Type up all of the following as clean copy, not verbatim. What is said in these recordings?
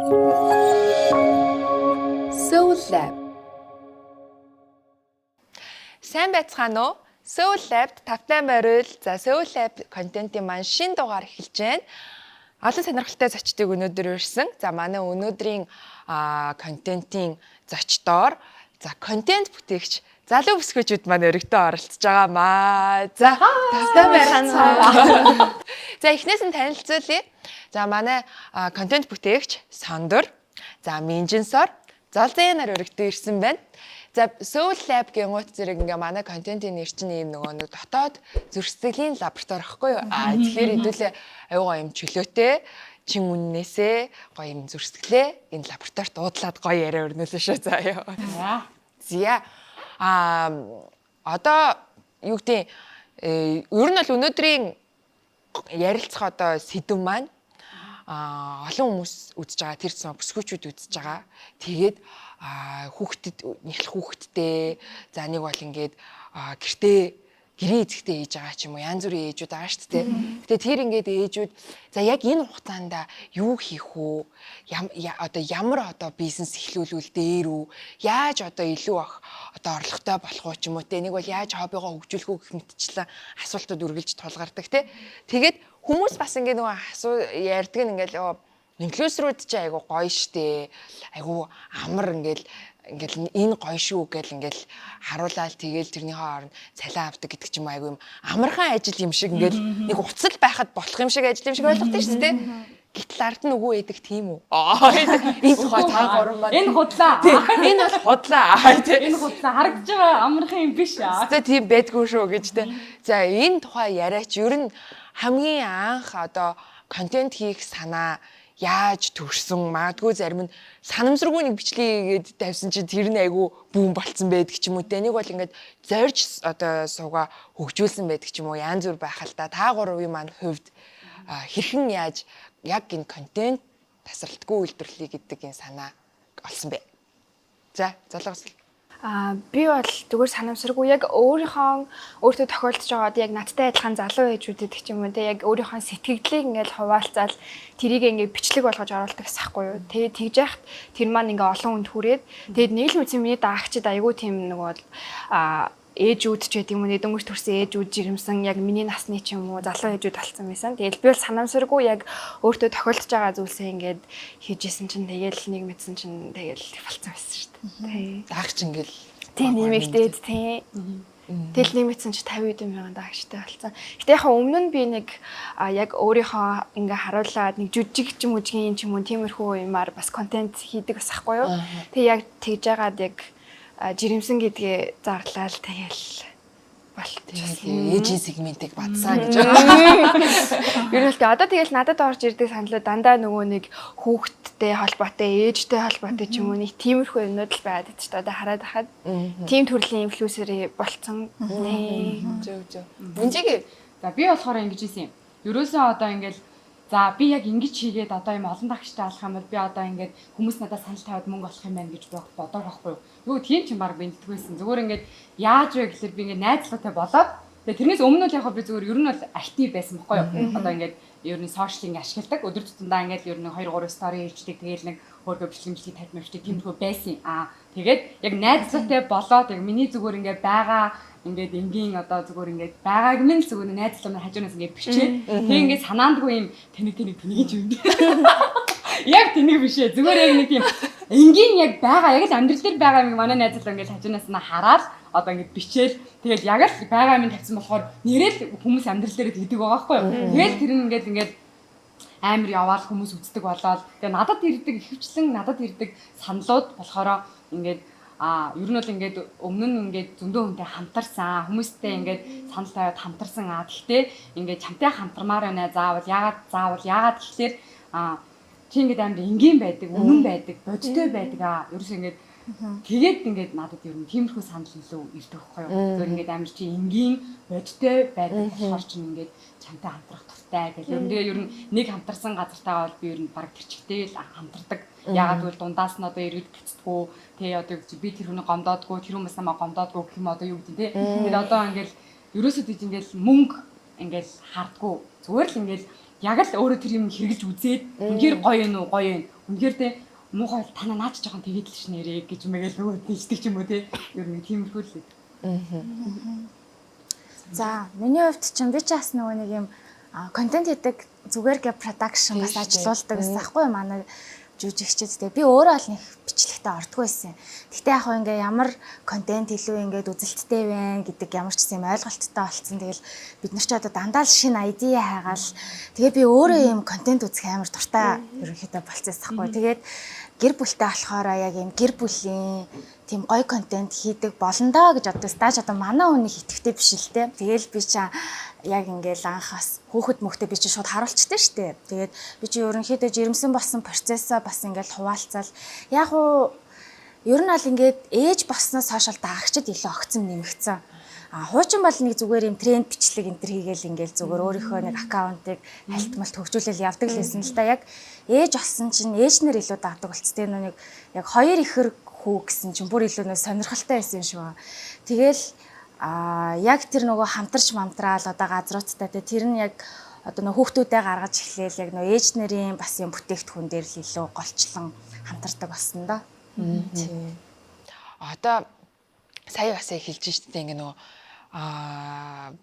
Soul Lab. Сайн байцгаана уу? Soul Lab тавтай морил. За Soul Lab контентын маань шинэ дугаар эхэлж байна. Олон сонирхолтой зочдыг өнөөдөр ирсэн. За манай өнөөдрийн контентын зочдоор за контент бүтээгч залуу бүсгүйчүүд маань өргөдөө оролцож байгаамаа. За тавтай морил. За эхнээс нь танилцуулъя. За манай контент бүтээгч Сондор. За Минжинсор Золзэнаар өргөдөө ирсэн байна. За Soul Lab гэмэт зэрэг ингээ манай контентын нэр чинь ийм нэг дотоод зөрчилдөглийн лаборатори байхгүй юу? Тэгэхээр хэдүүлээ аюугаа юм чөлөөтэй чин үннээсээ гоё юм зөрчилдөлээ энэ лабораторид дуудлаад гоё яриа өрнүүлээ шүү заяа. Зя одоо юу гэдэг ер нь бол өнөөдрийн ярилцах одоо сэдв маань олон хүмүүс үзэж байгаа тэр зам бүсгүүчүүд үзэж байгаа. Тэгээд хүүхдэд нэхлэх хүүхдтэй за нэг бол ингээд гэрээ эзэгтэй ээж байгаа ч юм уу янз бүрийн ээжүүд байгаа шүү дээ. Гэтэ тэр ингээд ээжүүд за яг энэ хугацаанд юу хийх үү? Одоо ямар одоо бизнес эхлүүлвэл дээр үү? Яаж одоо илүү их одоо орлоготой болох уу ч юм уу те. Нэг бол яаж хоббигоо хөгжүүлэх үү гэх мэтчлэн асуултууд үргэлж тулгардаг те. Тэгээд хүмүүс бас ингээд нөгөө ярьдаг нь ингээд инфлюенсерүүд чи айгу гоё штэ. Айгу амар ингээд энэ гоё шүү гэл ингээл харуулаад тэгэл тэрнийхээ оронд цалин авдаг гэдэг ч юм айгу юм амархан ажил юм шиг ингээл нэг уцал байхад болох юм шиг ажил юм шиг ойлгохтой шүү дээ. Гэтэл ард нь өгөө идэг тийм үү? Энэ тухай та гурван маань энэ худлаа. Энэ бол худлаа. Энэ худлаа харагдаж байгаа амархан юм биш аа. Тэ тийм байдгүй шүү гэж тэ. За энэ тухай яриач ер нь хамгийн анх одоо контент хийх санаа яаж төрсөн магадгүй зарим нь санамсаргүй нэг бичлэгийг тавьсан чинь тэр нь айгүй бүүн болцсон байдаг ч юм уу те. Нэг бол ингээд зорж одоо сууга хөгжүүлсэн байдаг ч юм уу янз бүр байх л та. Та гурвын маань хувьд хэрхэн яаж яг энэ контент тасралтгүй үйлдвэрлэе гэдэг энэ санаа олсон бэ? За залгаас би бол зүгээр санамсаргүй яг өөртөө тохиолдож байгаад яг надтай адилхан залуу ээжүүдэд гэх юм уу те яг өөрийнхөө сэтгэгдлийг ингээл хуваалцаал тэрийг ингээд бичлэг болгож оруулдаг гэсахгүй юу. Тэгээд тэгж яхад тэр маань ингээ олон хүнд хүрээд тэгээд нэг л үгүй миний даагчид айгүй тийм нөгөө ээжүүд ч гэдэг юм уу дөнгөж төрсэн ээжүүд жирэмсэн яг миний насны ч юм уу залуу ээжүүд болсон байсан. Тэгэл би бол санамсаргүй яг өөртөө тохиолдож байгаа зүйлсээ ингээд хийжсэн чинь тэгэл нэг мэдсэн чинь тэгэл болцсон байсан шүү дээ. Даагч ингээл тийм нэмэгдээд тийм. Тэгэл нэг мэдсэн чи 50 мянган даагчтай болсон. Гэтэ яг өмнө нь би нэг яг өөрийнхөө ингээ харуулад нэг жүжиг ч юм уу тиймэрхүү юмар бас контент хийдэг бас ахгүй юу. Тэг яг тэгж яагаад яг жирэмсэн гэдгээ зарлал тэгэл болчихсон. Ээжийн сегментийг бадсаа гэж. Ер нь л одоо тэгэл надад орж ирдэг саналууд дандаа нөгөө нэг хүүхэдтэй холбоотой, ээжтэй холбоотой ч юм уу нэг тиймэрхүү юмнууд л байгаад идэж та одоо хараад хахад тийм төрлийн инфлюенсер болцсон. Зөв. Үнжиг за би болохоор ингэж хэлсэн юм. Ерөөсөө одоо ингээл за би яг ингэж хийгээд одоо юм олон дагчтай алах юм бол би одоо ингээд хүмүүс надад санал тавиад мөнгө олох юм байна гэж бодоод байхгүй юу. Юу тийм ч юм баг бэлддэг байсан. Зүгээр ингээд яаж вэ гэхэлэр би ингээд найзлуутай болоод тэгээ тэрнээс өмнө нь яг би зүгээр ер нь бол актив байсан байхгүй юу. Одоо ингээд ер нь сошиал ингээд ашигладаг. Өдөр тутамдаа ингээд ер нь 2-3 стори хийждэг. Тэгээл нэг өөрөө бичлэгчдийг тавьмавчдаг тиймэрхүү байсан. Тэгээд яг найзлуутай болоод яг миний зүгээр ингээд байгаа ингээд энгийн одоо зүгээр ингээд байгааг минь зүгээр найзлал маань хажуунаас ингээд бичээд тэг ингээд санаандгүй юм тэнийг ч юм. Яг тэнийг биш ээ. Зүгээр яг нэг тийм энгийн яг байгаа яг л амьдрал дээр байгаа юм манай найзлал ингээд хажуунаас нь хараад одоо ингээд бичээл тэгэл яг л байгаа минь тавьсан болохоор нэрэл хүмүүс амьдрал дээр тэгдэг байгаа байхгүй юу. Тэгэл тэр нь ингээд амар яваал хүмүүс үздэг болоод тэгээ надад ирдэг ихэвчлэн надад ирдэг саналууд болохоор ингээд ер нь бол ингээд өмнө нь ингээд зөндөө хүнтэй хамтарсан хүмүүстэй ингээд санал тавиад хамтарсан гэхдээ ингээд чамтай хамтармаар байна заавал яагаад гэхлээр чи ингээд амар энгийн байдаг үнэн байдаг бодтой байдаг ерөөс ингээд тэгээд ингээд надад ер нь тиймэрхүү санал илүү ирдэг байхгүй юу зөв ингээд амар чи энгийн бодтой байдаг болохоор чи ингээд чамтай хамтрах туфтай гэх юм тэгээ ер нь нэг хамтарсан газартаа бол би ер нь баг тэрчгтэй л хамтардаг. Яагаад гэвэл дундаас нь одоо иргэд гисдэггүй тий одоо би тэр хүнийг гомдоодгүй тэр хүмүүс намайг гомдоодгүй гэх юм одоо юу гэдэг тий. Тэгээд одоо ингээл ерөөсөө тийж ингээл мөнгө ингээл хардггүй зүгээр л ингээл яг л өөрөө тэр юм хэрэгжилж үзээд үнээр гоё юм уу Үнэхээр тэ муухай танаа наач жоохон тэгээд л ш нэрээ гэж мэгэл нөгөө дийдэг ч юм уу те. Ер нь тиймэрхүү л. За, миний хувьд ч би ч бас нөгөө нэг юм контент хийдэг зүгээр гэ продакшн бас ажилуулдаг гэсэн аахгүй юу манай жүжигчдтэй. Би өөрөө бол нэг бичлэгтээ ордгоо байсан. Гэхдээ яг хөө ингээ ямар контент илүү ингээд үзэлттэй вэ гэдэг ямар ч юм ойлголттой болцсон. Тэгэл бид нар ч одоо дандаа л шинэ айдиа хайгаал. Тэгээ би өөрөө юм контент үзэх амар дуртай ерөнхийдөө болцсон аахгүй. Тэгээд гэр бүлтэй болохоор яг юм гэр бүлийн тийм гоё контент хийдэг болно доо гэж одоо стаж одоо манай хүний итгэвтэй биш л те. Тэгэл би ч яг ингээл анхаас хөөхд мөхтэй би чи шууд харуулчихдээ штэ. Тэгээд би чи ерөнхийдөө жирэмсэн болсон процессоо бас ингээл хуваалцал. Яг уу ер нь аль ингээд ээж болсноос хойш даагчид илүү огцом нэмэгдсэн. Хуучин бол нэг зүгээр юм тренд бичлэг энэ төр хийгээл ингээл зүгээр өөрийнхөө нэг аккаунтыг хальтмалт хөгжүүлэл явдаг л байсан л да. Яг ээж болсон чинь ээж нар илүү даадаг болцтой нэг яг хоёр ихэр хүү гэсэн чинь бүр илүү нэг сонирхолтой байсан юм шиг байна. Тэгэл яг тэр нөгөө хамтарч мамтраал одоо газруудтай тэр нь яг одоо нөгөө хүүхдүүдээ гаргаж эхлээл яг нөгөө ээж нарын бас юм бүтээгдэхүүн дээр л илүү голчлон хамтардаг болсон да. Тийм. Одоо сая бас хэлж штэ ингээ нөгөө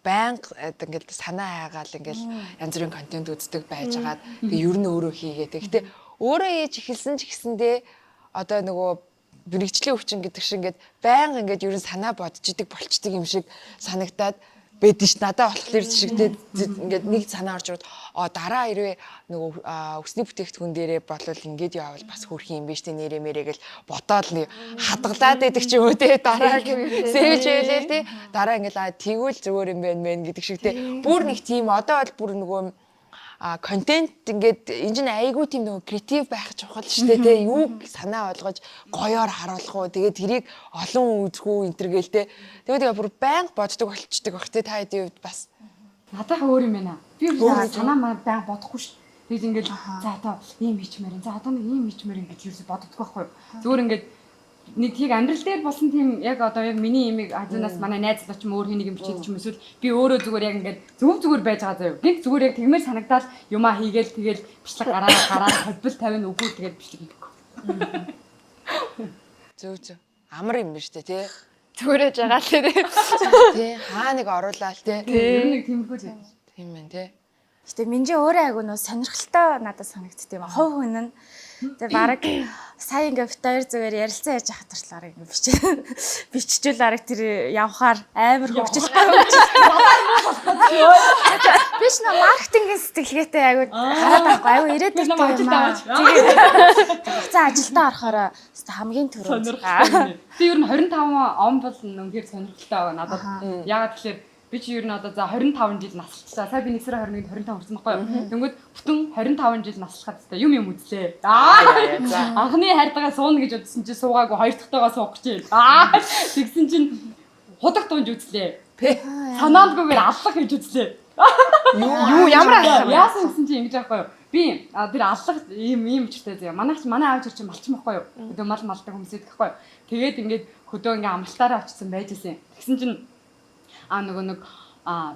банк ингээд санаа хайгаал ингээд янз бүрийн контент үздэг байжгаад тэгээ ер нь өөрөө хийгээд. Гэхдээ өөрөө ээж эхэлсэн ч гэсэндээ одоо нөгөө мэрэгжлийн өвчин гэдэг шиг ингээд баян ингээд ер нь санаа бодож идэг болчдөг юм шиг санагдаад байдэн ш. Надаа болохоор жишгтэй ингээд нэг санаа орж ирээд дараа хэрвээ нөгөө өсний бүтээгдэхүүн дээрээ болвол ингээд явбал бас хөрх юм биш тэ нэрэ мэрэг л бодоод нэг хадгалаад байдаг ч юм уу тэ дараа сэвж хэлээ тэ дараа ингээд тэгвэл зүгээр юм байна мэн гэдэг шиг тэ бүр нэг тийм одоо бол бүр нөгөө контент ингээд энэ чинь айгүй тийм нөгөө креатив байх чухал шүү дээ те юу санаа ойлгож гоёор харуулах уу тэгээд тэрийг олон үзгүү энтергээл те тэгээд бүр байнга боддог болчдөг бах те та хэдийн үед бас надад өөр юм байна. Би санаа маань байнга бодохгүй шүү. Тэгээд ингээд за одоо ийм хийчмээр за одоо нэг ийм хийчмээр ингэж юусе боддоггүй байхгүй юу. Зүгээр ингээд нэг тийг амьдрал дээр болсон тийм яг одоо яг миний имийг ажнаас манай найз ч юм өөр хэнийг юм бичиж ч юм эсвэл би өөрөө зүгээр яг ингээд зүгээр байж байгаа заяа. Гинт зүгээр яг тэгмээр санагдаад юмаа хийгээл тэгэл бичлэг гараад холбол 50 үгүй тэгэл бичлэг хийхгүй. зөв амар юм биш үү те Зүгээрэж байгаа л тий. тий хаа нэг оруулаад те Ер нь нэг тиймэрхүү л юм. тийм байна те Гэтэ минжи өөрөө айгу нөө сонирхолтой надад санагдт юм. Хов хүн нь тэгээ бараг сая ингээ бит хоёр зүгээр ярилцсан яж хахад туршлаар ингээ биччихвэл бараг тэр явхаар амар хөгжилтэй. Биш нөө маркетингийн сэтгэлгээтэй айгу хараад байхгүй айгу ирээд ирдэг юм аа. Тэгээд за ажилдаа орохоор хамгийн түрүү. Би ер нь 25 он бол үнээр сонирхолтой байгаа надад. Ягаад тэгэхээр би чи ер нь одоо за 25 жил наслчлаа. Сая би 1 сарын 21-нд 25 хүрсэн байхгүй юу? Тэнгүүд бүтэн 25 жил наслахад та юм үзлээ. Анхны хайртайгаа сууна гэж бодсон чи суугаагүй хоёр дахьтайгаа суух гэж. Тэгсэн чинь худах тунж үзлээ. Санаандгүйгээр аллах гэж үзлээ. Юу ямар аллах вэ? Яасан гэсэн чи ингэж байхгүй юу? Би тэр аллах ийм чиртэй заяа. Манай аав чинь малчин байхгүй юу? Өдөө малдаг хүмүүс идэх байхгүй юу? Тэгээд ингээд хөдөө ингээ амралтаараа очсон байж гисэн. Тэгсэн чинь нөгөө нэг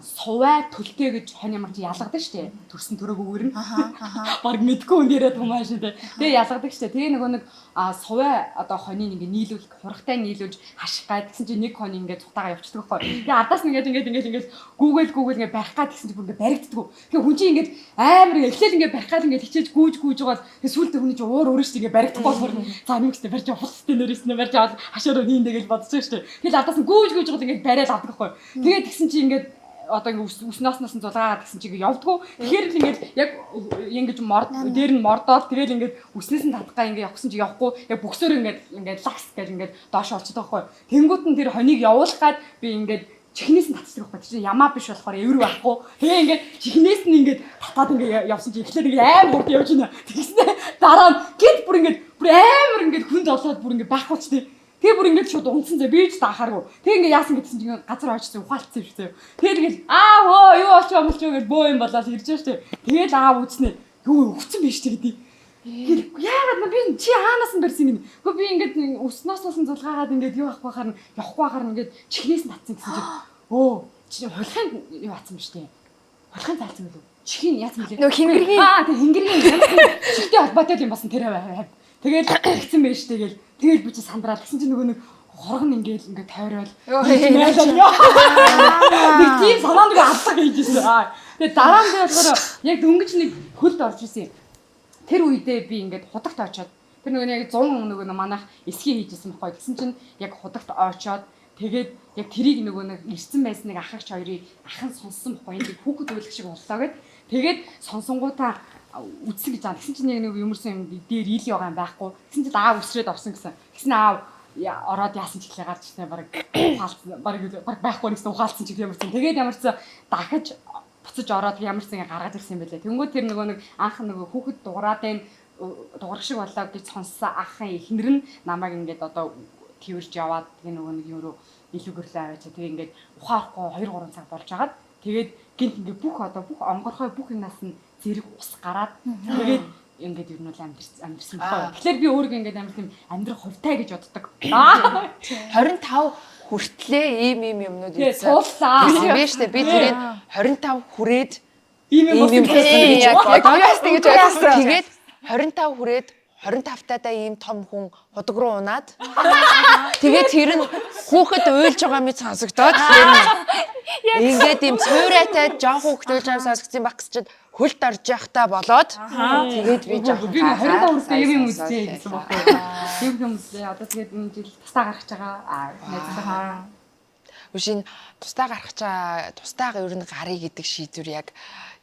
сувай төлтэй гэж хань ямар чи ялгадаг штэ төрсөн төрөөгөөр нь баг мэдгүй хүн дээрээ тумааш штэ тэгээ ялгадаг штэ тэгээ нөгөө нэг сувай одоо хонийг ингээ нийлүүл хургтай нийлүүлж хаших гад гэсэн чи нэг хоны ингээ цутаага явчихдаг байхгүй тэгээ ардаас ингээд гүүгээл ингээ барих гад гэсэн чи бүр ингээ баригддаг тэгээ хүн чи ингээ амар эхлээл ингээ барих гад ингээ хичээж гүүж байгаа тэгээ сүүлдээ хүний чи уур өрөөш ингээ баригдах болохоор за нэгстэй барьж явахстай нэрээснэ барьж аваад хашаараа хийндэ гэж бодож штэ тэгээ ардаас нь гүүж байгаа ингээ бариад авдаг байхгүй тэгээ тэгсэн чи ингээ одоо ингээ үснааснаас нь зулаагаад гэсэн чиг явдггүй. Тэгэхээр л ингээд яг ингэж дээр нь мордоод тэгэл ингээд үснээс нь татгаа ингээ явахсан чи явахгүй. Яг бүксөөр ингээд лакс гэж ингээд доош олцдог байхгүй. Тэнгүүт нь тэр хоныг явуулгаад би ингээд чихнээс нь татчихдаг байхгүй. Чи ямаа биш болохоор эвэр байхгүй. Тэгээ ингээд чихнээс нь ингээд татаад ингээ явсан чи эхлээд ингээ аим хурд явж байна. Тэгснэ дараа нь гэд бүр амар ингээд хүнд олоод бүр ингээ байхгүй ч тийм. Тэгээ бүр ингэж шууд унтсан зэ би ч таахааргүй. Тэгээ ингээ яасан гэдсэн чинь газар очсон ухаалтсан юм шиг. Тэгээ хөө юу болчихоо гэж бөө юм болоод ирж байгаа шүү. Тэгээл үзнэ. Юу өгцөн биш ч гэдэг. Яагаад би чи хаанаас нь барьсан юм. Гэхдээ би ингээд өснөөс нь зулгаагаад ингээд юу авах явахгүй хахаар ингээд чихнээс нь татсан гэсэн чинь чи хулахын юу атсан биш үү? Хулахын цаалцсан билүү? чихийн яасан бэлээ. Нөгөө хингэргийн Тэг хингэргийн чихтэй холбоотой юм басан тэр хав. Тэгэл тэгсэн байж тэгэл би чи сандраад гэсэн чи нөгөө нэг хоргон ингээд тойрол. Нэг тийм санаанд авдаг хийжсэн. Тэгээ дараа нь болохоор яг дөнгөж нэг хөлд орж исэн юм. Тэр үедээ би ингээд худагт очоод тэр нөгөө яг 100 нөгөө манайх эсхий хийжсэн байхгүй. Тэгсэн чинь яг худагт очоод тэгээд яг тэрийг нөгөө нэг ирсэн байсан нэг ахагч хоёрыг ахын сонссон байхгүй. Энд хүүхэд үйлэх шиг боллоо гэд. Тэгээд сонсонгуудаа үтсэн гэж аа. Тэгсэн чинь нэг юмрсан юм дээр ил байгаа юм байхгүй. Тэгсэн чинь аав өсрөөд орсон гэсэн. Тэгсэн аав ороод яасан ч ихлэ гарч ирсэн баг ухаалсан баг байхгүй нэгсэн ухаалсан ч гэх юмрсан. Тэгээд ямарсан дахиж буцаж ороод ямарсан гаргаад ирсэн юм байлээ. Тэнгүү тэр нөгөө нэг анх нөгөө хүүхэд дуграад энэ дуграх шиг болоо гэж сонссон ахын эхнэр нь намайг ингээд одоо тэрж яваад тэгээ нөгөө нэг юм руу илүү гэрлээ аваачаа тэгээ ингээд ухаахгүй 2-3 цаг болж хагаад тэгээд гинт ингээд бүх онгорхой бүх юмнаас нь зэрэг ус гараад тэгээд ингээд юу нь амьдсан байхгүй. Тэгэхээр би өөрийгөө ингээд амар тийм амьдрах хувьтай гэж боддог. 25 хүртлээ ийм юмнууд үзсэн. Сууллаа. Би штэ би тэрийг 25 хүрээд ийм юм яг дагаас тэгэж ойлгосон. Тэгээд 25 хүрээд 25-таа ийм том хүн худаг руу унаад тэгээд тэр нь хүүхэд уйлж байгаа мэт сонсогдоод ингээд ийм цуурайтай жоох хүүхдүүд жаа сонсогдсон байх гэж хөлд орж явахтаа болоод тэгээд би жоох би 25 хүртэл юм үзье гэсэн байхгүй. Тийм үзлээ. Одоо тэгээд энэ жил тастаа гаргаж байгаа. Найзлаа. Үшин тустаа гаргаж байгаа тустаага ер нь гарыг гэдэг шийдвэр яг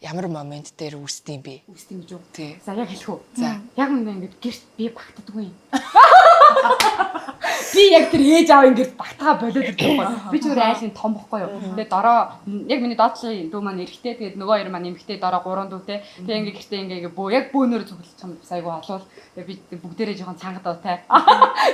ямар момент дээр үүсдэм бэ? Үстэй гэж үү? Тий. За яг хэлэх үү? За. Яг үнэ ингэж гэрт би багтдаггүй. Би яг тэр ээж аав ингэж багтгаа болоод ирдэг байхгүй. Би ч өөр айлын том бохгүй юу. Тэгээд дараа яг миний доотлын дүү маань эрэхтэй. Тэгээд нөгөө хоёр маань эмэгтэй дараа 3 дүүтэй. Тэгээд ингэ гэртээ ингэ бөө яг бөөнөр цуглах юм айгу олвол. Тэгээд би бүгдээрээ жоохон цангад дуутай.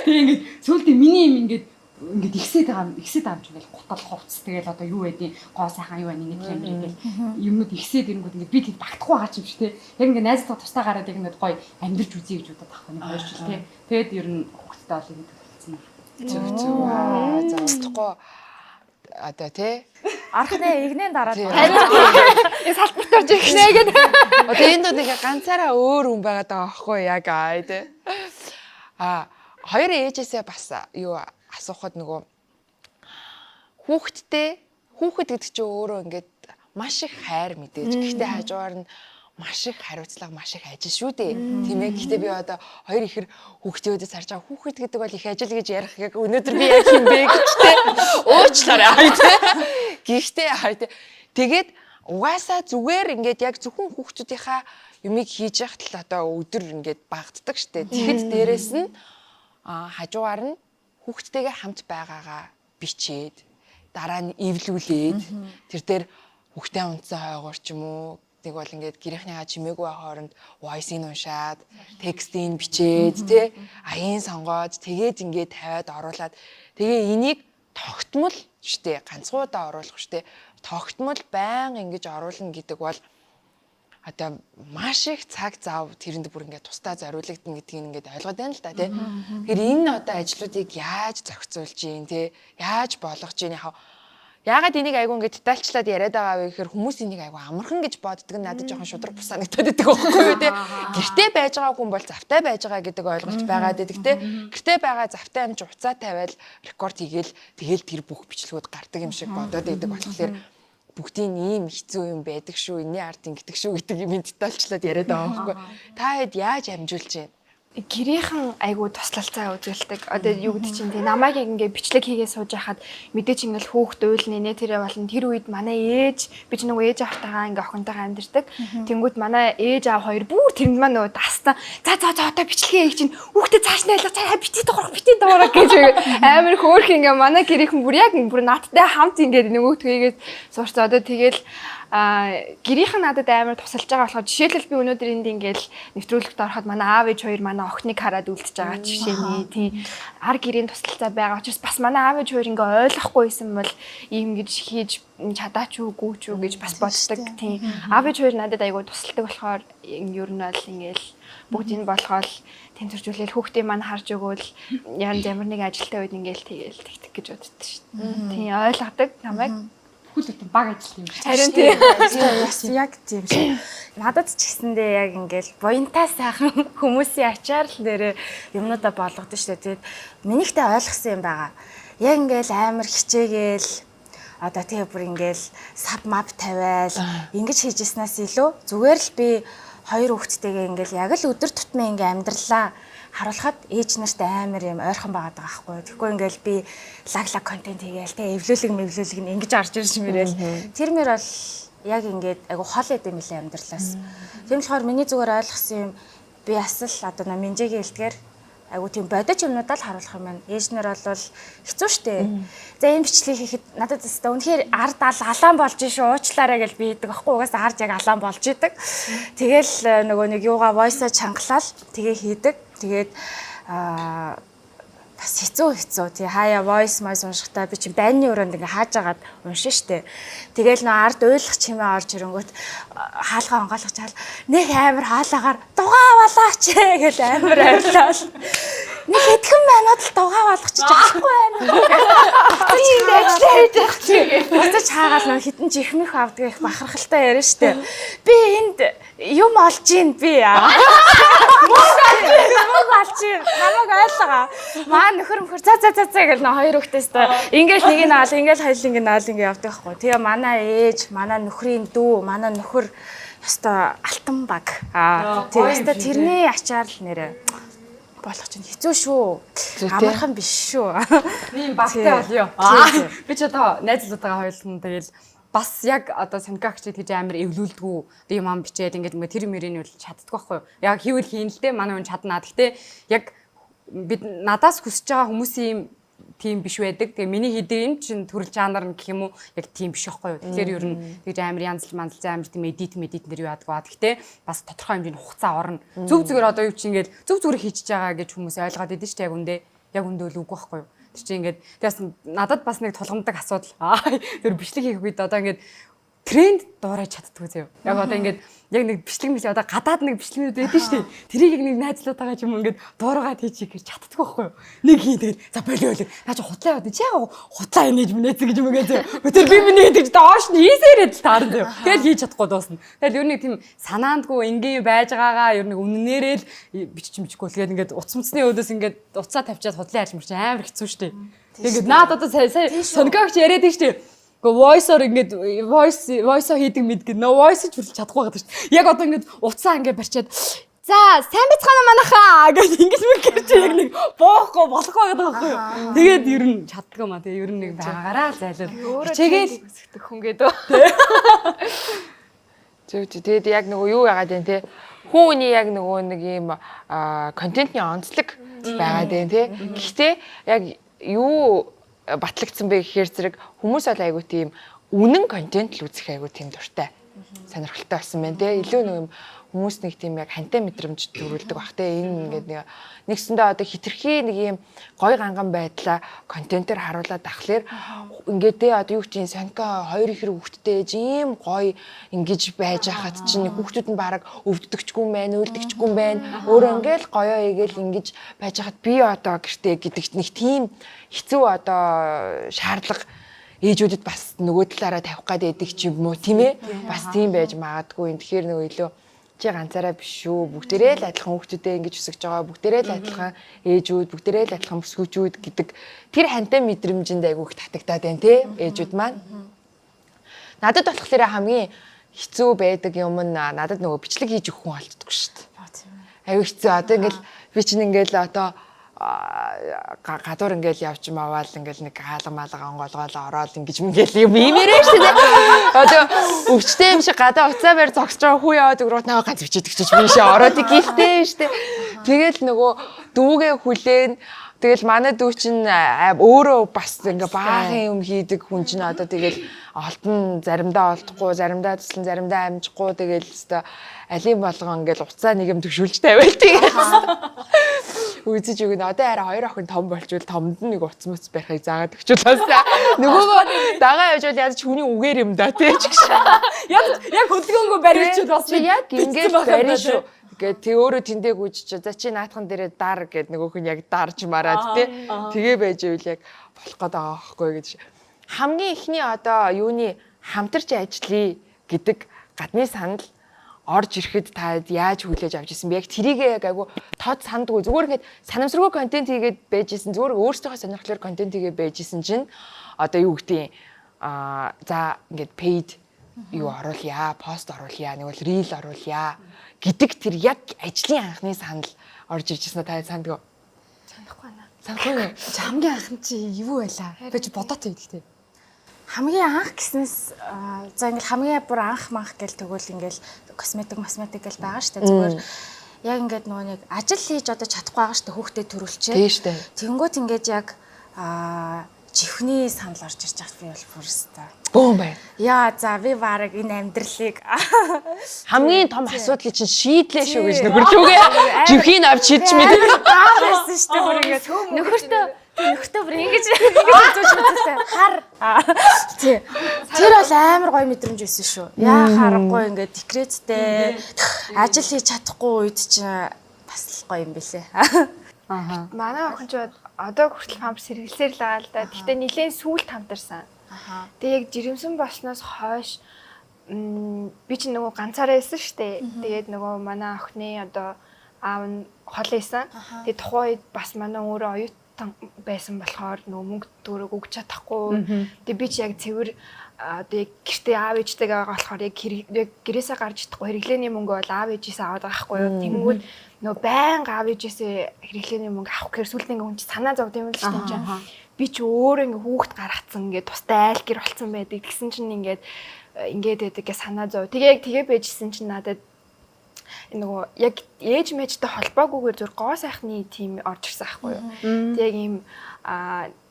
Тэгээд ингэ сүүлдээ миний юм ингэ ихсээд байгаа юм ингээл гутал хувцс тэгэл одоо юу байдیں۔ Гоо сайхан юу байна нэг юм ингээл юмнууд ихсээд ирэнгүүт ингээд би тэд багтахгүй байгаа юм шиг те. Яг ингээд найзлага тустай гараад яг ингээд гоё амьдэрч үзье гэж бодоод байхгүй нэг 2 жил те. Тэгэд ер нь хүүхдтэй бол ингэ төлөвлөсөн юм. Зүг. За устдахгүй одоо те Архны игнэн дараад салбарт орж ирнэ гэдэг. одоо энд нэг ганцаараа өөр хүн байгаад байгаа байхгүй яг те. Хоёр ээжээсээ бас юу асуухад нөгөө хүүхэд гэдэг чинь өөрөө ингээд маш их хайр мэдээж. Гэхдээ хажуугаар нь маш их хариуцлага, маш их ажил шүү дээ. Тийм ээ. Гэхдээ би одоо хоёр ихэр хүүхдүүдээс харж байгаа хүүхэд гэдэг бол их ажил гэж ярих яг өнөөдөр би яг юм бэ гэжтэй уучлаарай. Гэхдээ тэгээд угаасаа зүгээр ингээд яг зөвхөн хүүхдүүдийнхаа юмыг хийж яхад л одоо өдөр ингээд багтдаг штэ. Тэгэхэд дээрэс нь хажуугаар нь хүүхдтэйгээ хамт байгаагаа бичээд дараа нь эвлүүлээд тэр дээр хүүхдээ унтсан хойгоор ч юм уу нэг бол ингээд гэрийнхнийгаа чимээгүй хооронд voice-ийг уншаад текстийг бичээд тэ аян сонгоод тэгээд ингээд тавиад оруулаад тэгээ энийг тогтмол штэ ганцгуудаа оруулах штэ тогтмол байн ингэж оруулна гэдэг бол одоо маш их цаг зав тэрэнд бүр ингээд тусдаа зориулагдана гэдгийг ингээд ойлгоод байна л да тий. Тэгэхээр энэ одоо ажлуудыг яаж зохицуулж гин тий яаж болгож гин яагаад энийг айгу ингээд детальчлаад яриад байгаа вэ гэхээр хүмүүс энийг айгу амархан гэж боддог нь надад жоохон шудраг бусанагдаад байдаг байхгүй юу тий. Гэртээ байж байгаа хүн бол завтай байж байгаа гэдэг ойлголт байгаад байдаг тий. Гэртээ байгаа завтай амж уцаа тавиал рекорд хийгээл тэгэл тэр бүх бичлэгүүд гардаг юм шиг бодоод байдаг болохоор бүгдийн ийм хэцүү юм байдаг шүү, энэний ард ингэдэг шүү гэдэг юм детальчлаад яриад байгаа байхгүй. Та хэд яаж амжуулж байна? Гэрийнхэн айгуу туслалцаа үзүүлдэг. Одоо юу гэдэг чинь тий намайг ингээ бичлэг хийгээ сууж байхад мэдээч ингээл хүүхд уйлна нэ тэрэ болно. Тэр үед манай ээж би ч нөгөө ээж автайгаа ингээ охинтойгоо амьдэрдэг. Тэнгүүд манай ээж аав хоёр бүр тэрэнд маань нөгөө дастан за одоо бичлэгээ хийж чинь хүүхдэд цааш найлах цаа битий дуурах гэж амар хөөх ингээ манай гэрийнхэн бүр яг бүр наадтай хамт ингээ нөгөө тгийгээд суурцаа одоо тэгэл гэрийнхэн надад амар тусалж байгаа болохоор жишээлбэл би өнөөдөр энд ингээл нэвтрүүлэгт ороход манай аав ээж хоёр манай охиныг хараад үлдчихэж байгаа жишээний тий ар гэрийн тусалцаа байгаа учраас бас манай аав ээж хоёр ингээ ойлгохгүй байсан бол ийм гэж хийж чадаач үгүй ч үү гэж бас боддог тий аав ээж хоёр надад айгуу тусалдаг болохоор ер нь бол ингээл бүгдийг болгоол тэнцвэржүүлэл хүүхдийн маань харж өгөөл ямар нэг ажилтай үед ингээл тэгэл тэгтэг гэж боддог шүү дээ тий ойлгодог намайг. хүл хөтөн баг ажилт юм шиг. Харин тийм. Бас яг тийм шиг. Надад ч гэсэндээ яг ингээл буянтаа сайхан хүмүүсийн ачаар л нэрээ юмнуудаа болгодог шүү дээ. Тэгээд минийхтэй ойлгосон юм байгаа. Яг ингээл амар хичээгээл одоо тэгээ бүр ингээл сав мап тавиал ингэж хийжснээс илүү зүгээр л би хоёр хүүхэдтэйгээ ингээл яг л өдөр тутмын ингээл амьдралаа харуулхад ээж нартай амар юм ойрхон байгаад байгаа байхгүй. Тэгэхгүй ингээл би лаг контент хийгээл тэгээ эвлүүлэг нь ингэж орж ирж мэрэл. Тэр мөр бол яг ингээд айгу хол эд юм лээ амьдралаас. Тийм болохоор миний зүгээр ойлгосон юм би бас л одоо наминжигийн хэлдгээр айгу тийм бодож юмнуудаа л харуулах юм байна. Ээж нар бол хэцүү шттэ. За энэ бичлэг хийхэд надад өстой үнэхээр ард алаан болж шүү уучлаарай гэж би хэлдэг байхгүй. Угаасаа харж яг алаан болж идэг. Тэгэл нөгөө нэг юугаа voice-о чангалал тэгээ хийдэг. Тэгээд бас хэцүү. Тий хаяа voice уншихтаа би чи дайны өрөөнд ингээ хааж агаад уншин штэ. Тэгэл нөө ард уйлах чимээ орж ирэнгүүт хаалгаа онгойлгож чаал нэг амар хаалаагаар дугаа болооч гэж амар авлаа. Нэг хэдхэн минут л дугаа болгочих чадахгүй байна. Тийм ажиллаад буцаж хаагаал нөө хитэн чихмэх авдаг их бахархалтай ярина штэ. Би энд юм олж ийн би. Мог олж ийн. Намайг ойлгоо. Маа нөхөр за гэл нөө хоёр хүүхдээстэй ингээл нэг нь аал ингээл хоёул ингээ наал ингээ явдаг байхгүй. Тэгээ манай ээж, манай нөхрийн дүү, манай нөхөр ёстой алтан баг. Тэгээ ёстой тэрний ачаар л нэрэ болох чинь хэцүү шүү. Амархан биш шүү. Тийм багтай болё. Би ч одоо найзлуудаа хоёулсан тэгэл бас яг одоо санкагч гэж амар эвлүүлдэггүй юм ам бичээд ингээд тэр мөрийн үл чаддгүй байхгүй юу. Яг хийвэл хийн л дээ манай хүн чаднаа. Гэхдээ яг бид надаас хүсэж байгаа хүмүүсийн тийм биш байдаг. Тэгээ миний хийдэг юм чинь төрөл жанр нь гэх юм уу яг тийм биш байхгүй юу. Тэгэхээр ер нь тэгж амар янзл манзал амар тийм эдит нэр юу ядгаа. Гэхдээ бас тодорхой хэмжээний хугацаа орно. Зөв зүгээр одоо юу чи ингээд зөв зүгээр хийчихэж байгаа гэж хүмүүс ойлгоод идэв шүү дээ яг үндэ. Яг үндэ л үгүй байхгүй юу. Тэр чинь ингээд тэгээс надад бас нэг тулгамдаг асуудал. Тэр бичлэг хийх үед одоо ингээд тренд дуурайж чаддгүй зөө. Яг одоо ингээд яг нэг бичлэг одоо гадаад нэг бичлэгнүүд байдаг шүү дээ. Тэрийг нэг найзлуудаагаа ч юм ингээд дуурайгаад хийчих гэж чаддгүй байхгүй юу. Нэг хийгээд за болио. Наа чи хутлаа яваад чи яг хутлаа инээж минэц гэж юм гээ зөө. Тэр би миний гэдэг чи доош нь хийсээрээ л таарна зөө. Тэгэл хийж чадахгүй дуусна. Тэгэл ер нь тийм санаандгүй ингийн байж байгаагаа ер нь үннээрээ л биччихгүй л ингээд утас мцны өөдөөс ингээд уцаа тавьчаад хутлаа ярьж мөрч амар хэцүү шүү дээ. Тэгээд наад одоо сая сонгогч яриад нь шүү дээ. Voice-оор ингээд voice-о хийдэг мэдгээд no voice ч хүрч чадахгүй байгаа шүү. Яг одоо ингээд уцаа ингээд барьчаад за сайн бицгаана манайхаа гэж ингэж мэгэрч яг нэг боохгүй болох байгаа байхгүй юу. Тэгээд ер нь чаддгүй маа. Тэгээд ер нь нэг байгаараа зайлуул. Хичээгээл өсгөх хүн гэдэг. Зөв. Тэгээд яг нөгөө юу яагаад вэ те? Хүний яг нөгөө нэг юм контентны онцлог байгаад байна те. Гэхдээ яг юу батлагдсан бэ гэхээр зэрэг хүмүүс бол айгу тийм үнэн контент л үзэх айгу тийм дуртай. Сонирхолтой болсон байна те. Илүү нэг юм хүмүүс нэг тийм яг хантай мэдрэмж төрүүлдэг бах те. Энэ ингээд нэгсэндээ одоо хитрхи нэг юм гой ганган байдлаа контентээр харуулад ахлаар ингээд те одоо юу чинь сонько хоёр их хүүхдтэй ийм гой ингэж байж хахад чинь хүүхдүүд нь бараг өвддөгчгүй байна, үйлдэгчгүй байна. Өөрөө ингээл гоёо игээл ингэж байж хахад би одоо гэртээ гэдэг нэг тийм хэцүү одоо шаардлага ээжүүдэд бас нөгөө талаараа тавих гад байдаг ч юм уу тийм ээ. Бас тийм байж магадгүй. Тэгэхээр нөгөө илүү чи ганцаараа биш шүү. Бүгдээрээ л адилхан хүүхдүүдээ ингэж өсгөж байгаа. Бүгдээрээ л адилхан ээжүүд, бүгдээрээ л адилхан бүсгүүчүүд гэдэг тэр хантай мэдрэмжинд айгүйх татагтаад байна те ээжүүд маань. Надад болохоор хамгийн хэцүү байдаг юм нь надад нөгөө бичлэг хийж өгөх хүн олддоггүй шүү дээ. Айгүй хэцүү. Одоо ингээл би чинь ингээл одоо гадуур ингээл явж маваал ингээл нэг хаалга маалга онгоолгоолоо ороод ингэж ингээл юм иймэрээ шүү дээ. Одоо өвчтэй юм шиг гадаа уцаа барь зогсож байгаа хүү яваад өгрөт наваа ганц бичиж биш ороод гэлтэй шүү дээ. Тэгэл нөгөө дүүгээ хүлээн тэгэл манай дүү чинь өөрөө бас ингээ баахан юм хийдэг хүн чинь одоо тэгэл олдон заримдаа олдохгүй, заримдаа туслан, заримдаа амжихгүй тэгэл өстой алим болгон ингээл уцаа нэг юм төвшүүлж тавиал тэгээд үзэж өгнө. Одоо арай хоёр охин том болчвол томд нэг уц мөц барихыг заагаад өгчүүлээсээ. Нөгөөгөө дагаа явжвал яаж ч хүний үгээр юм да тий ч гэж. Яг хөдөлгөөнгөө барьчихвал бас яг ингээд барина шүү. Гэт тэг өөрөө тэндээ гүйж за чи наатхан дээрээ дар гэд нөгөөх нь яг дарж мараад тий. Тэгээ байж ивэл яг болох гээд байгаа байхгүй гэж. Хамгийн ихний одоо юуны хамтарч ажиллая гэдэг гадны санал орж ирэхэд та яаж хүлээж авч ирсэн бэ? Яг тэрийг яг айгу тод сандгүй зүгээр ингээд санамсаргүй контент хийгээд байж исэн зүгээр өөрсдийнхөө сонирхлоор контент хийгээд байж исэн чинь одоо юу гэдгийг за ингээд paid юу оруулъя, пост оруулъя, нэг бол reel оруулъя гэдэг тэр яг ажлын анхны санал орж ирж ирсэн та сандгүй. Санахгүй байна. Санахгүй. Хамгийн анхны чи юу байлаа? Би ч бодоод байдаг тий. Хамгийн анх гэснээс за ингээл хамгийн бүр анх манх гэл тэгвэл ингээл косметик гэл байгаа штэ зүгээр яг ингээд нөгөө нэг ажил хийж одоо чадахгүй байгаа штэ хүүхдэд төрүүлчээ. Тийм штэ. Тэнгүүт ингээд яг чихний санал орж ирж байгаа би бол бүрстэ. Бөөм бай. Яа за би баг энэ амьдралыг Хамгийн том асуудлыг чинь шийдлээ шүү гэж нөхөрлөөгээ. Живхийн авч шийдч мэдээ. байсан штэ бүр ингээд нөхөртөө бүр ингэж үзүүлж үзсэн хар. Тий. Тэр бол амар гоё мэдрэмж байсан шүү. Яа харахгүй ингээд декреттэй ажил хийж чадахгүй үед чинь бас гоё юм бэлээ. Аха. Манай охин ч одоо хүртэл памперс хэрэглэсээр л байгаа л да. Гэхдээ нэлээд сүүлд хамтарсан. Тэг яг жирэмсэн болсноос хойш би ч нөгөө ганцаараа байсан штэ. Тэгээд нөгөө манай охины одоо аав нь хол исэн. Тэгээд тухайн үед бас манай өөрөө оюутан байсан болохоор нөгөө мөнгө төгрөг өгч чадахгүй. Тэгээд би ч яг цэвэр одоо яг гэртээ аав ээжтэйгээ байгаа болохоор яг гэрээсээ гарч чадахгүй хэрэглээний мөнгө бол аав ээжээсээ аваад байгаа хгүй юу. Тэнгүүд нөгөө байнга аав ээжээсээ хэрэглээний мөнгө авах гэхээр сүүлд ингээ хүн чи санаа зовд юм л шүү дээ. Би ч өөр ингээ хүүхэд гаргацсан ингээ тустай айл гэр болцсон байдаг. Тэгсэн чинь ингээд байдаг гэ санаа зов. Тэгээ байжсэн чинь надад нөгөө яг ээж мэжтэй холбоогүйгээр зүр гоо сайхны тим орж ирсэн аахгүй юу. Тэг яг ийм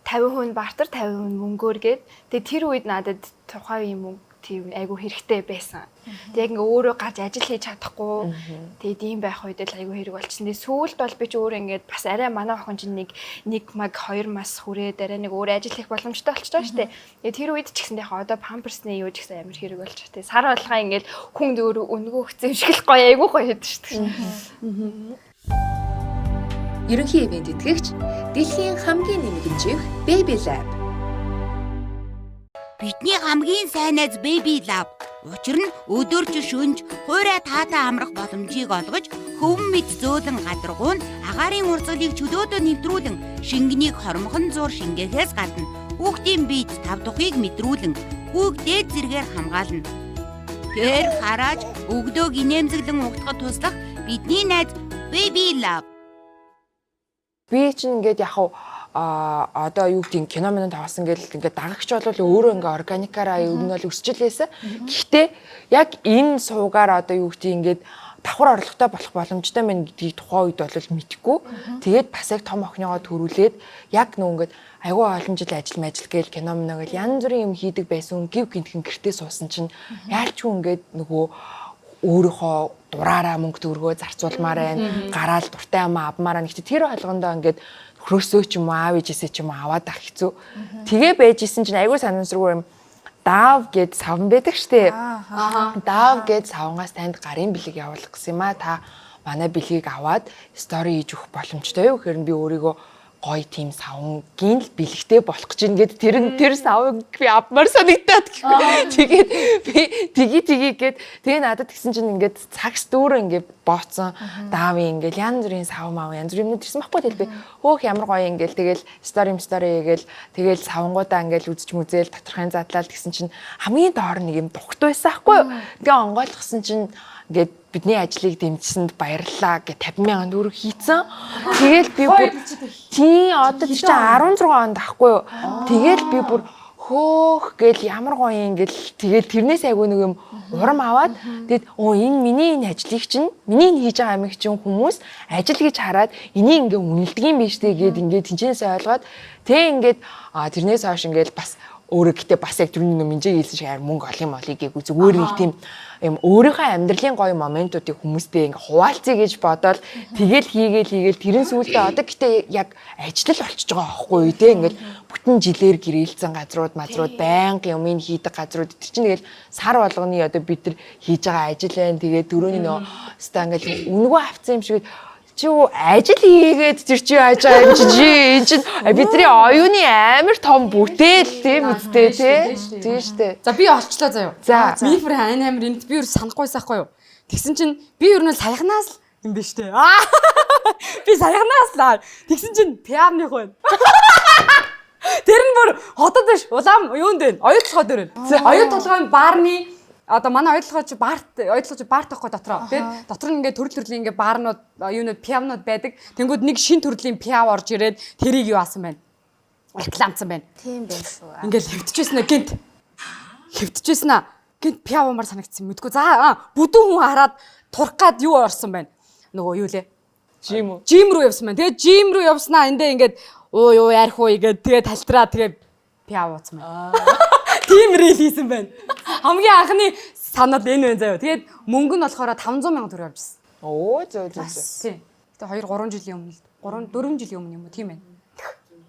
50% бартар 50% мөнгөөр гээд тэгээ тэр үед надад тухайн юм мөнгө тийм айгу хэрэгтэй байсан. Тэг яг ингээ өөрөө гарч ажил хийж чадахгүй. Тэгээд ийм байх үед л айгу хэрэг болчихсон. Тэгээ сүүлд бол би ч өөрөө ингээд бас арай манай охин чинь нэг маг 2 мас хүрээд арай нэг өөр ажил хийх боломжтой болчихж байгаа шүү дээ. Тэгээ тэр үед ч гэсэн яг одоо памперсны юу ч гэсэн амар хэрэг болж байгаа. Тэгээ сар болгоо ингээд хүн өөр өнгөө өгсөн юм шиг л гоё айгу гоё хэд шүү дээ. Ерөнхий ивент итгэгч дэлхийн хамгийн нэмэгдэж Baby Lab. Бидний хамгийн сайн найз Baby Lab. Учир нь өдөрж шөнж хуурай таатай амрах боломжийг олгож, хөвөн мэд зөөлөн гадаргуун агаарын урсгалыг чөлөөдөө нэвтрүүлэн шингэнийг хормхон зур шингээхээс гадна хүүхдийн биед тав тухыг мэдрүүлэн хүүг дээд зэргээр хамгаална. Тэр харааж өгдөөг инээмсэглэн угтахад туслах бидний найз Baby Lab. Би чинь ингээд яг одоо юу гэдэг кино минь тавсан гэл ингээд дагагч бол өөрөө ингээд органикаараа ер нь бол өсч лээсэн. Гэхдээ яг энэ суугаар одоо юу гэдэг ингээд давхар орлоготой болох боломжтой мэн гэдгийг тухайн үед бол мэдэхгүй. Тэгээд бас яг том охиныгоо төрүүлээд яг нөө ингээд айгүй олон жил ажил гээл кино минь гэл янз бүрийн юм хийдэг байсан. Гів гинтхэн гэртээ суусан чинь яарчгүй ингээд нөгөө өөрийнхөө дураараа мөнгө төгрөгөө зарцуулмаар байна. Гараал дуртай юм авмаараа нэгт тэр болгондоо ингээд хөрөөсөө ч юм уу аав ээжээсээ ч юм уу аваад ах хэцүү. Тэгээ байж исэн чинь айгүй санамсаргүй юм. Даав гэд савн байдаг штэ. Даав гэд савнгаас танд гарын бэлэг явуулах гэсэн юм а. Та манай бэлгийг аваад стори хийж өгөх боломжтой юу гэхээр би өөрийгөө гоё тийм савнгийн л бэлэгтэй болох гэж ингээд тэр савыг би авмаар санагдаад тэгээд би тэгээд тэгээ надад гисэн чинь ингээд цагс дүүрэн ингээд бооцсон даавын ингээд янз бүрийн сав мав янз бүрийн юмнууд ирсэн байхгүй тэгэл би хөөх ямар гоё ингээд тэгэл стори гээл тэгэл савнгуудаа ингээд үзэж мүзээл доторхын задлаад гисэн чинь хамгийн доор нэг юм дугт байсан байхгүй юу тэгээ онгойлгосон чинь ингээд бидний ажлыг дэмжсэнд баярлалаа гэ 50,000 төгрөг хийцэн. Тэгэл би бүр тий одоо чи 16 онд ахгүй юу. Тэгэл би бүр хөөх гэл ямар гоё юм гэл тэгэл тэрнээс айгүй нэг юм урам аваад тэгэд энэ миний энэ ажлыг чинь миний хийж байгаа амиг чинь хүмүүс ажил гэж хараад энийг ингээ үнэлдэг юм биш үү гэд ингээ тэнцэнээс ойлгоод тэг ингээд тэрнээс хойш ингээл бас өөрөө гэтээ бас яг түрүүний минжээ хэлсэн шиг мөнгө олох юм олыг гээгүй зүгээр нэг тийм юм өөрийнхөө амьдралын гоё моментуудыг хүмүүстэй ингээ хуваалцъя гэж бодоод тэгэл хийгээл тэрэн сүүлдээ одоо гэтээ яг ажил болчихж байгаа аахгүй юу те ингээл бүтэн жилээр гэрээлцэн газрууд байнга юм хийдэг газрууд тэр чинь тэгэл сар болгоны одоо бид нар хийж байгаа ажил байна тэгээд түрүүний нөө өстой ингээл үнгөө авцсан юм шиг чи ажил хийгээд тэр чи яаж амжиж энэ чинь бидний оюуны амар том бүтээл тийм үстэй тийм шүү дээ. За би олчлоо заяа. За. Мифэр амар энд би юу санахгүйс ахгүй юу. Тэгсэн чинь би юу нь саяхнаас юм биш үү? Би саяхнаас лаа. Тэгсэн чинь пиарных байна. Тэр нь бүр хотод биш улаан юунд вэ? Оюутлогоо дээр байна. Оюутлогын баарны одоо манай оюутлогоо баарт байхгүй дотроо. Тэгээд дотор нь ингээд төрлийн ингээд баарнууд юунууд пиавнууд байдаг. Тэнгүүд нэг шин төрлийн пиав орж ирээд тэрийг юу аасан байна? Рекламцсан байна. Тийм байх шүү. Ингээд хэвтчихсэн аа гинт. Хэвтчихсэн аа. Гинт пиавмаар санагдсан мэдгүй. За бүдүүн хүн хараад турах гад юу орсон байна? Нөгөө юу лээ? Жим рүү явсан байна. Тэгээд жим рүү явснаа эндээ ингээд юу ярих уу гээд тэгээд талтраа тэгээд пиав ууцсан байна. Тийм рeel хийсэн байна. Хамгийн анхны санал энэ байна заяа. Тэгээд мөнгө нь болохоор 500 сая төгрөг авчихсан. Оо зөө. Тийм. Тэгээд 2 3 жилийн өмнө 4 жилийн өмнө юм уу тийм байна.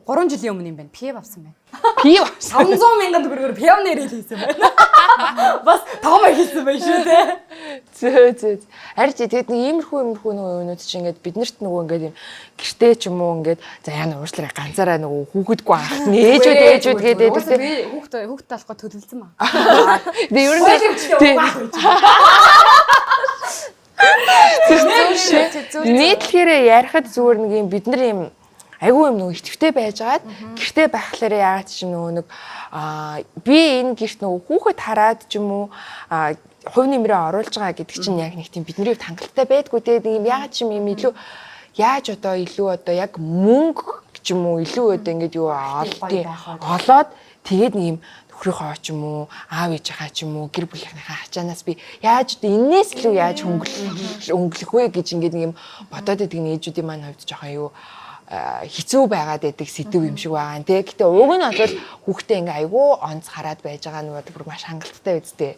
3 жилийн өмнө юм байна. Пиав авсан байна. Пиав 500 сая төгрөгөөр пиавны рeel хийсэн байна. Бас том хийсэн байна шүү дээ. Зөө. Харин чи тэгэд нэг иймэрхүү нөгөө юмнууд чи ингээд биднэрт нөгөө ингээд юм гэртээ ч юм уу ингээд за яна уушлаа ганцаараа нөгөө хүүхэдгүй анх ээжүүд гэдэг би хүүхд талахгүй төлөвлөсөн маа. Тэгээ ер нь нийтлэхээр ярихад зүгээр нэг юм бид нар юм айгүй юм нөгөө итгэвтэй байжгаад гэртээ байхлаар яагаад ч юм нөгөө нэг би энэ гэрт нөгөө хүүхэд хараад ч юм уу хувь нэмрээ оруулж байгаа гэдэг чинь яг нэг тийм бидний хувьд хангалттай байдгүй те нэг юм яагаад ч юм илүү яаж одоо илүү одоо яг мөнгө ч юм уу илүү одоо ингэж юу олоод тэгээд нэг юм нөхрийнхөө ч юм уу аав ээжийнхаа ч юм уу гэр бүлийнхээ ачаанаас би яаж одоо энээс илүү яаж өнгөлөх вэ гэж ингэж нэг юм бодоод идэг нээжүүдийн маань хувьд жоохон юу хэцүү байгаад байдаг сэдв юм шиг байгаа. Гэтэ уг нь бол хүүхдээ ингээ айгүй онц хараад байж байгаа нөгөө бүр маш хангалттай үсттэй.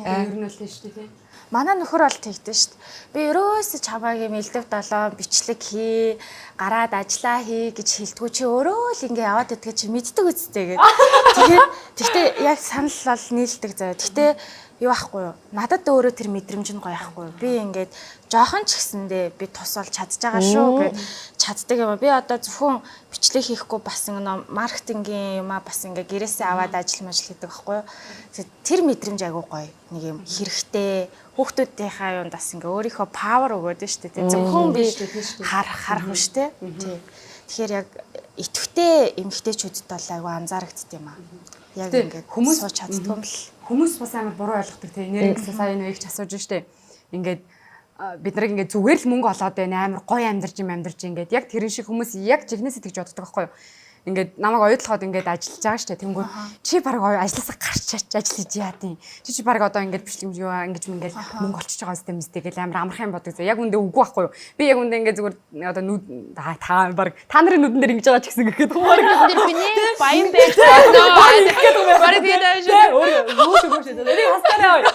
Ер нь л тийм шүү дээ. Манай нөхөр бол тэгдэж шүү дээ. Би ерөөсөө чамаагийн элдв долоо бичлэг хий, гараад ажиллаа хий гэж хэлдэггүй чи өөрөө л ингээ яваад идэх чи мэддэг үсттэй гэдэг. Тэгээд тэгтээ яг санал бол нийлдэг заяа. Тэгтээ юу ахгүй юу? Надад өөрөө тэр мэдрэмж нь гоё ахгүй юу? Би ингээд жоохон ч гэсэндээ би тус бол чадж байгаа шүү гэж чаддаг юм. Би одоо зөвхөн бичлэг хийхгүй бас ингэ маркетингийн юмаа бас ингээ гэрээсээ аваад ажил хийдэг байхгүй юу? Тэр мэдрэмж айгуу гоё. Нэг юм хэрэгтэй хүүхдүүдийнхаа юунд бас ингээ өөрийнхөө павер өгөөд нь шүү дээ. Зөвхөн би харах нь шүү дээ. Тэгэхээр яг итгэвтэй эмэгтэйчүүдэд бол айгуу анзаарэгдд юм аа. Яг ингээд хүмүүс сууч чаддгүй юм л. Хүмүүс бас амар буруу ойлгодог те. Нэр гэсэн сая нэг их асууж штэ. Ингээд бид нарыг ингээд зүгээр л мөнгө олоод байна амар гоё амьдарч ингээд яг тэрэн шиг хүмүүс яг жигнэсээ тэгж боддог байхгүй юу? Ингээд намайг оюутлахад ингээд ажиллаж байгаа штэ. Тэнгүүд чи баг ажилласаа гарч ажил хийж яа тийм. Чи баг одоо ингээд бичлэг юу ингэж ингээд мөнгө олчиж байгаа юм зү гэл амар амархан бодог. Яг үндэ үгүй байхгүй юу? Би яг үндэ ингээд зүгээр одоо та баг та нарын нүдэн дээр ингэж байгаа ч гэсэн гэхэд баг Тэр биний баян байж байна. Бараг тийм байж байна. Өөрөө энийг хастаарай.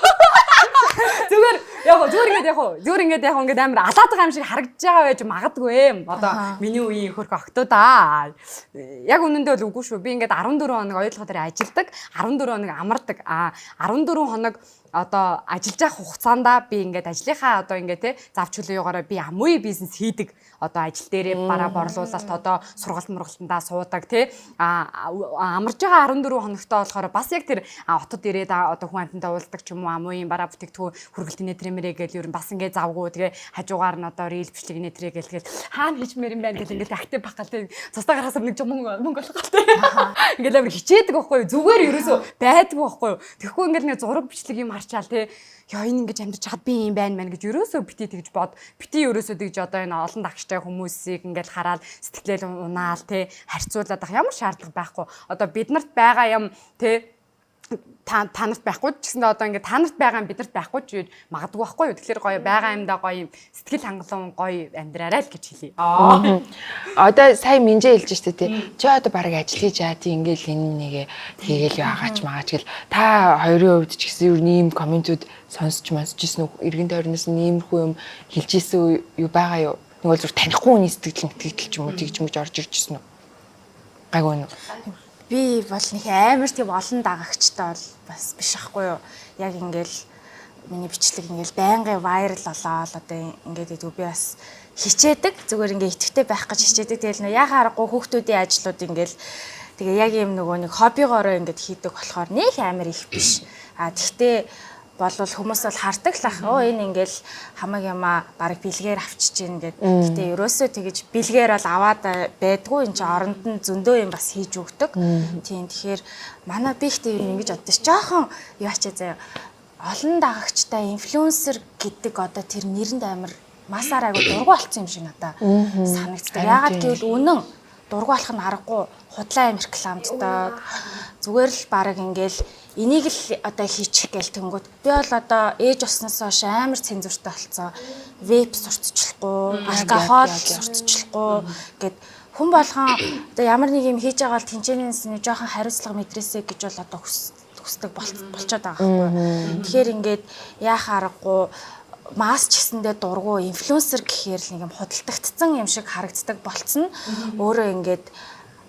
Зүгээр ингээд амар алаад байгаа юм шиг харагдаж байгаа байж магадгүй юм. Одоо миний үеийн хөрх октоудаа. Яг үнэндээ бол үгүй шүү. Би ингээд 14 хоног оюутлага дээр ажилладаг, 14 хоног амардаг. 14 хоног одоо ажиллаж явах хугацаанда би ингээд ажлынхаа одоо ингээд те завч хөлөөгөөрөө би амуи бизнес хийдэг. Одоо ажил дээрээ бараа борлуулалт одоо сургалт мургалтандаа суудаг те амарж байгаа 14 хоногтой болохоор бас яг тэр хотод ирээд одоо хүн амтандаа уулздаг ч юм уу амуийн бараа бүтээгдэхүүн хүргэлтийн нэтрэмэрээ гэл ер нь бас ингээд завгүй тэгээ хажуугаар нь одоо рил бичлэг нэтрээ гэлгээл хаана хийчмээр юм байна гэл ингээд актив бахал те цустаа гарахаас нэг юм мөнгө олох те ингээд амар хичээдэг байхгүй юу зүгээр ерөөсөө байдгүй байхгүй юу тэгэхгүй ингээд нэг зураг бичлэг юм харчаал те яа энэ ингэж амьдарч хаад би юм байна мэн гэж ерөөсөө бити тэгж бод бити ерөөсөө тэгж одоо энэ олон дагчтай хүмүүсийг ингээд хараад сэтгэлээ унаал те харьцуулаад ах ямар шаардлага байхгүй одоо бид нарт байгаа юм те танарт байхгүй ч гэсэн одоо ингээд танарт байгаа юм бидэрт байхгүй ч магадгүй байхгүй юу тэгэхээр гоё байгаа юмдаа гоё сэтгэл хангалуун гоё амьдраарай л гэж хэлье. Одоо сая минжээ хэлж штэ тий. Чи одоо баг ажил хийж аа тий ингээл энэ нэг хийгээл байгаач магаач гэл та хоёрын хувьд ч гэсэн юу нэм комментүүд сонсч мансчсэн үү эргэн тойрноос нэмэрхүү юм хэлж ийсэн юу байгаа юу? Нэг бол зүр танихгүй хүний сэтгэл мэтгэл ч юм уу тэгж мэж орж ирчихсэн үү? Гайгүй нь. Би бол нэг амар тийм олон дагагчтай бол бас биш ахгүй юу. Яг ингээл миний бичлэг ингээл байнгын вайрал болоод одоо ингээд идэггүй би бас хичээдэг. Зүгээр ингээ итгэвтэй байх гэж хичээдэг. Тэгэл нөө яхаа аргагүй хүүхдүүдийн ажлууд ингээл тэгээ яг юм нөгөө нэг хоббигоороо ингээд хийдэг болохоор нэг амар их биш. Тэгтээ болвол хүмүүс бол хардаг л ах. Энэ ингээл хамаг ямаа баг бэлгээр авчиж гин гэд. Гэтэ ерөөсөө тэгэж бэлгээр бол аваад байдгүй. Энд чинь оронд нь зөндөө юм бас хийж өгдөг. Тийм тэгэхээр манай би ихтэй юм ингэж боддоо ш. Жохон юу ачаа заяа. Олон дагагчтай инфлюенсер гэдэг одоо тэр нэрэнд амар масаар айгу дургу болцсон юм шиг надаа санагддаг. Яагаад гэвэл үнэн дургу болох нь аргагүй худлаа юм рекламддаг. Зүгээр л баг ингээл энийг л одоо хийчих гээл тэнгүүд. Би бол одоо ээж усноос хойш амар цензуртай болцсон. Вейп сурталчлахгүй, алкогол сурталчлахгүй гэд хүн болгон одоо ямар нэг юм хийж байгаа бол тэнцэнээс нэг жоохон хариуцлага мэдрээсэй гэж бол одоо хүсдэг болчиход байгаа байхгүй. Тэгэхээр ингээд яах аргагүй мас ч гэсэндээ дургу инфлюенсер гэхээр л нэг юм худалдагдсан юм шиг харагддаг болцсон. Өөрөө ингээд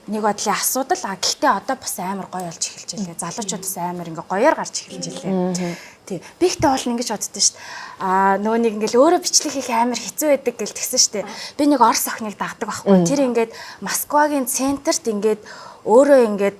нэг бодлын асуудал гэхдээ одоо бас амар гоё болж эхэлж байлээ. Залуучууд бас амар ингээ гоёор гарч эхэлж байлээ. Тий. Би ихтэй бол ингэж боддоо шүү дээ. Нөгөө нэг ингээл өөрөө бичлэг хийх амар хэцүү байдаг гэл тэгсэн шүү дээ. Би нэг Орос охиныг дагдаг байхгүй. Тэр ингээд Москвагийн центрт ингээд өөрөө ингээд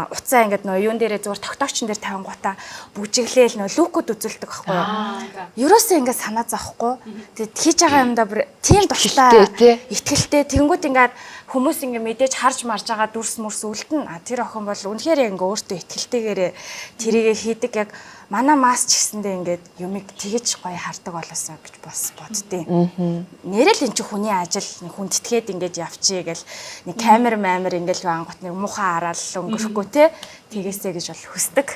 уцаа ингээд нөө юун дээрээ зүгээр тогтоогчн дээр тавингуудаа бүжиглээл нөө лүкүүд үзүүлдэг байхгүй юу. Ерөөсөө ингээд санаа зовхгүй. Тэгээд хийж байгаа юмдаа бүр тийм дуртай. Итгэлтэй тэгэнгүүт ингээд хүмүүс ингээд мэдээж харж марж байгаа дүрс мөрс үлдэн. Тэр охин бол үнэхээр ингээд өөртөө итгэлтэйгээрээ тэрийгэ хийдэг яг манай мас ч гэсэндээ ингээд юмыг тэгэж гоё хардаг болоосоо гэж боддیں۔ Нэрэл эн чи хүний ажил хүн тэтгээд ингээд явчих гээл нэг камер маамер ингээд ангот нэг муухай араал өнгөрөхгүй те тэгээсэй гэж бол хүсдэг.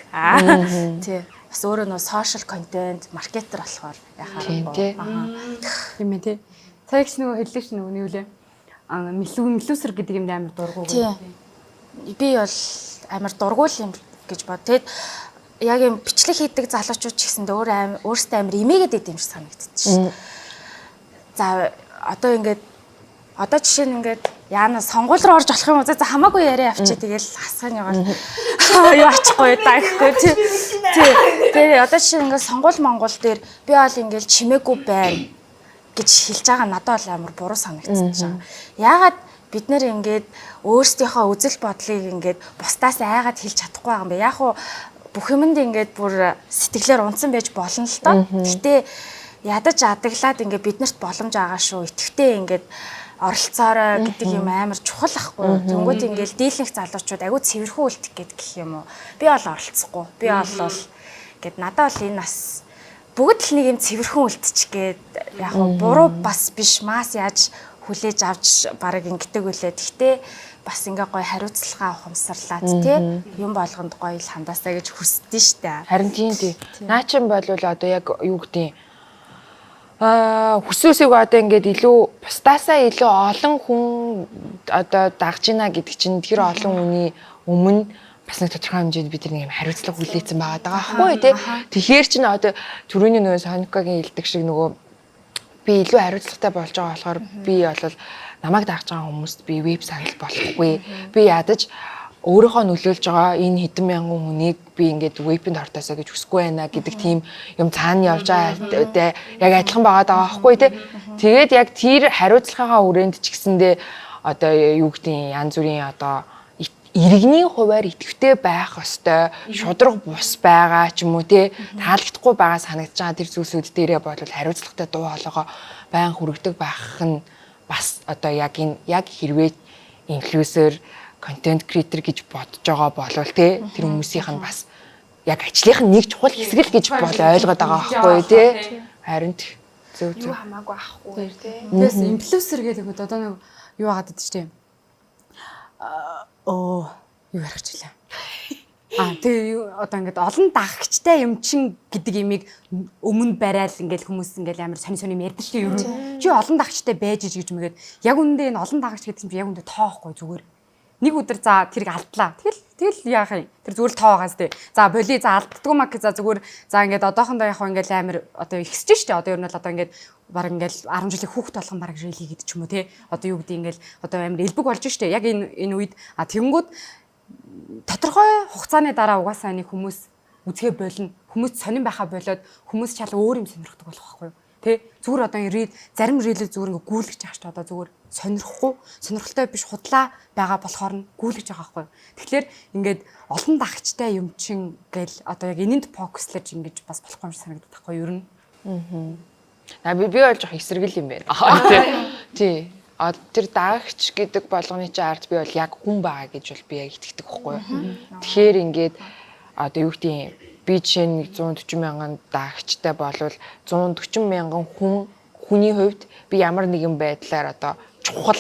Тий. Бас өөрөө нөө сошиал контент маркетер болохоор яхаа. Тийм ээ тий. Цагч нөгөө хэллээ ш нөгөө юу лээ. Мэлүүсэр гэдэг юм амар дургу. Тий. Би бол амар дургуул юм гэж бод. Тэгэд яг юм бичлэг хийдэг залуучууд ч гэсэндээ өөрөөсөө амар имээгээд идэв юм шиг санагдчих шээ. За одоо ингээд одоо жишээ нь ингээд яана сонгуул руу орж болох юм уу? За хамаагүй яриа авчи тэгэл хасганы яваад юу ачихгүй даа гэхгүй тий. Тэгээ одоо жишээ нь ингээд сонгуул Монгол дээр би бол ингээд чимээгүй байна гэж хэлж байгаа надад бол амар буруу санагдчихж байгаа. Яагаад бид нэр ингээд өөрсдийнхөө үзэл бодлыг ингээд бусдаас айгаад хэлж чадахгүй байгаа юм бэ? Яг уу бүх юмд ингээд бүр сэтгэлээр унтсан байж болно л доо. Гэтэ ядаж адаглаад ингээд биднэрт боломж байгаа шүү. Итгэвтэй ингээд оролцоорой гэдэг юм амар чухал ахгүй. Тэнгүүд ингээд дийлэнх залуучууд агүй цэвэрхэн үлдэх гэдэг гэх юм уу. Би бол оролцохгүй. Би бол ингээд надад бол энэ бас бүгд л нэг юм цэвэрхэн үлдчихгээд яг буруу бас биш мас яаж хүлээж авч бараг ингэдэг үлээ. Гэхдээ бас ингээ гоё хариуцлага ухамсарлаад тий юм болгонд гоё л хандаасаа гэж хүсдэж штэ. Харин тийм тий. Наачин бол одоо яг юу гэдэг хүсөөсөө одоо ингээд илүү бусдаасаа илүү олон хүн одоо дагж гинэ гэдэг чинь тэр олон хүний өмнө бас нэг тодорхой хэмжээнд бид нэг юм хариуцлага хүлээсэн байгаа байхгүй тий. Тэгэхээр чинь одоо түрүүний нөгөө Соникагийн хэлдэг шиг нөгөө би илүү хариуцлагатай болж байгаа болохоор би бол намайг дагж байгаа хүмүүст би веб санал болохгүй. Би ядаж өөрийнхөө нөлөөлж байгаа энэ хэдэн мянган хүнийг би ингээд вебинд ортоосоо гэж хүсэхгүй байна гэдэг тийм юм цаана явж байгаа яг адилхан байгаа байхгүй тий. Тэгээд яг тэр хариуцлагынхаа үрээнд ч гэсэндээ одоо юу гэдэг янз бүрийн одоо иргэний хуваар идэвхтэй байх ёстой, шудраг бус байгаа ч юм уу те таалагдахгүй байгаа санагдаж байгаа тэр зүйлсүүд дээрээ бол хариуцлагатай дуу хоолойгоо байн хүргэдэг байх нь бас одоо яг энэ яг хэрвээ инфлюенсер, контент креатор гэж бодож байгаа болвол те тэр хүмүүсийнх нь бас яг ажлынх нь нэг чухал хэсэг л гэж бол ойлгоод байгаа байхгүй те харин зөв юу хамаагүй ахгүй те. Тэгээс инфлюенсер гэдэг одоо нэг юу хагаад идэж тийм юу ярих ч үлээ. Тэгээ одоо ингээд олон дагагчтай юм чин гэдэг имийг өмнө барайл ингээд хүмүүс ингээд амар сони сони ярьдаг шүү дээ юу. Чи олон дагагчтай байж гэж мэгээд яг үндэ энэ олон дагагч гэдэг юм чи яг үндэ тоохгүй зүгээр. Нэг өдөр за тэрийг алдлаа. Тэгэл яах юм. Тэр зүгээр л тоо байгаас тээ. За боли за алддаггүй мак за зүгээр за ингээд одоохондоо яг ингээд амар одоо ихсэж штэ. Одоо ер нь л одоо ингээд баг ингээд 10 жилийн хүүхд болгон баг рил хийгээд ч юм уу те. Одоо юу гэдэг ингээд одоо амар элбэг болж штэ. Яг энэ үед тэгэнгүүт тодорхой хугацааны дараа угаасаа нэг хүмүүс үзгээ болно. Хүмүүс сонирн байхаа болоод хүмүүс чал өөр юм сонирхдаг болох байхгүй юу? Тэ зүгээр одоо ирээд зарим ирээлээ зүгээр ингээ гүйлгэж байгаа ч одоо зүгээр сонирхолтой биш худлаа байгаа болохоор нь гүйлгэж байгаа байхгүй. Тэгэхээр ингээд олон дагчтай юм чин гэл одоо яг энэнд фокуслаж ингэж бас болохгүй юм шиг санагдаад байхгүй юу ер нь. Би бол жоох эсрэгэл юм байна. Тий. Тэр дагагч гэдэг болгоны чинь ард би бол яг хүн байгаа гэж бол би яг итгэдэг байхгүй юу. Тэгэхээр ингээд одоо юу гэдэг би жишээ нь 140 мянган дагагчтай болвол 140 мянган хүний хувьд би ямар нэгэн байдлаар одоо чухал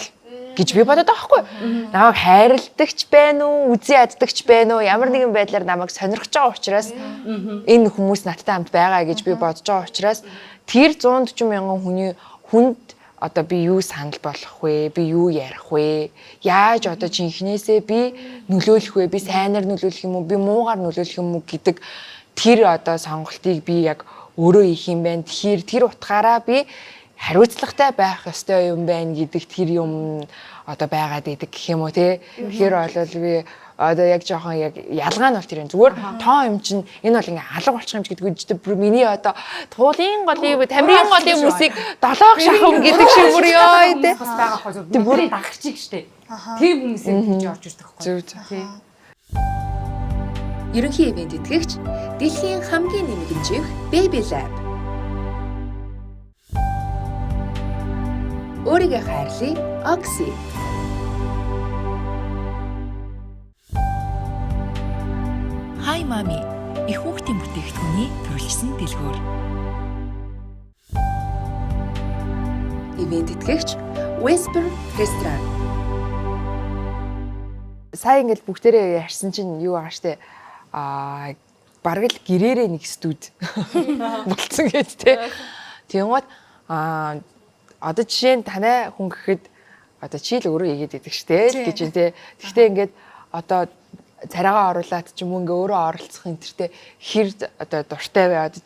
гэж би бодоод байгаа байхгүй. Намайг хайрладагч байна уу, үзий яддагч байна уу, ямар нэгэн байдлаар намайг сонирхож байгаа учраас энэ хүмүүс надтай хамт байгаа гэж би бодож байгаа учраас тэр 140 мянган хүнд одоо би юу санал болгох вэ? Би юу ярих вэ? Яаж одоо жинхнээсээ би нөлөөлөх вэ? Би сайнаар нөлөөлөх юм уу? Би муугаар нөлөөлөх юм уу гэдэг тэр одоо сонголтыг би яг өөрөө хийх юм байна. Тэгэхээр тэр утгаараа би хариуцлагатай байх ёстой юм байна гэдэг тэр юм одоо байгаад идэг гэх юм уу те. Тэгэхээр бол би одоо яг жоохон яг ялгаа нь бол тэр юм. Зүгээр тоо юм чинь энэ бол ингээ алга болчих юм гэдэг үедээ бүр миний одоо туулын голын тамирын голын хүмүүсийг долоох шахам гэдэг шиг бүр ёо те. Бас байгаа хоо зүгээр бүр дагагчиг штэ. Тийм хүмүүсээ гэж орж ирдэг байхгүй. Зөв. Ерөнхий ивент итгэгч дэлхийн хамгийн нэмэгдэж Baby Lab. Өөрийгөө хайрлая, Oxy. Hi Mommy. Их хүүхдийн бүтээгдэхүүний төрөлжсөн дэлгүүр. Ивент итгэгч Whisper Restaurant. Сая ингээд бүгдээрээ ярьсан чинь юу байгаа штэ бараг л гэрээрээ нэг студ болцсон гэж те. Тэгмээд одоо жишээ нь танай хүн гэхэд одоо чи л өөрөө игээд идэг штэ гэж юм те. Гэхдээ ингээд одоо царайгаа оруулаад ч юм уу ингээ өөрөө оролцох энэ төртэй хэр одоо дуртай бай одоо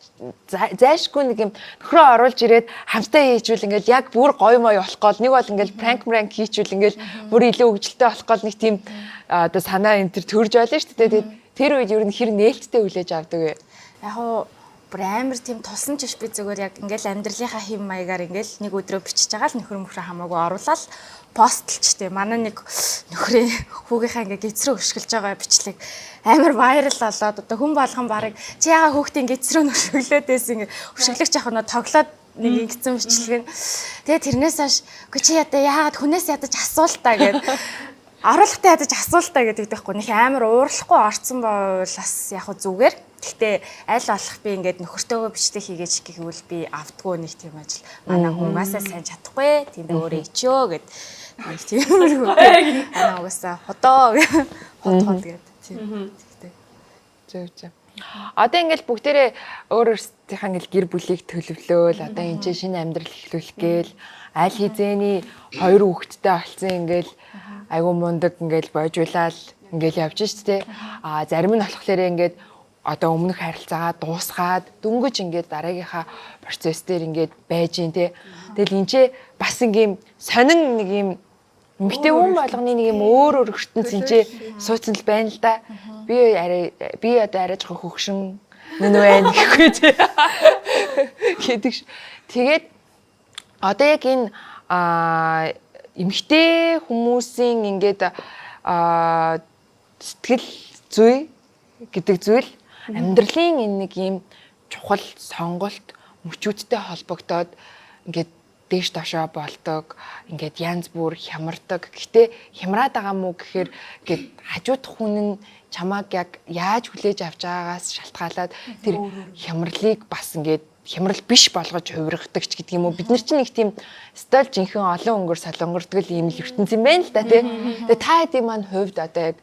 зайшгүй нэг юм нөхрөө оруулж ирээд хамтаа хийжүүл ингээл яг бүр гоё мой болох гол нэг бол ингээл пранк хийчүүл ингээл бүр илүү хөвгөлтэй болох гол нэг тийм одоо санаа энэ төр төрж олно шүү дээ. Тэр үед ер нь хэр нээлттэй хүлээж авдаг вэ? Яг уу бүр амар тийм тулсан ч биш би зүгээр яг ингээл амьдралынхаа хэм маягаар ингээл нэг өдрөө бичиж байгаа л нөхөр мөхрөө хамаагүй оруулаад постлчтэй. Манай нэг нөхрийн хүүгийнхаа ингээ гизрүү өшгөлж байгаа бичлэг амар вайрал болоод одоо хүн болгон барыг чи яага хүүхдийн гизрүү өшгөлөөдээс ингээ өшгөлөгч яах нь тоглоод нэг ингэсэн бичлэг нь. Тэгээ тэрнээс хойш үгүй чи яагаад хүнээс ядаж асуултаа гэд оруулахтаа ядаж асуултаа гэдэг байхгүй. Нэг амар уурлахгүй орцсон байвал бас яг зүгээр. Гэхдээ аль болох би ингээд нөхөртөөгөө бичлэг хийгээч гэвэл би автгүй нэг тийм ажил. Манай хүмүүсээ сайн чадахгүй. Тэнд өөрөө ичөө гэд нэг тиймэрхүү. Манай угаасаа ходоо гэдэг тийм. Зөв. Одоо ингээл бүгдээрээ өөрөөсийнхээ ингээл гэр бүлийг төлөвлөөл одоо энэ чинь шинэ амьдрал эхлүүлэх гээл аль хизээний хоёр хүүхэдтэй олцсон ингээл айгу мундаг ингээл бойжуулаад ингээл явж штэ. Зарим нь болохоор ингээд одоо өмнөх харилцаагаа дуусгаад дөнгөж ингээд дараагийнхаа процесс дээр ингээд байж гин те. Тэгэл энэ ч бас ингээм сонин нэг юм эмэгтэй хүн болгоны нэг юм өөр ертөнц энэ суудсан л байна л да. Би одоо арай жоохон хөгшин нэн байна гэхгүй те. Гэдэг. Тэгээд одоо яг энэ эмэгтэй хүмүүсийн ингээд сэтгэл зүй гэдэг зүйл амьдралын энэ нэг юм чухал сонголт мөчүүдтэй холбогдоод ингээд дээш дошоо болдог, ингээд янз бүр хямардаг. Гэтэ хямраад байгаа мó гэхээр ингээд хажуудах хүн нь чамааг яг яаж хүлээж авч байгаагаас шалтгаалаад тэр хямралыг бас ингээд хямрал биш болгож хувиргадаг ч гэдэг юм уу. Бид нар чинь нэг тийм стол жинхэнэ олон өнгөр солонгордог ийм л ертөнц юм байна л да тий. Тэгээ та хэдийн маань хувьд одоо яг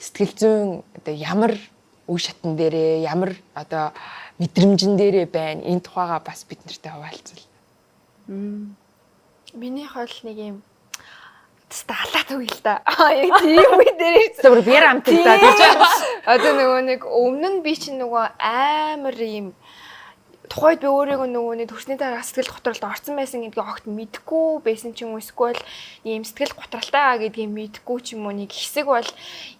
сэтгэл зүйн одоо ямар үе шатн дээрээ ямар одоо мэдрэмжэн дээрээ байна. Энэ тухайга бас бид нартай хуваалцвал. Миний хол нэг юм сталаад үгүй л да. Яг тийм үе дээр зөвхөн би амттай гэж. Одоо нөгөө нэг өмнө нь би чинь нөгөө амар юм тухайд би өөрийгөө нөгөө нэг төрсний дараа сэтгэл готролд орсон байсан гэдгийг огт мэдэхгүй байсан ч юм уу эсвэл ийм сэтгэл готролтой гэдгийг мэдэхгүй ч юм уу нэг хэсэг бол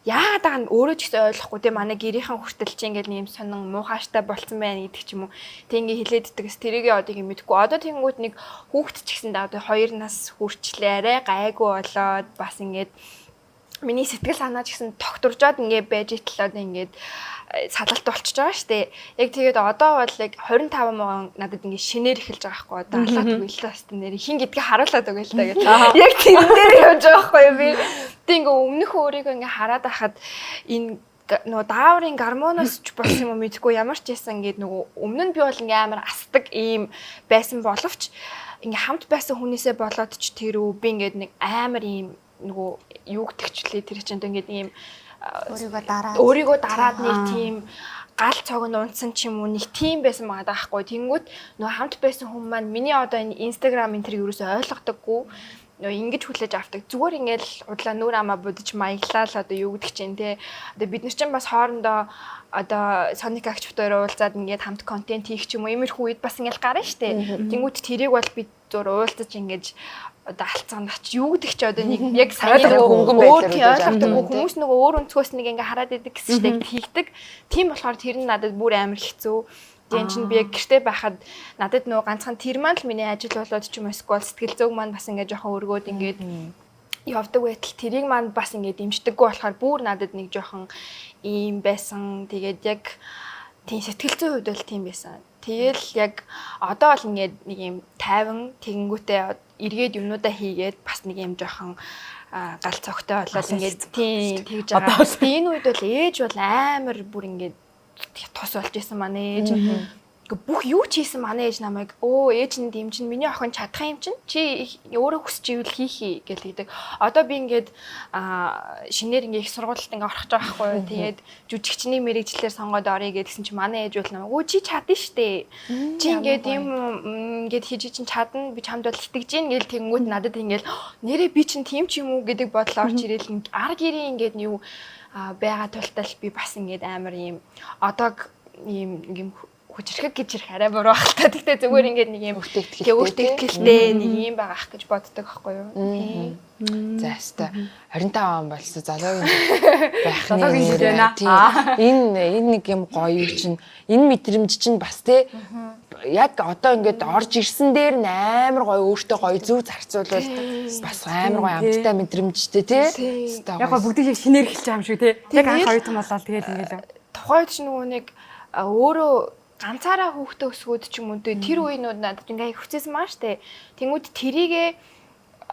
яагаад байгаа нь өөрөө ч гэсэн ойлгохгүй те манай гэрийнхэн хүртэл чи ингээл ийм сонин муухаштай болцсон байна гэдэг ч юм уу тэг ингээ хэлээд дэгс тэрийгээ одоо ингэ мэдэхгүй одоо тэнгууд нэг хүүхэд ч гэсэн одоо 2 нас хүрчлээ арай гайгүй болоод бас ингээд миний сэтгэл санаа ч гэсэн тогтворжоод ингээ байж итлээд ингээд салалт болчихж байгаа штэ. Яг тэгээд одоо бол яг 25 мөн надад ингээ шинээр эхэлж байгаа байхгүй одоо алаад үгүй л таст нэр хин гэдгийг харуулад үгүй л та гэж. Яг тэр дээр явж байгаа байхгүй би. Тэг ингээ өмнөх өөрийгөө ингээ хараад байхад энэ нөгөө дааврын гормоноос ч болсон юм уу мэдгүй ямар ч байсан ингээд нөгөө өмнө нь би бол ингээ амар асдаг ийм байсан боловч ингээ хамт байсан хүнээсээ болоод ч тэр үү би ингээд нэг амар ийм нөгөө юу гэдэгчлээ тэр чинь ингээд ийм өөрийгөө дараад нэг тийм гал цог нь унтсан ч юм уу нэг тийм байсан байгаа даахгүй. Тэнгүүт нөгөө хамт байсан хүн маань миний одоо энэ Instagram энэ тэрийг юусоо ойлгодоггүй нөгөө ингэж хүлээж авдаг. Зүгээр ингээл удлаа нүур амаа будаж маяглал одоо юу гэдэг чинь те. Одоо бид нар чинь бас хоорондоо одоо Sonic Active-ээр уулзаад ингээд хамт контент хийх ч юм уу иймэрхүү үед бас ингээл гарна штэ. Тэнгүүт тэрийг бол бид зур уулзаж ингэж одоо алцганач юу гэдэг чи одоо нэг яг сайн хөнгөн байлаа ойлгохгүй хүмүүс нөгөө өөр өнцгөөс нэг ингээ хараад идэг гэсэн чинь хийгдэг. Тийм болохоор тэр нь надад бүр амар хэцүү. Тэгээд чинь би яг гэртээ байхад надад нөгөө ганцхан тэр маань л миний ажил болоод ч юм эсвэл сэтгэл зүйн маань бас ингээ жоохон өргөөд ингээд явдаг байтал тэрийг маань бас ингээ дэмждэггүй болохоор бүр надад нэг жоохон ийм байсан. Тэгээд яг тийм сэтгэл зүйн хувьд бол тийм байсан. Тэгэл яг одоо бол ингээд нэг юм тайван тэгэнгүүтээ эргээд юмнуудаа хийгээд бас нэг юм жоохон гал цогтой болоод ингээд тийм тэгж байгаа. Энэ үед бол ээж бол амар бүр ингээд тос болж исэн манай ээж. Бүх юу ч хийсэн манай ээж намайг ээж нь дэмжин миний охин чадах юм чинь чи өөрөө хүсч ивэл хийхий гэж хэлдэг. Одоо би ингээд шинээр ингээд их сургуульд ингээд орох гэж байгаа байхгүй. Тэгээд жүжигчний мэрэгчлэр сонгоод орё гэдгсэн чи манай ээж бол намайг чи чадна штэ. Чи ингээд юм ингээд хийж чинь чадна би чамд бол итгэж гин гэл тэнгүүт надад ингээд нэрээ би чинь тийм ч юм уу гэдэг бодол орж ирээл ар гэрийн ингээд юу байгаа тултал би бас ингээд амар юм одоо ийм хүчрхэг гэж ирэх арай буруу байх та. Тэгтээ зүгээр ингээд нэг юм өөртөө нэг юм байгаах гэж боддог байхгүй юу? За хэвээ 25 он болсон залуугийн байх энэ нэг юм гоё чинь энэ мэдрэмж чинь бас те яг одоо ингээд орж ирсэн дээр амар гоё өөртөө гоё зүв зарцуулвал бас амар гоё амттай мэдрэмжтэй те. Яг бүгдийг шинээр эхэлж байгаа юм шиг те. Яг анх оюутан болоод тэгээд ингээд тухайд ч нөгөө нэг өөрөө ганцаараа хүүхдээ өсгөөд ч юм уу тэр үеийнүүд надад ингээ хүчээсэн маа штэ. Тэнгүүд тэрийгэ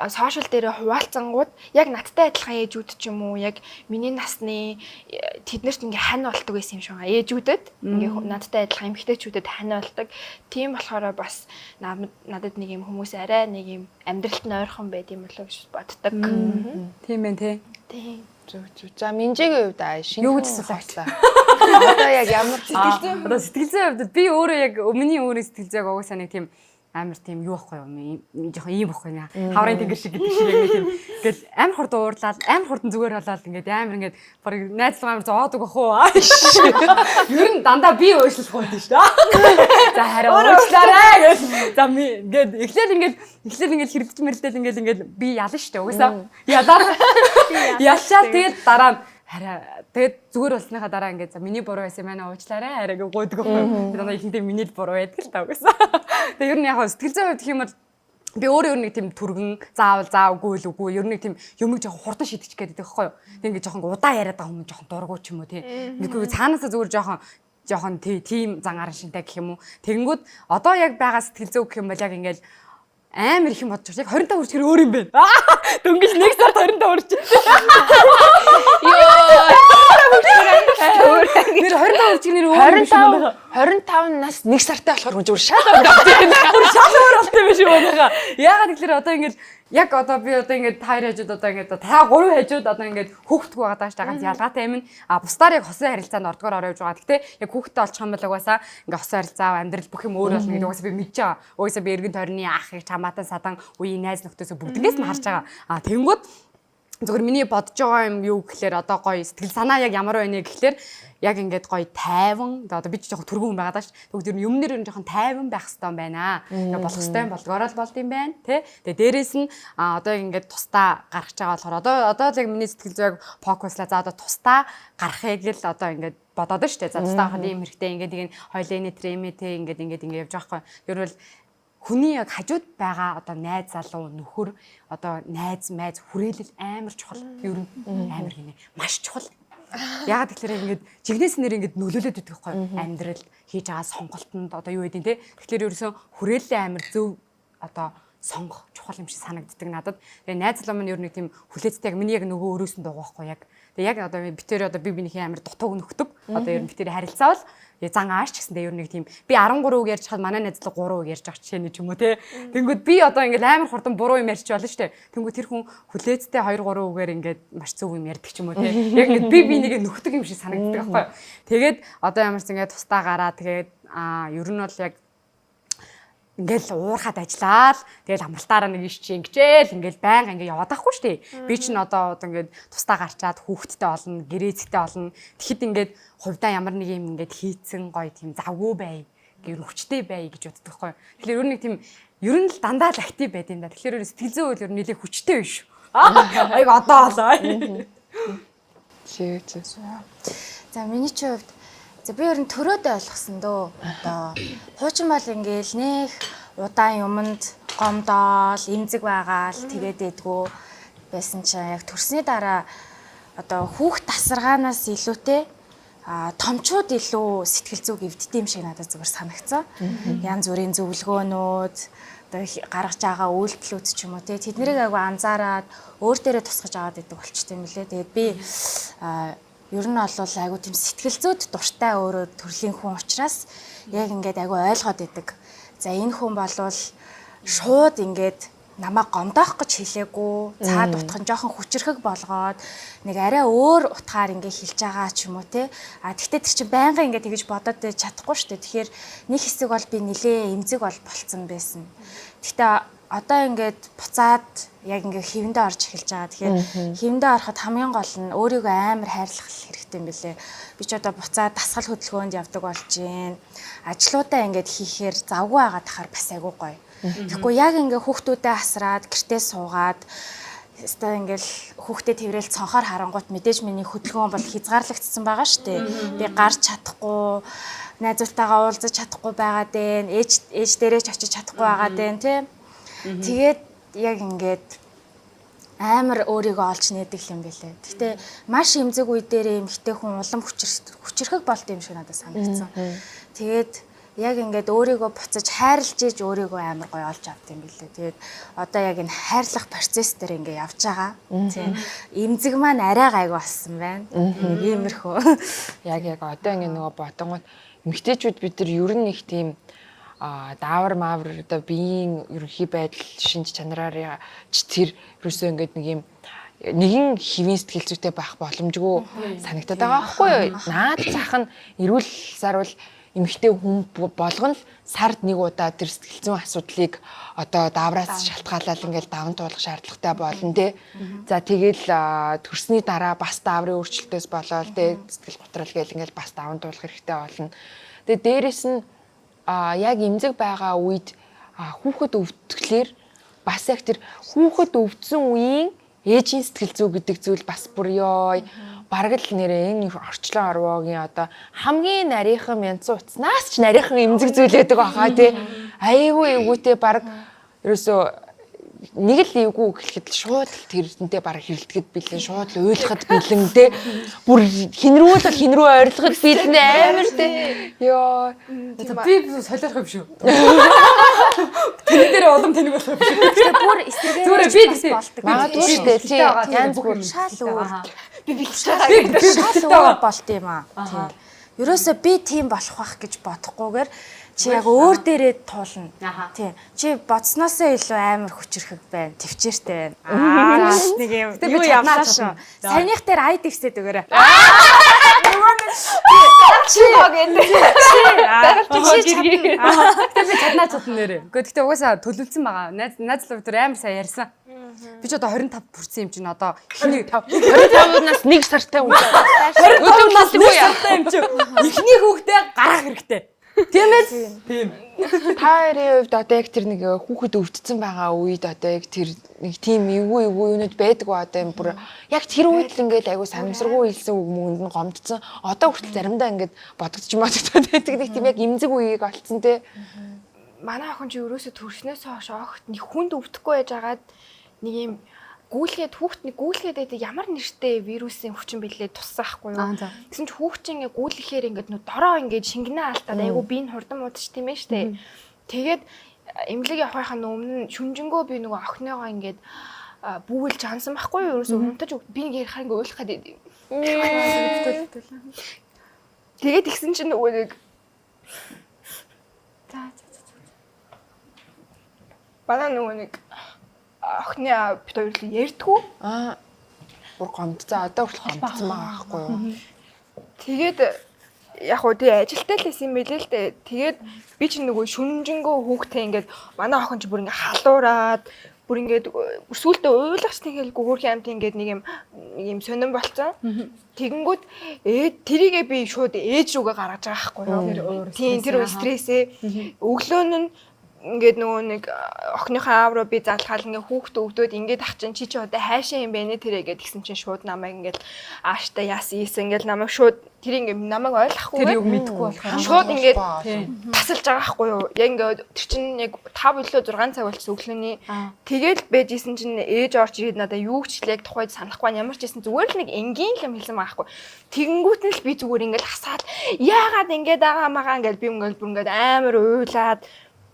сошиал дээр хуваалцсангууд яг надтай адилхан ээжүүд ч юм уу яг миний насны тэднэрт ингээ хань болдог байсан юм шиг байгаа. Ээжүүдэд ингээ надтай адилхан эмэгтэйчүүдэд хань болдог. Тийм болохоор бас надад нэг юм хүмүүс арай нэг юм амьдралд нь ойрхон байд юм болоо гэж боддог. Тийм байх те. Тийм. За Минжигийн хувьд шинэ юу гэж асуулаа. Одоо яг ямар одоо сэтгэл зүйн хувьд би өөрөө яг өмнө өөрийн сэтгэл зүйг угаасаа нэг тийм амар тийм юу байхгүй юм жоохон ийм байхгүй нэ хаврын тэнгэр шиг гэдэг шиг яг тийм ингээл амар хурдан уурлаад амар хурдан зүгээр болоод ингээд амар ингээд барыг найзлага амар зоодог ах уу ер нь дандаа би уушлах байдаг шүү дээ за харин уучлаарай гэж за ингээд эхлээл ингээд хэрэгдэж мэрлдэл ингээд би ялна шүү дээ угаасаа ялчаад тэгээд дараа нь хараа тэгээд зүгээр болсныхаа дараа ингээд за миний буруу байсан манай уучлаарай хараа гэж гойдог байхгүй. Тэгээд ихэнхдээ миний л буруу байдаг л та угаасаа. Тэгээд ер нь яг сэтгэл зүйн хувьд гэх юм бол би өөрөө нэг тийм түргэн заавгүй л үгүй ер нь нэг тийм юмыг жоохон хурдан шийдчих гээд байдаг байхгүй юу. Тэгээд ингээд жоохон удаа яриад байгаа хүмүүс жоохон дургуй ч юм уу тий. Нэггүй цаанаасаа зүгээр жоохон тийм зангаар шинтэй гэх юм уу. Тэгэнгүүт одоо яг байгаа сэтгэл зүй гэх юм бол яг ингээд амар их юм бодож яг 25 хүрчээр өөр юм байна. Дөнгөж нэг сард 25 хүрчээ. Нэр 25 хүрчээр өөр юм шиг 25 нас нэг сартай болохоор зүгээр шал өөр болтой юм шиг байна. Яагаад гэвэл одоо ингэж яг одоо би одоо ингээд таар хажууд одоо ингээд та гурав хажууд одоо ингээд хүүхдгүй байгаа дааш ганц ялгаатай юм. Бусдаар яг хосын харилцаанд ордгоор ороо явж байгаа. Гэтэ яг хүүхдтэй олчих юм бол угаасаа ингээд хосын харилцаа амьдрал бүх юм өөр болно гэдэг угаасаа би мэдж байгаа. Угаасаа би эргэн тойрны ахыг чамаатан садан үеийн найз нөхдөсөө бүгднээс нь харж байгаа. Тэгэнгүүт Зүгээр миний бодож байгаа юм юу гэхээр одоо гоё сэтгэл санаа яг ямар байна гэхээр яг ингээд гоё тайван одоо би ч жоохон түргэн хүн байгаа даа ш. Тэгвэл ер нь юмнэр ер нь жоохон тайван байх хэрэгтэй юм байна. Ингээд болох хэрэгтэй юм болгоороо л болд юм байна тий. Тэгээ дээрэс нь одоо ингээд тустаа гаргаж байгаа болохоор одоо л яг миний сэтгэл зүйг фокуслаа за одоо тустаа гарахыг л одоо ингээд бодоод ш. За тустаа хахад ийм хэрэгтэй ингээд тийм хоёлын нэтрэми тий ингээд явж байгаа хгүй. Ер нь хүний яг хажууд байгаа одоо найз залуу нөхөр одоо найз майз хүрээлэл амар чухал. Ер нь амар гинэ маш чухал. Яг тэгэхээр ингээд жигнэс нэр ингээд нөлөөлөд идэх байхгүй амьдрал хийж байгаа сонголтонд одоо юу гэдэг те. Тэгэхээр ерөөсөн хүрээлэл амар зөв одоо сонгох чухал юм шиг санагддаг надад. Тэгээ найз залуу маань ер нь тийм хүлээцтэй яг миний яг нөгөө өрөөсөн дуугаа байхгүй яг. Тэгээ яг одоо битээр одоо би бинийхээ амар дутууг нөхдөг. Одоо ер нь битээр харилцаавал зан ааш ч гэсэндээ ер нь тийм би 13 үг ярьж хаад манай найзлаг 3 үг ярьж байгаа чинь ч юм уу те. Тэнгүүд би одоо ингээд амар хурдан буруу юм ярьж болно шүү дээ. Тэнгүүд тэр хүн хүлээцтэй 2 3 үгээр ингээд маш зөв юм ярьдаг ч юм уу те. Яг ингээд би нэгэ нөхдөг юм шиг санагддаг байхгүй. Тэгээд одоо ямар ч ингээд тустаа гараа тэгээд ер нь бол яг ингээл уурхад ажиллаад тэгэл амралтаараа нэг иш чи ингэжэл ингээл байнга ингээ яваад байхгүй шүү дээ. Би ч н одоо ингээд тустаа гарчаад хүүхэдтэй олно, гэрээцтэй олно. Тэгэхэд ингээд хувьдаа ямар нэг юм ингээд хийцэн гоё тийм завгүй бай, гэр хүчтэй бай гэж боддог байхгүй. Тэгэхээр ер нь тийм ер нь л дандаа л актив байд юм да. Тэгэхээр сэтгэл зүйн үйл ер нь нэлээд хүчтэй биш шүү. Айг одоо болоо. За миний ч хувьд за би ер нь төрөөдөө ойлгосон дөө. Одоо хуучин бол ингээл нэх удаан юмд гомдоол, эмзэг байгаал тэгээд эдгүү байсан чинь яг төрсний дараа одоо хүүхд тасаргаанаас илүүтэй томчууд илүү сэтгэл зүйг эвддэм шиг надад зүгээр санагцсан. Янз бүрийн зөвлөгөөнүүд одоо гаргаж байгаа үйлдэлүүд ч юм уу те тэднийг айгу анзаараад өөр дээрээ тусгаж аваад идэг болчтой юм лээ. Тэгээд би ер нь бол айгу тийм сэтгэл зүйд дуртай өөрөө төрлийн хүн учраас яг ингээд айгу ойлгоод идэг. За энэ хүн болвол шууд ингээд намайг гомдоох гэж хэлээгүй. Цаад утхан жоохон хүчрэхэг болгоод нэг арай өөр утгаар ингээд хэлж байгаа ч юм уу те. Тэгтээ тэр чинь байнга ингээд тэгэж бодоод чадахгүй шүү дээ. Тэгэхээр нэг хэсэг бол би нилээ эмзэг болцсон байсан. Тэгтээ одоо ингээд буцаад яг ингээ хэвэндээ орж эхэлж байгаа. Тэгэхээр хэвэндээ ороход хамгийн гол нь өөрийгөө амар хайрлах хэрэгтэй юм билэ. Би ч одоо буцаад дасгал хөдөлгөөнд явдаг болж байна. Ажлуудаа ингээд хийхээр завгүй байгаа тахаар бас айгүй гоё. Тэгэхгүй яг ингээ хүүхдүүдээ асраад гэртээ суугаад өстой ингээл хүүхдээ тэрэл цонхоор харангуут мэдээж миний хөдөлгөөн бол хязгаарлагдсан байгаа шүү дээ. Би гарч чадахгүй, найзуудтайгаа уулзаж чадахгүй байгаад байна. Ээж дээрээ ч очиж чадахгүй байгаад байна тий. Тэгээд яг ингээд амар өөрийгөө олж нээдэг юм билээ. Гэхдээ маш эмзэг үе дээр эмхтэй хүн улам хүчрэхэг болт юм шиг надад санагдсан. Тэгээд яг ингээд өөрийгөө буцаж хайрлж иж өөрийгөө амар гоё олж авт юм билээ. Тэгээд одоо яг энэ хайрлах процесс дээр ингээд явж байгаа. Тийм. Эмзэг маань арай гайгүй болсон байна. Иймэрхүү. Яг одоо ингээд нөгөө бодонгууд эмэгтэйчүүд бид нар ер нь их тийм даавар маавар одоо биеийн ерөнхий байдал шинж чанараар тэр ерөөсөө ингээд нэг юм нэгэн хэвийн сэтгэл зүйтэй байх боломжгүй санагдаад байгаа байхгүй юу? Наад зах нь эрүүл сарвал эмэгтэй хүн болгоно л сард нэг удаа тэр сэтгэл зүйн асуудлыг одоо даавраас шалтгаалаад ингээд даван туулах шаардлагатай болно те. За тэгэл төрсний дараа бас дааврын өөрчлөлтөөс болоод те сэтгэл готрол гээл ингээд бас даван туулах хэрэгтэй болно. Тэгээ дээрэс нь яг эмзэг байгаа үед хүүхэд өвдөхлөөр бас яг тэр хүүхэд өвдсөн үеийн ээжийн сэтгэл зүй гэдэг зүйл бас бүр ёо бараг л нэрээ энэ орчлон орвоогийн одоо хамгийн нарийнхан янзын утаснаас ч нарийнхан эмзэг зүйл байдаг баха тий айгүй эвгүйтэй бараг ерөөсөө нэг л эвгүй гэхэд шууд л тэрнтэй бараг хэрэлдэхэд билэн шууд л уйлахад билэн тий бүр хинрүүл бол хинрүү ойрлоход билэн амар тий ёо би солиорох юм шүү. Тэн дээр улам тэнэг болох юм шүү. Тэгэхээр бүр эсрэгээр би болдог. Магадгүй шүү дээ тий янз бүр шал өөр. Би шал өөр болт юм аа. Тийм. Ерөөсөө би тийм болох байх гэж бодохгүйгээр чи яг өөр дээрээ туулна. Тийм. Чи бодсноосоо илүү амар хүчрэхэг байна. Төвчээртэй байна. Нэг юм юу явлаа шүү. Саяных дээр айд ивсэд өгөөрэй. Чи чаднаа цутан нэрээ. Гэхдээ угаасаа төлөвлөсөн байгаа. Найзлав дээр амар сайн ярьсан. Би ч одоо 25 хүрсэн юм чинь одоо эхний 25-наас 1 сартай хүн. 25-наас 1 сартай юм чинь эхний хүүхдээ гарах хэрэгтэй. Тийм ээ. Тийм. Та хоёрын хувьд одоо яг тэр нэг хүүхэд өвдсөн байгаа үед одоо яг тэр нэг тийм эвгүй юунууд байдаг ба одоо юм бүр яг тэр үед л ингээд айгу санамсаргүй хэлсэн үг мөнд нь гомдсон. Одоо хүртэл заримдаа ингээд бодогдчих байдаг нэг тийм яг имзэг үеийг олцсон те. Манай охин чи ерөөсө төрснөөс хойш огт нэг хүнд өвдөхгүй байжгаад нэг юм гүйлгээд хүүхд нэг гүйлгээд ямар нэртэй вирусын хүчин билээ туссаахгүй юу. Тэгсэн чи хүүхд чинь ингээ гүйлэхээр ингээ нөө дороо ингээ шингэнэ алдаад айгу би энэ хурдан муудаж тийм ээ штэ. Тэгээд эмнэлэг явахынхаа өмнө шүнжэнгөө би нөгөө охиныгоо ингээ бүүгэлж ансан байхгүй юу. Ерөөсө унтаж би ингээ ярихаа ингээ уйлах гээд идэв. Тэгээд тэгсэн чи нөгөө нэг бана нөгөө нэг охины бид хоёр л ярьдгүү. Бүр гомдцоо одоо хүртэл гомдсон байгаа байхгүй юу. Тэгээд яг уу тий ажилтай л байсан юм билээ л дээ. Тэгээд би ч нөгөө шүнжэнгөө хүүхдээ ингээд манай охин ч бүр ингээд халуураад бүр ингээд сүултээ уйлахч тэгэлгүй хөөрхөн амт ингээд нэг юм сонирн болцсон. Тэгэнгүүт тэрийгээ би шууд ээж рүүгээ гаргаж байгаа байхгүй юу. Тийм тэр стрессээ өглөө нь ингээд нөгөө нэг охиныхаа аав руу би залхаал ингээ хүүхдээ өвдөөд ингээд ах чинь чи одоо хайшаа юм бэ нэ тэрэ гэдгсэн чинь шууд намайг ингээд ааштай яасан ингээд намайг шууд тэр ингээ намайг ойлгохгүй тэр юг мэдэхгүй болохоор шууд ингээд тасалж байгаа байхгүй юу. Яг ингээд тэр чинь яг 5 өглөө 6 цаг болчихсон өглөөний. Тэгэл байжсэн чинь ээж орж ирээд надаа юу ч л яг тухайд санахгүй ямар ч байсан зүгээр л нэг энгийн юм хэлсэн байгаа байхгүй. Тэгэнгүүт нь л би зүгээр ингээд хасаад яагаад ингээд байгаа магаа ингээд би ингээд бүр ингээд амар уйлаад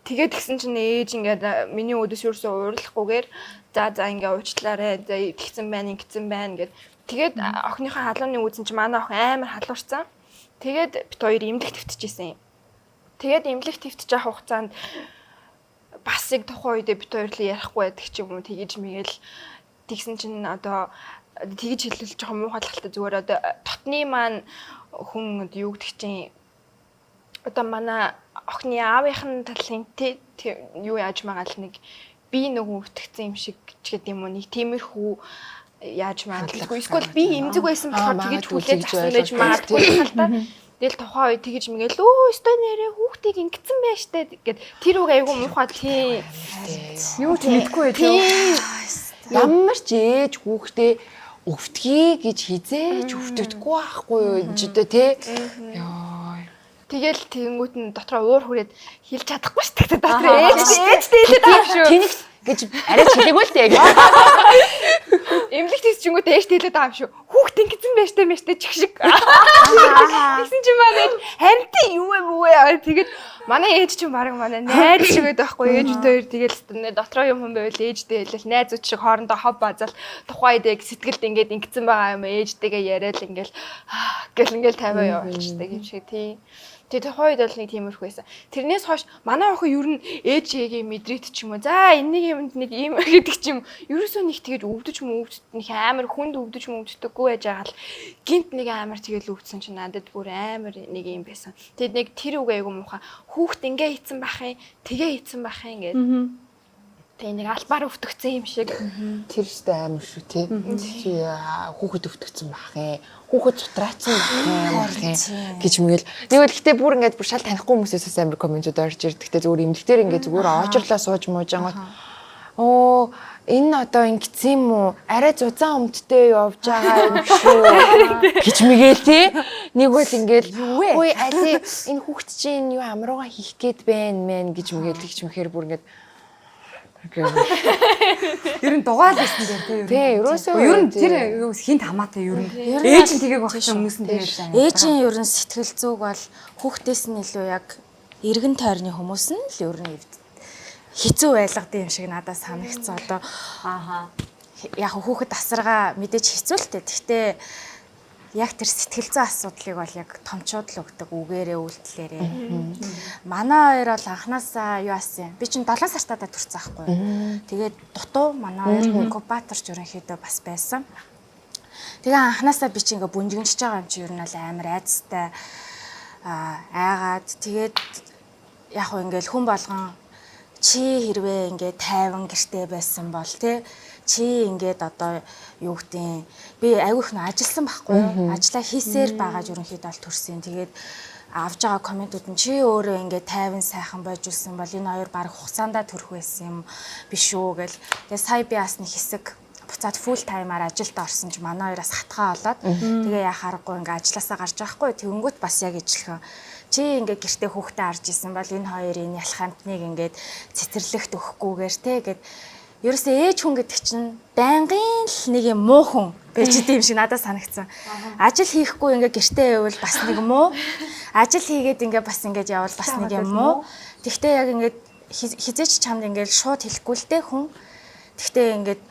тэгээд тэгсэн чинь ээж ингээд миний өдөс юурсаа уурлахгүйгээр за ингээд уучлаарай. За тэгсэн байна гэд. Тэгээд охиныхаа халууны үзэн чинь манай охин амар халуурсан. Тэгээд бит хоёр эмнэлэг твтчихсэн юм. Тэгээд эмнэлэг твтчих явах хугацаанд бас яг тухайн үедээ бит хоёр л ярихгүй байдаг ч юм уу тэгэж мэгэл тэгсэн чинь одоо тэгэж хэлэл жоохон муухайлахалтай зүгээр одоо дотны маань хүн юу гэдэг чинь одоо манай охины аавынхын талын юу яаж магаал нэг би нөгөө өвтгцэн юм шиг ч гэдэг юм уу нэг тиймэрхүү яаж магаалгүй эсвэл би эмзэг байсан болохоор тэгэж хүлээж авсан байж магадгүй л та. Тэгэл тухайн үед тэгэж мэгэл өстой нэрээ хүүхдийг ингэсэн байж тээ гэд тэр үг айгүй муухай тий. Юу ч мэдэхгүй байх. Ямар ч ээж хүүхдээ өвтгий гэж хизээж өвтөдөггүй байхгүй юу энэ ч одоо тий. Яа. Тэгэл тэгэнгүүт нь дотроо уур хүрээд хэлж чадахгүй шүү дээ. Дотроо ээжтэй хэлээд байгаа шүү. Тэнийх гэж арай хэлээгүй л дээ. Эмнэлэг тийсчингүүт ээжтэй хэлээд байгаа юм шүү. Хүүхд ингэсэн байштай чих шиг. Тэгсэн чинь манай харин юу вэ? Тэгээд манай ээж чинь баг манай найз шиг байдаг байхгүй ээж хоёр тэгэл дотроо юм хүн байвал ээжтэй хэлэл найзууд шиг хоорондоо хов базал тухайд яг сэтгэлд ингээд ингэсэн байгаа юм ээжтэйгээ яриад ингээл гэл ингээл тавиа явуулчихдаг юм шиг тий. Тэгээд хойд бол нэг тиймэрхүү байсан. Тэрнээс хойш манай охин ер нь ээжээгээ мэдрээд ч юм уу. За энэ юмд нэг ийм гэдэг ч юм. Ерөөсөө нэг тэгэж өвдөж нэг амар хүнд өвдөж өвддөггүй байж байгаа л гинт нэг амар тэгэл өвдсөн чинь надад бүр амар нэг юм байсан. Тэгээд нэг тэр үг айгу муухай. Хүүхд ингээ хийцэн бах юм. Тэгээ хийцэн бах юм гэдэг. Тэгээ нэг албаар өвдөгцэн юм шиг. Тэр ихтэй амар шүү тий. Чи хүүхэд өвдөгцөн бах юм. Хүүхэд цутраацсан бах юм гэж мэгэл. Нэг л гэхдээ бүр ингээд бүр шал танихгүй хүмүүсээс амар комментууд орж ирдэг. Гэхдээ зүгээр эмнэлэгтэр ингээд зүгээр очрлоо сууж муужаангууд оо энэ одоо ингэсэн юм уу? Арай зузаан өмдтэй явж байгаа юм шүү гэж мэгэл тий. Нэг бол ингээд ой ази энэ хүүхэд чинь юу амрууга хийх гээд байна мэн гэж мэгэл тэгч мэхээр бүр ингээд ер нь дугаал байсан дээр тий ерөөсөө ер нь тэр юу хинт хамаатай ер нь ээж нь тгийг багч хүмүүс нь тэгээд ээжийн ер нь сэтгэл зүг бол хүүхдээс нь илүү яг эргэн тойрны хүмүүс нь л ер нь хэцүү байлгадаг юм шиг надад санагцсан одоо яг хүүхэд тасаргаа мэдээж хэцүү л дээ. Гэхдээ яг тэр сэтгэл зүйн асуудлыг бол яг томчууд л өгдөг үгээрээ үйлдэлээрээ. Манай хоёр бол анханасаа юу асан. Би чинь 7 сартаа төрсөн аахгүй. Тэгээд дутуу манай хоёр инкубаторч ерөнхийдөө бас байсан. Тэгээ анханасаа би чинь ингээ бүнжигнэж байгаа юм чи ер нь бол амар айцтай айгаад тэгээд яг ингээл хүн болгон чи хэрвээ ингээ тайван гэртэй байсан бол тий чи ингээд одоо юу гэдэг би айгүйх нь ажилласан байхгүй юу? Ажлаа хийсээр байгаа ерөнхийдөө бол төрсөн. Тэгээд авж байгаа комментууд нь чи өөрөө ингээд тайван сайхан байж үлсэн бол энэ хоёр баг хугацаандаа төрөх байсан юм биш үү гэл. Тэгээд сая би бас нэг хэсэг буцаад фул таймаар ажилд орсон ч манай хоёроос хатгаа болоод тэгээ яхаарахгүй ингээд ажилласаа гарч байхгүй тэгэнгүүт бас яг ижилхэн чи ингээд гэртээ хүүхдээ харж исэн бол энэ хоёрын ялах хамтныг ингээд цэцэрлэгт өгөхгүйгээр те гэд ерөөсөө ээж хүн гэдэг чинь байнгын л нэг юм муу хүн байж идэм шиг надад санагдсан. Ажил хийхгүй ингээд гэртээ явбал бас нэг муу. Ажил хийгээд ингээд бас ингээд явбал бас нэг юм муу. Тэгтээ яг ингээд хизээч чамд ингээд шууд хэлэхгүй л дээ хүн. Тэгтээ ингээд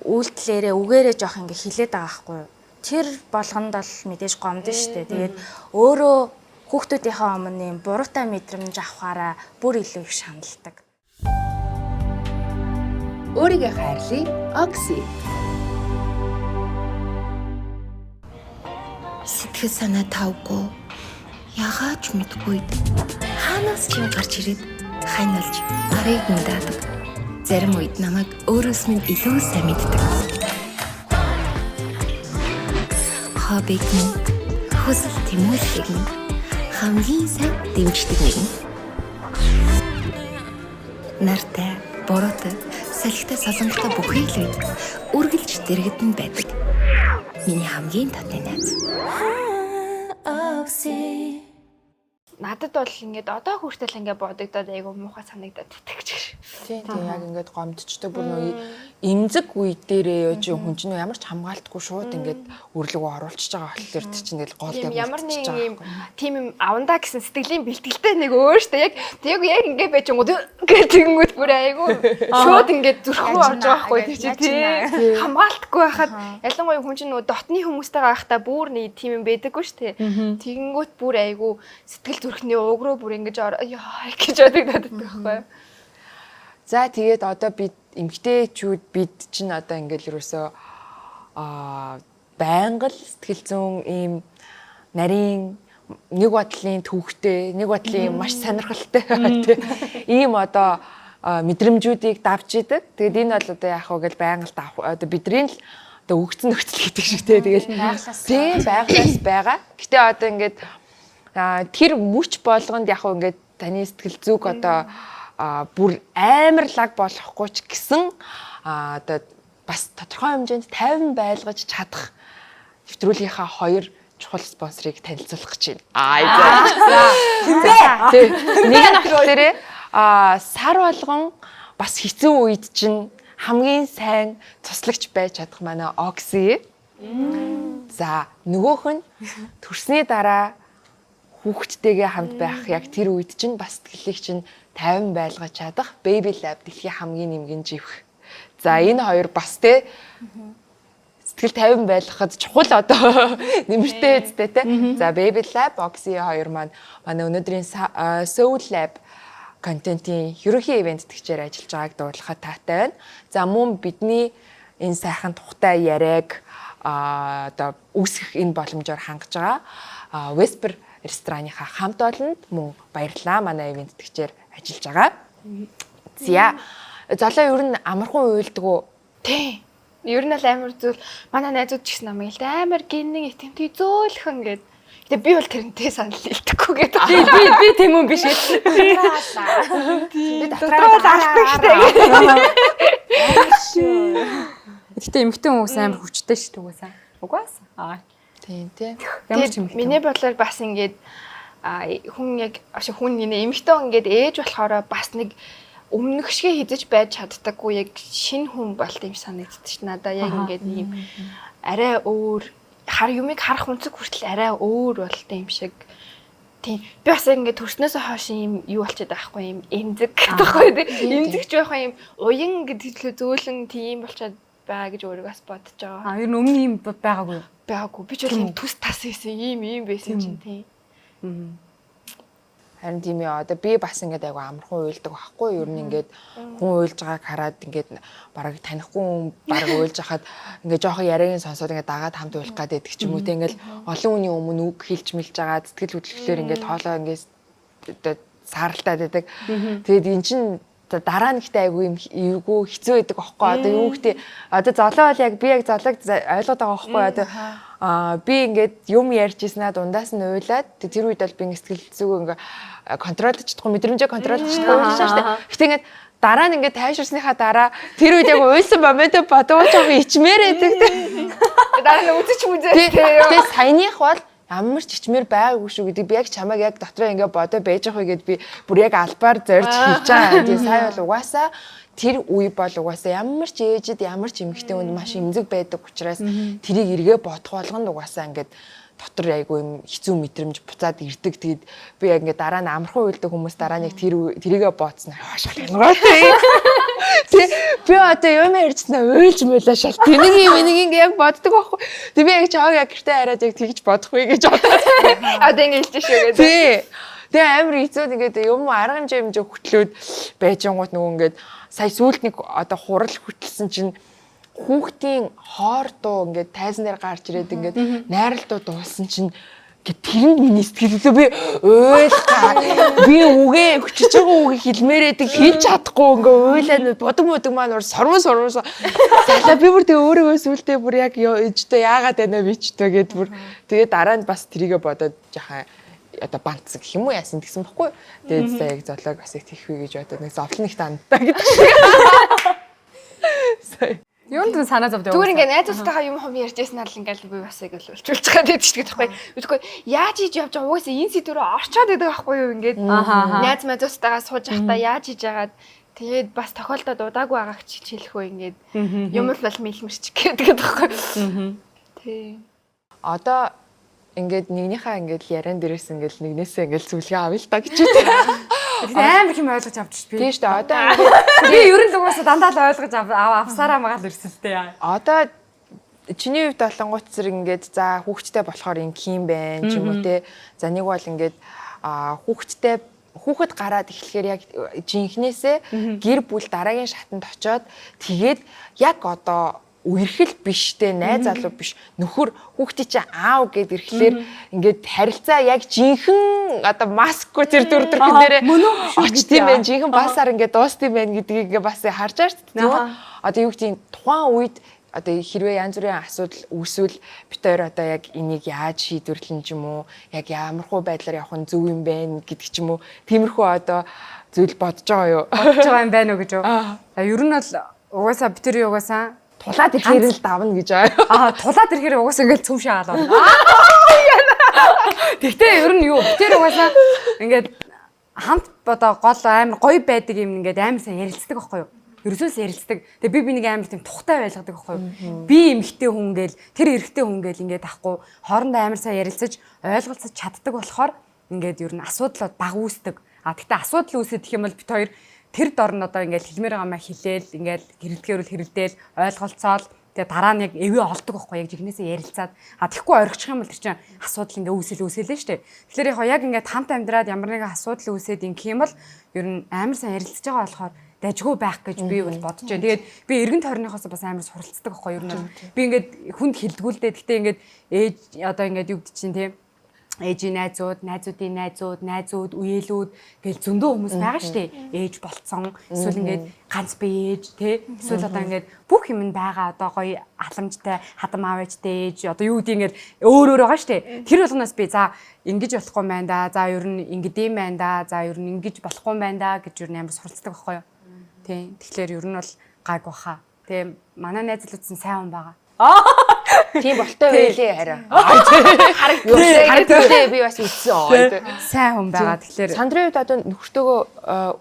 үйлдэлээрээ үгээрээ жоох ингээд хилээд байгаа байхгүй юу. Тэр болгонд бол мэдээж гомдсон шүү дээ. Тэгээд өөрөө хүүхдүүдийнхээ өмнө юм буруутай мэдрэмж авахаараа бүр илүү их шаналдаг. Өөрийгөө хайрлая. Окси. Сэтгэл санаа тавгүй. Ягаад ч мэдгүй. Хаанаас ч юм гарч ирээд ханилж барыг мэддэг. Зарим үед намайг өөрөөс минь илүү сайн мэддэг. Хоббиг минь хүсэл тэмүүлсийг минь хамгийн сайн дэмждэг нэгэн. Нартай, бороотой, салхитай солонготой бүхий л үед үргэлж дэрэгдэн байдаг. Миний хамгийн татны найз. Надад бол ингээд одоо хүртэл ингээд бодогдоод айгу муухай санагдаад итгэж. Тийм яг ингээд гомдчдаг бүр нөө эмзэг үе дээрээ яаж хүн чинь ямар ч хамгаалтгүй шууд ингээд өрлөгөө оруулчихж байгаа болохоор чинь тэгэл гол дээр ямар нэг юм тийм юм авандаа гэсэн сэтгэлийн бэлтгэлтэй нэг өөртөө яг ингээд байж гэнгүүт бүр айгу шууд ингээд зүрх рүү орж байгаа байхгүй тийм хамгаалтгүй байхад ялангуяа хүн чинь нөө дотны хүмүүстэйгээ байхдаа бүр нэг тийм юм байдаггүй шүү дээ. Тэгэнгүүт бүр айгу сэтгэл зүрхний уг руу бүр ингэж гэж бодогдоод байгаа байхгүй. За тэгээд одоо бид эмгтээчүүд бид чинь одоо ингээл ерөөсөө байнга л сэтгэл зүйн ийм нарийн нэг бодлын төвхтэй, нэг бодлын маш сонирхолтой тийм ийм одоо мэдрэмжүүдийг давж идэг. Тэгээд энэ бол одоо яах вэ гэж байнга л одоо бидний л одоо өгцөн нөхцөл гэдэг шиг тэгээд тийм байглаас байгаа. Гэтэ одоо ингээд тэр мөч болгонд яг хөө ингээд таны сэтгэл зүг одоо бүр амар лаг болохгүй ч гэсэн одоо бас тодорхой хэмжээнд 50 байлгаж чадах нэвтрүүлгийнхаа 2 чухал спонсорыг танилцуулах гэж байна. Нэг нь болохоор сар болгон бас хэцүү үед чинь хамгийн сайн цуслагч байж чадах манай Окси. За нөгөөх нь төрсний дараа хүүхдтэйгээ хамт байх яг тэр үед чинь бас сэтгэлийг чинь 50 байлгаж чадах Baby Lab дэлхийн хамгийн нэмгэн живх. За энэ хоёр бас те сэтгэл 50 байлгахад чухал одоо нэмэртэй үстэй те. За Baby Lab, Oxy хоёр маань манай өнөөдрийн Soul Lab контентын ерөнхий ивент тгчээр ажиллаж байгааг дуурлахад таатай байна. За мөн бидний энэ сайхан тухтай яриаг одоо үүсгэх энэ боломжоор хангаж байгаа Whisper рестораныхаа хамт олонд мөн баярлалаа. Манай ивент тгчээр ажиллаж байгаа. Зя. Золоо ер нь амархан уйлдаг уу? Тий. Ер нь л амар зүйл. Манай найзууд ч гэсэн намайг л амар гинэн итэмтэй зөөлхөн гэд. Гэтэ би бол тэрнтэй санал илтгэхгүй гэдэг. Би тийм юм биш гэдэг. Би дотроо алдаг штэ. Гэтэ эмэгтэй хүмүүс амар хүчтэй шүү дээ угаасаа. Угаасаа. Тийм тийм. Ямар ч эмэгтэй. Миний бодлоор бас ингээд хүн яг хүн эмэгтэй ингээд ээж болохоор бас нэг өмнөх шиг хизэж байж чаддаггүй яг шинэ хүн болт юм санагддаг ш. Надаа яг ингээд нэг юм арай өөр юмыг харах үнцэг хүртэл арай өөр болт юм шиг. Тийм. Би бас ингээд төрснөөсөө хойш юм юу болчиход байхгүй юм эмзэг гэхгүй тийм. Эмзэгч байх юм уян гэдэг зөөлөн тийм болчиход байгаа гэж өөрийгөө бас бодож байгаа. Ер нь өмнө юм байгаагүй юу? Байгаагүй. Би ч бол юм төс тас байсан юм байсан чинь тийм. Харин тийм ээ одоо би бас ингээд айгу амархан уйлдаг байхгүй юу? Ер нь ингээд хүн уйлж байгааг хараад ингээд бараг танихгүй хүн бараг уйлж хахад ингээд жоохон яриагийн сонсоод ингээд дагаад хамт уйлах гэдэг ч юм уу те ингээд олон хүний өмнө үг хэлж мэлж байгаа сэтгэл хөдлөлөөр ингээд хоолоо ингээд сааралтаад байдаг. Тэгээд эн чин дараа нь ихтэй айгүй юм эвгүй хэцүү байдаг аахгүй. Одоо юу гэдэг одоо золоо бол яг би яг золог ойлгоод байгаа аахгүй. Одоо би ингээд юм ярьжсэнаа дундаас нь уйлаад тэр үед бол би ингээд сэтгэл зүгөө ингээд контролж чадахгүй мэдрэмжээ контролж чадахгүй болж байгаа шүү дээ. Гэтэ ингээд дараа нь ингээд тайширсныхаа дараа тэр үед яг уйлсан момент бодож байгаа ичмээр байдаг. Дараа нь үзэж мүзээ. Тэгээ саяных бол ямар ч ичмээр байгаагүй шүү гэдэг би яг чамайг яг дотроо ингээд бодоо байж байгаа гэд би бүр яг албаар зорж хэлж байгаа. Тэгээ сая бол угаасаа тэр үе бол угаасаа ямар ч ээжэд ямар ч эмэгтэй хүнд маш эмзэг байдаг учраас тэрийг эргээ бодох болгонд угаасаа ингээд дотор айгүй юм хэцүү мэдрэмж буцаад ирдэг. Тэгээд би яг ингээд дараа нь амархан уйлдаг хүмүүс дараа нь яг тэрийгээ бодсон шал ялгаатай. Тэг би одоо юм ярьжснаа уйлж мөлөө шал тэнийг ингээ яг боддог байхгүй. Тэг би яг чааг яг гэртээ хараад яг тэгж бодохгүй гэж бодоод. Одоо ингээ хэлж шүү гэдэг. Тэгээ амар хэцүү ингээд юм арга хэмжээ хөтлөөд байжангууд нөгөө ингээд сая сүүлд нэг одоо хурал хөтлсөн чинь хүүхдийн хоор дуу ингээд тайзан дээр гарч ирээд ингээд найралтуу дуулсан чинь тэрэнд миний сэтгэлээ би уйлгаа би үгээ хүчиж байгаа үгийг хэлмээрээдэг хэлж чадахгүй ингээ уйлаад бодог маань сорвон залаа би бүр тэгээ өөрийгөө сүултээ бүр яг ээжтэй яагаад байна би ч тэгээд бүр тэгээ дараа нь бас тэрийгэ бодоод жахаа одоо бантсан гэх юм уу яасан гэсэн баггүй. Тэгээд за яг золог бас их тийхвэ гэж бодоод нэг зовлон их тандтаа гэдэг шиг. Юунд нь санаа зовд яваа. Зүгээр ингээ найзуудтайгаа юм хум ярьжсэн ал ингээл би бас яг л уулчулж байгаа гэдэг чинь тэгэхгүй. Үгүй яаж хийж явж байгаа угаасаа энэ сэдвэрөө орчоод байдаг байхгүй юу ингээд. Найз найзуудтайгаа сууж байхдаа яаж хийж яагаад тэгээд бас тохиолдоод удаагүй байгааг ч хэлэхөө ингээд юм л бол мэлмэрч гэдэг байхгүй. Тий. Одоо ингээд нэгнийхээ ингээд яриан дээрээс ингээд нэгнээсээ ингээд зүлгээ авъя л та гэж үү. Амар хэм ойлгож авчих би. Тийм шүү дээ. Одоо би ер нь л угаасаа дандаа л ойлгож авсараа магаал ирсэлтэй. Одоо чиний хувьд болонгууд зэрэг ингээд за хүүхэдтэй болохоор юм байна ч юм уу те. За нэг бол ингээд хүүхэд гараад эхлэхээр яг жинхнээсээ гэр бүл дараагийн шатанд очоод тэгээд яг одоо үерхэл биш те найз залуу биш нөхөр хүүхдээ чи аав гэд ирэхлээр ингээд харилцаа яг жинхэнэ одоо маскгүй тэр дүр төрхөн дээрээ очт юм байна жинхэнэ басаар ингээд дуустсан байна гэдгийг ингээд бас харж байгаа шүү дээ. Одоо юу гэдэг тухайн үед одоо хэрвээ янз бүрийн асуудал үүсвэл бид хоёр одоо яг энийг яаж шийдвэрлэн ч юм уу яг ямархуу байдлаар явах нь зөв юм бэ гэдэг ч юм уу тиймэрхүү одоо зүйл бодож байгаа юу? Бодож байгаа юм байна уу гэж юу? Ер нь бол угаасаа бид тэр угаасаа тулаад ирэхээр л давна гэж аа. Тулаад ирэхээр угаасаа ингээл цөм шаагаад байна. Тэгтээ ер нь юу тэр угаасаа ингээд хамт одоо гол амар гоё байдаг юм ингээд амар сайн ярилцдаг байхгүй юу? Ерөөсөөс ярилцдаг. Тэгээ би нэг амар тийм тухтай байлгадаг байхгүй юу? Би эмхтэй хүн гээл тэр эрэгтэй хүн гээл ингээд ахгүй хоорондоо амар сайн ярилцаж ойлголцож чаддаг болохоор ингээд ер нь асуудлууд баг үүсдэг. Тэгтээ асуудал үүсэх юм бол бид хоёр тэр дор нь одоо ингээл хэлмээр байгаа маа хэлээл ингээл хэрэлдэхэрүүл хэрэлдээл ойлголцоол тэгээ дараа нь яг эвээ олдог байхгүй яг жигнэсээ ярилцаад тэгэхгүй орхичих юм бол тэр чинь асуудал ингээ үүсэлээ штэ. Тэгэхээр яг ингээд хамт амьдраад ямар нэгэн асуудал үүсээд ингэх юм бол ер нь амар сайн ярилцж байгаа болохоор дажгүй байх гэж би бол бодож байна. Тэгээд би эргэн тойрныхоос бас амар суралцдаг байхгүй ер нь. Би ингээд хүнд хэлдгүүлдэ гэхдээ ингээд ээж одоо ингээд юу гэдэг чинь тийм ээжийн найзуудын найзууд, үеэлүүд гэл зөндөө хүмүүс байгаа штэ. Ээж болцсон, эсвэл ингээд ганц бие ээж те. Эсвэл одоо ингээд бүх юм нь байгаа одоо гоё аламжтай, хадам аав ээжтэй ээж одоо юу гэдэг ингээд өөр байгаа штэ. Тэр болгоноос би за ингэж болохгүй юм байна да. За ер нь ингэдэм байна да. За ер нь ингэж болохгүй юм байна да гэж ер нь амар суралцдаг байхгүй юу? Тийм. Тэгэхээр ер нь бол гайг баха. Тийм. Манай найзлуудсан сайн хүн байгаа. Тийм болтой байлээ хараа. Харагдтээ би бас үтсэн. Сайн хүн байгаа. Тэгэхээр Сандрын хувьд одоо нөхөртөөгөө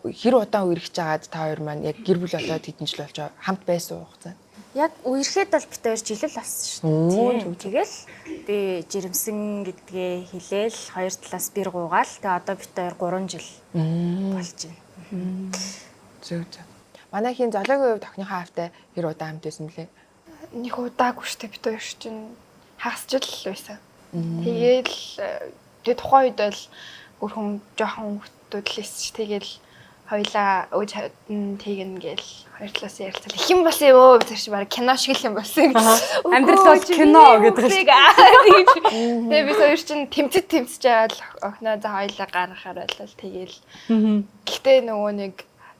хэр удаан үерхэж агаад та хоёр маань яг гэр бүл болоод хэдэн жил болж хамт байсан хугацаа. Яг үерхэд бол бид 2 жил л болсон шүү дээ. Тэгэл би жирэмсэн гэдгээ хэлээл хоёр талаас бэр гуугаал. Тэгээ одоо бид 2 3 жил болж байна. Зөв. Манайхийн золоогийн хувьд охиныхоо аавтай хэр удаан хамт байсан блэ? Нэг удаагүй штэ бид хоёр чинь хагас жил байсан. Тэгээд тухайн үед бол өөрхөн жоохон хүмүүс лээс ч тэгэл хоёлаа өөж тэгнэ гээл хоёр талаас ярилцал их юм болсон ёо бид чинь баг кино шиг л юм болсон гэж. амьдрал бол кино гэдэг. Тэгээ би хоёр чинь тэмцэж байгаа л охиноо за хоёлаа гаргахаар байлаа тэгэл. Гэхдээ нөгөө нэг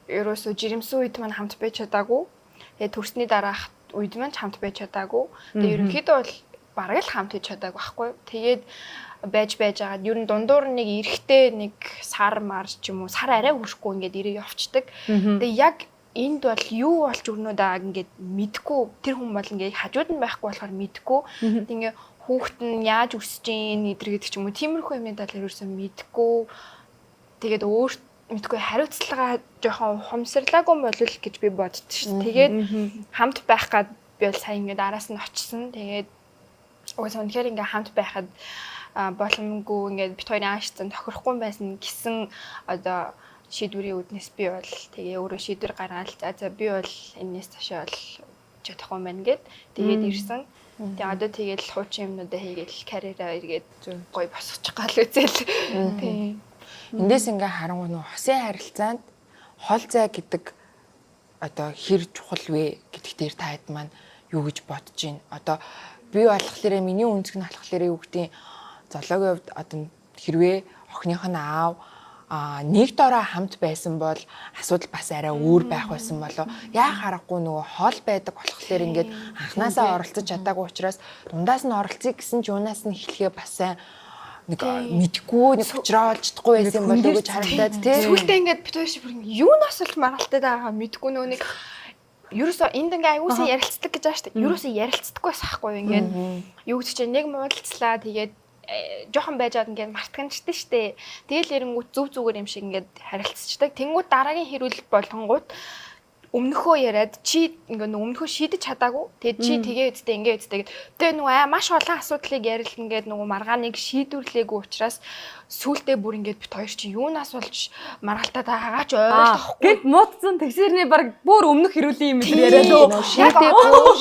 ерөөсөө жирэмсэн үед маань хамт байж чадаагүй. Тэгээд төрсний дараах үед маань хамт байж чадаагүй. Тэгээд ерөнхийдөө бол бараг л хамт хийж чадаагүй байхгүй. Тэгээд байж агаад ер нь дундуур нэг эрэхтэй нэг сар мар ч юм уу сар арай хүрэхгүй ингээд ирээ явцдаг. Тэгээ яг энд бол юу болж өрнөө даа ингээд мэдгүй тэр хүн бол ингээд хажууд нь байхгүй болохоор мэдгүй. Тэгээ хүүхэд нь яаж өсөж ийн эдэр гэдэг ч юм уу тиймэрхүү юмны талаар ерөөсөө мэдгүй. Тэгээд өөр мэдгүй хариуцлагаа жоохон ухамсарлаагүй болол гэж би боддоо шүү. Тэгээд хамт байх гад би бол сайн ингээд араас нь очсон. Тэгээд уусаа үнэхээр ингээд хамт байхад боломгүй ингээд бит хоёрын аашцсан тохирохгүй байсан гэсэн одоо шийдвэрийн үднэс би бол тэгээ өөрөө шийдвэр гаргаад за би бол энэс цаашаа бол чадах юм байна гэд тэгээд ирсэн. Тэгээ одоо тэгээд хуучин юмнуудаа хийгээл карьераа эргээд гоё босчих гал үзэл. Тийм. Эндээс ингээ харангуй нөө хосын харилцаанд хол зай гэдэг одоо хэр чухал вэ гэдэгт дээр та хэд маань юу гэж бодож байна. Одоо би болохоор миний үнцг нь болохоор юу гэдгийг зоологийн хувьд одоо хэрвээ охиных нь аав нэг дороо хамт байсан бол асуудал бас арай өөр байх байсан болоо яа харахгүй нөгөө хол байдаг болохоор ингээд анханасаа оролцож чадаагүй учраас дундаас нь оролцъё гэсэн ч юунаас нь эхлэхээ бас сайн нэг мэдгүй нэг учраа олж чадахгүй байсан болоо гэж харагдаад тий. Сүүлдээ ингээд бид хоёр шиг бүр юунаас л маргалтай байгаа мэдгүй нөгөө нэг ерөөсөө энд ингээ аюулсаа ярилцдаг гэж байгаа шүү дээ. Ерөөсөө ярилцдаггүй байхгүй юу ингээд юу гэж чинь нэг муудалцлаа тэгээд жоохон байжгаад ингээд мартагчдээ штэ. Тэгэл эрэнгүүт зүг зүгээр юм шиг ингээд харилцдаг. Тэнгүүд дараагийн хэрүүл болгонгууд өмнөхөө яриад чи ингээ өмнөхөө шийдэж чадаагүй. Тэгээд чи тэгээ үсттэй ингээ үсттэй. Тэгээ нөгөө маш олон асуудлыг ярил ингээд нөгөө маргааныг шийдвэрлээгүй учраас сүултээ бүр ингээд бит хоёр чи юунаас болж маргалтаа таагаач ойлгохгүй. Гэт муудсан тэгсэрний баг бүр өмнөх хэрүүлийн юм яриад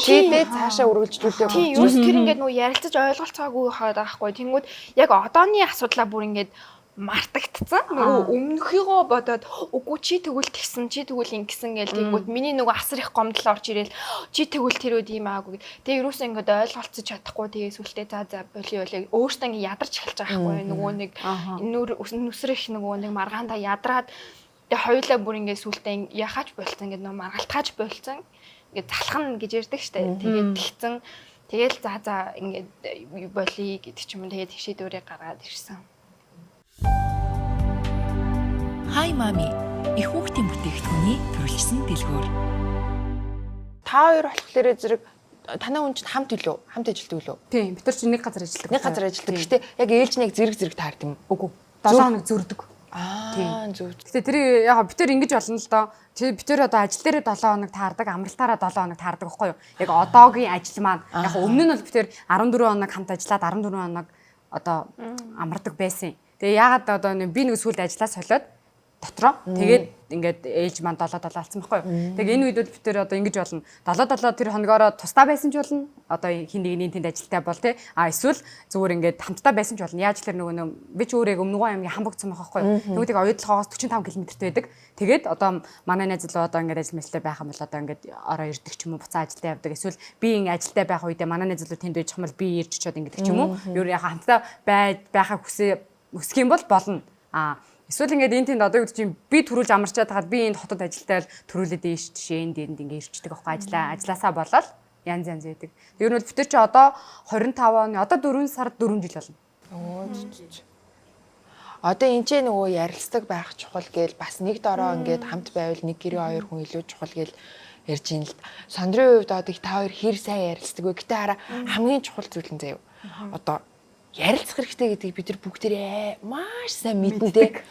шийдээ цаашаа үргэлжлүүлээ. Тийм юус тэр ингээд нөгөө ярилцаж ойлголцоогүй хаад байхгүй. Тэнгүүд яг одооны асуудлаа бүр ингээд мартагдцсан. Нөгөө өмнөхийгөө бодоод үгүй чи тэгвэл тэгсэн чи тэгвэл ингэсэн гээл тэнгүүд миний нөгөө асар их гомдол орж ирээл чи тэгвэл тэр үед юм аагүй. Тэгээ юусаа ингээд ойлголцож чадахгүй тэгээ сүлтээ за болио өөртөө ингээд ядарч эхэлж байгаа байхгүй. Нөгөө нэг нүсрэх нөгөө нэг маргаандаа ядраад тэгээ хоёулаа бүр ингээд сүлтээ яхаач болцсон ингээд нөгөө маргалтгааж болцсон. Ингээд залхна гэж ярьдаг штэ. Тэгээд тэгсэн тэгээл за ингээд болиё гэдэг ч юм уу тэгээд шийдвэрээ гаргаад ирсэн. Хай мами их хүүхдийн бүтээгдэхүүний төрөлжсөн дэлгүүр. Та хоёр болохоор зэрэг танай хүн чинь хамт илүү хамт ажилтдаг үлээ. Тийм, бид нар чинь нэг газар ажилтдаг. Нэг газар ажилтдаг. Гэхдээ яг ээлж нэг зэрэг таард юм. Үгүй. 7 хоног зөрдөг. Зөв. Гэтэ тэр яг бид нар ингэж болно л доо. Бид нар одоо ажил дээрээ 7 хоног таардаг, амралтаараа 7 хоног таардаг байхгүй юу? Яг одоогийн ажил маань яг өмнө нь бол бид нар 14 хоног хамт ажиллаад 14 хоног одоо амардаг байсан. Тэгээ яагаад одоо би нэг сүүлд ажиллаа солиод дотроо тэгээд ингээд ээлж маань 7 алцсан байхгүй юу. Тэгээ энэ үед бол бид тэр одоо ингэж болно. 7 тэр хоногоороо тусдаа байсан ч болно. Одоо хин нэгний тэнд ажилтай бол тий. Эсвэл зүгээр ингээд хамтдаа байсан ч болно. Яаж тэр нөгөө би ч өөрөө өмнөгөө аймгийн Хамбогцсон байхгүй юу. Тэгвэл тийг оюутлогоос 45 км-тэй байдаг. Тэгээд одоо манай найз л одоо ингээд ажил мэтлээ байх юм бол одоо ингээд ороо ирдэг ч юм уу буцаа ажилдаа явдаг. Эсвэл би ин ажилдаа байх үедээ манай найз л тэнд байж хам бол би ирж очиод ингээд ч юм уу. Юу яхаа хамтдаа байхаа хүсэх юм бол болно. Эсвэл ингээд энэ тэнд одоо юу гэдэг чинь би төрүүлж амарчаад хаад би энд хотод ажилтаа л төрүүлээд ийш жишээ энд ингээд ирчдэг байхгүй ажилласаа болоод янз байдаг. Тэр нь бол бид чи одоо 25 оны одоо 4 сард 4 жил болно. Одоо энэ ч нөгөө ярилцдаг байх чухал гээл бас нэг дороо ингээд хамт байвал нэг гэрээ хоёр хүн илүү чухал гээл ярьж ин л. Сондрын хувьд одоо та хоёр хэр сайн ярилцдаг вэ? Гэтэ хараа хамгийн чухал зүйл нь заяа. Одоо ярилцах хэрэгтэй гэдгийг бид нар бүгдээрээ маш сайн мэднэ те.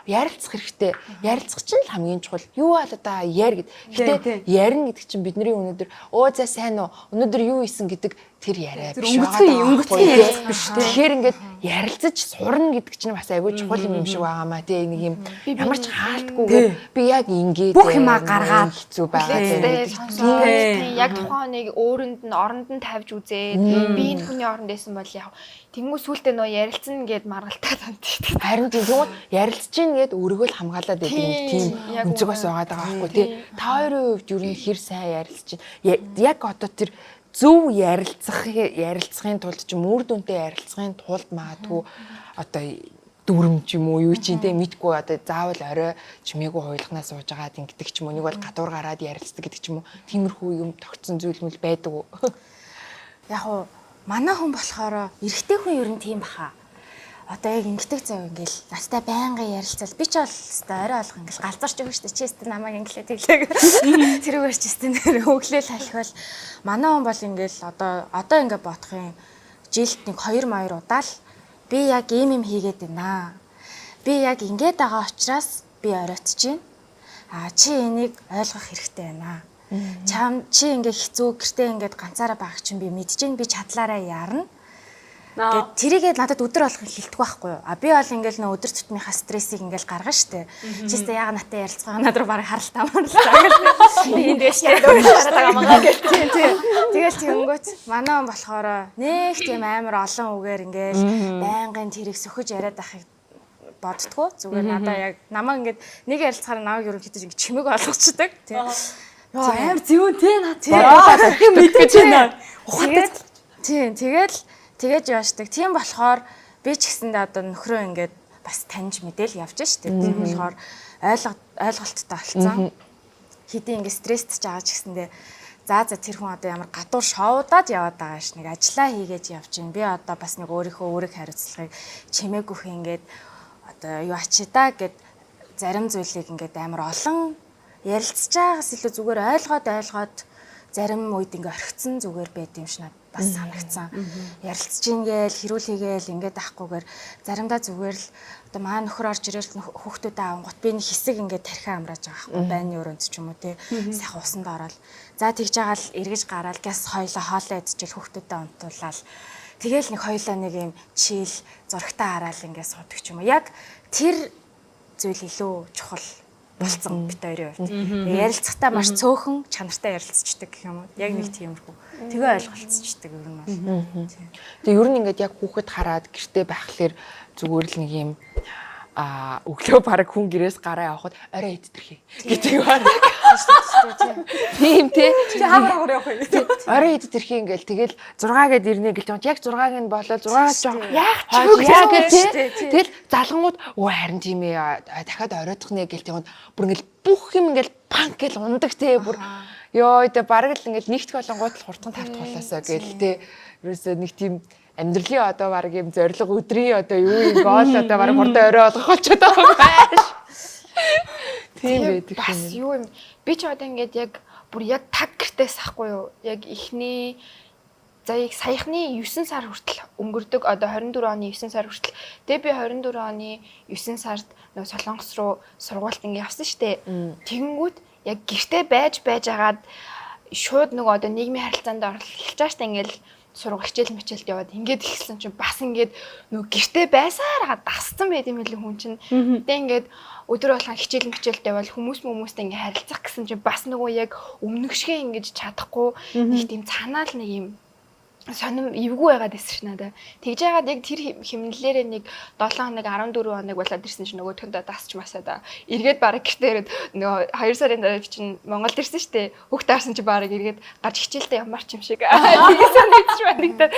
Ярилцах хэрэгтэй. Ярилцах чинь л хамгийн чухал. Юу бол одоо яар гэд. Гэтэ ярина гэдэг чинь бидний өнөөдөр за сайн уу? Өнөөдөр юу исэн гэдэг тэр яриа биш. Өнгөцгөн ярилцах биш те. Тэгэхээр ингээд ярилцаж сурна гэдэг чинь бас айгүй чухал юм шиг байгаамаа те. Нэг юм ямар ч хаалтгүйгээр би яг ингээд бүх юмаа гаргаад хэцүү байгаа те. Яг тухайн нэг өөрөнд нь оронд нь тавьж үзээд би энэ хүний оронд байсан бол яв. Тэнгүү сүултээ нөө ярилцсан гэд маргалтаа тантдаг. Харин тийм ярилцж гин гэд өөрийгөө л хамгаалаад байдаг нэг тийм өнцөг бас байгаа байхгүй тий. Та хоёрын хувьд юу н хэр сайн ярилцж байна. Яг одоо тэр зөв ярилцахын тулд ч үр дүнтэй ярилцахын тулд магадгүй одоо дүрм ч юм уу юу ч юм те мэдгүй одоо заавал орой чимээгүй хуйлахнаас сууж агаад ингэдэг ч юм уу нэг бол гадуур гараад ярилцдаг гэдэг ч юм уу тиймэрхүү юм тогтсон зүйл мөл байдаг уу? Яг уу манай хүн болохоор эрэгтэй хүн ер нь тийм баха. Одоо яг ингэдэг зав ингээл настай байнгын ярилцал би ч бол өстой орой алга ингээл галзуурч өгнө шүү дээ. Чи өстой намайг инглээ тэглээг. Тэрүүгээрч өстой нэр өглөөл халихвал манай хүн бол ингээл одоо ингээ бодох юм жилд нэг 2 маяр удаал би яг ийм хийгээд байна. Би яг ингээд байгаа учраас би оройтж байна. Чи энийг ойлгох хэрэгтэй байна. Чи ингээ хэцүү гэртээ ингээд ганцаараа байх чинь би мэдэж байна. Би чадлаараа ярина. Тэгээд тэрийгээ надад өдөр болгон хэлдэг байхгүй юу? Би бол ингээл нөө өдөр тутмынхаа стрессийг ингээл гаргана штэ. Чистэ яг натаа ярилцгаа надад бараг харалтаа марлаа. Би энд дэш тэгээд хараад байгаа маа гэх тийм. Тэгэл тэгэнгүүт манай он болохоор нэг тийм амар олон үгээр ингээл байнгын тэрийг сөхөж яриад байхыг боддгоо. Зүгээр надаа яг намаа ингээд нэг ярилцахаар намайг ерөнхийдөө ингэ чимэг болгочдөг тий. Яа амар зөв тий наа тий. Мэдгэж байна. Тийм тэгэж яашдаг. Тийм болохоор би ч гэсэндээ одоо нөхрөө ингээд бас таньж мэдээл явж штэ. Тийм болохоор ойлголттой болцсон. Хэдий ингээд стресстэй байгаа ч гэсэндээ за тэр хүн одоо ямар гадуур шоудаад яваад байгаа ш нэг ажиллаа хийгээд явж гин. Би одоо бас нэг өөрийнхөө хариуцлагыг чимээгүйх ингээд одоо юу ачидаа гэд зарим зүйлийг ингээд амар олон ярилцж байгаас илүү зүгээр ойлгоод зарим үед ингээ орхицсан зүгээр байд юм шиг надад бас санагдсан. Ярилцж ингээл хэрүүл хийгээл ингээд ахгүйгээр заримдаа зүгээр л одоо маа нөхөр орж ирэл хүүхдүүдэд авангут би нэг хэсэг ингээд тархиа амрааж байгаа байхгүй байны өрөөнд ч юм уу тий сайхан усанд ороод за тэгж байгаа л эргэж гараал газ хоёлоо хоолоо идчихэл хүүхдүүдэд унтуулаад тэгэл нэг хоёлоо нэг юм чийл зурагтаа хараал ингээд суудаг ч юм уу яг тэр зүйл илүү чухал болцсон бит хоёрын хувьд. Ярилцахтаа маш цөөхөн чанартай ярилцчихдаг гэх юм уу. Яг нэг тиймэрхүү. Тэгээ ойлголцчихдаг ер нь бол. Тэгээ ер нь ингээд яг хүүхэд хараад гэртээ байхлаэр зүгээр л нэг юм өглөө бараг хүн гэрээс гараа явахад орой идэрхий гэдэг байна. Тийм тий. Чи хавар явах юм. Орой идэрхий ингээл тэгэл 6 гээд ирнэ гэлж яг 6-ыг нь болоод 6-аас жоох яг тий. Тэгэл залгангууд өө харин тийм ээ дахиад оройдох нэ гэлж яваад бүр ингээл бүх юм ингээл панк гэл ундаг тий бүр ёо тэ бараг л ингээл нэгт болонгууд л хурдхан тавт болоосоо гээл тий. Ерөөсөө нэг тийм амьдралын одоо баг юм зориг өдрийн одоо юу юм гол одоо баг хурдан орой олгох болчиход байгаа юм байна. Тийм байдаг. Бас юу юм би ч одоо ингээд яг бүр яг таг гэртээс ахгүй юу яг ихний за яг саяхны 9 сар хүртэл өнгөрдөг одоо 24 оны 9 сар хүртэл тэгээ би 24 оны 9 сард нөө Солонгос руу сургуульд ингээд явсан штэ. Тэгэнгүүт яг гэртээ байж агаад шууд нөгөө одоо нийгмийн харилцаанд орох эхэлж байгаа штэ ингээд сургууль хичээл мичээлд яваад ингээд ихсэн чинь бас ингээд нөгөө гэртээ байсаар дасцсан байт юм хэлээ хүн чинь. Тэгээ ингээд өдөр болгон хичээл мичээлд явбал хүмүүстэй ингээд харилцах гэсэн чинь бас нөгөө яг өмнөгшгөө ингэж чадахгүй нэг тийм цаанаа л нэг юм сонирм эвгүй байгаад ирсэн ш надаа. Тэгж яагаад яг тэр хэмнэлээрээ нэг 7 хоног 14 хоног болоод ирсэн чинь нөгөөдхөндөө дасч масаа да. Эргээд бараг гэртээ нөгөө 2 сарын дараа чинь Монголд ирсэн штэ. Хүүхд таарсан чинь бараг эргээд гарч хичээлдээ ямар ч юм шиг. Тэгээ санагдчих байна.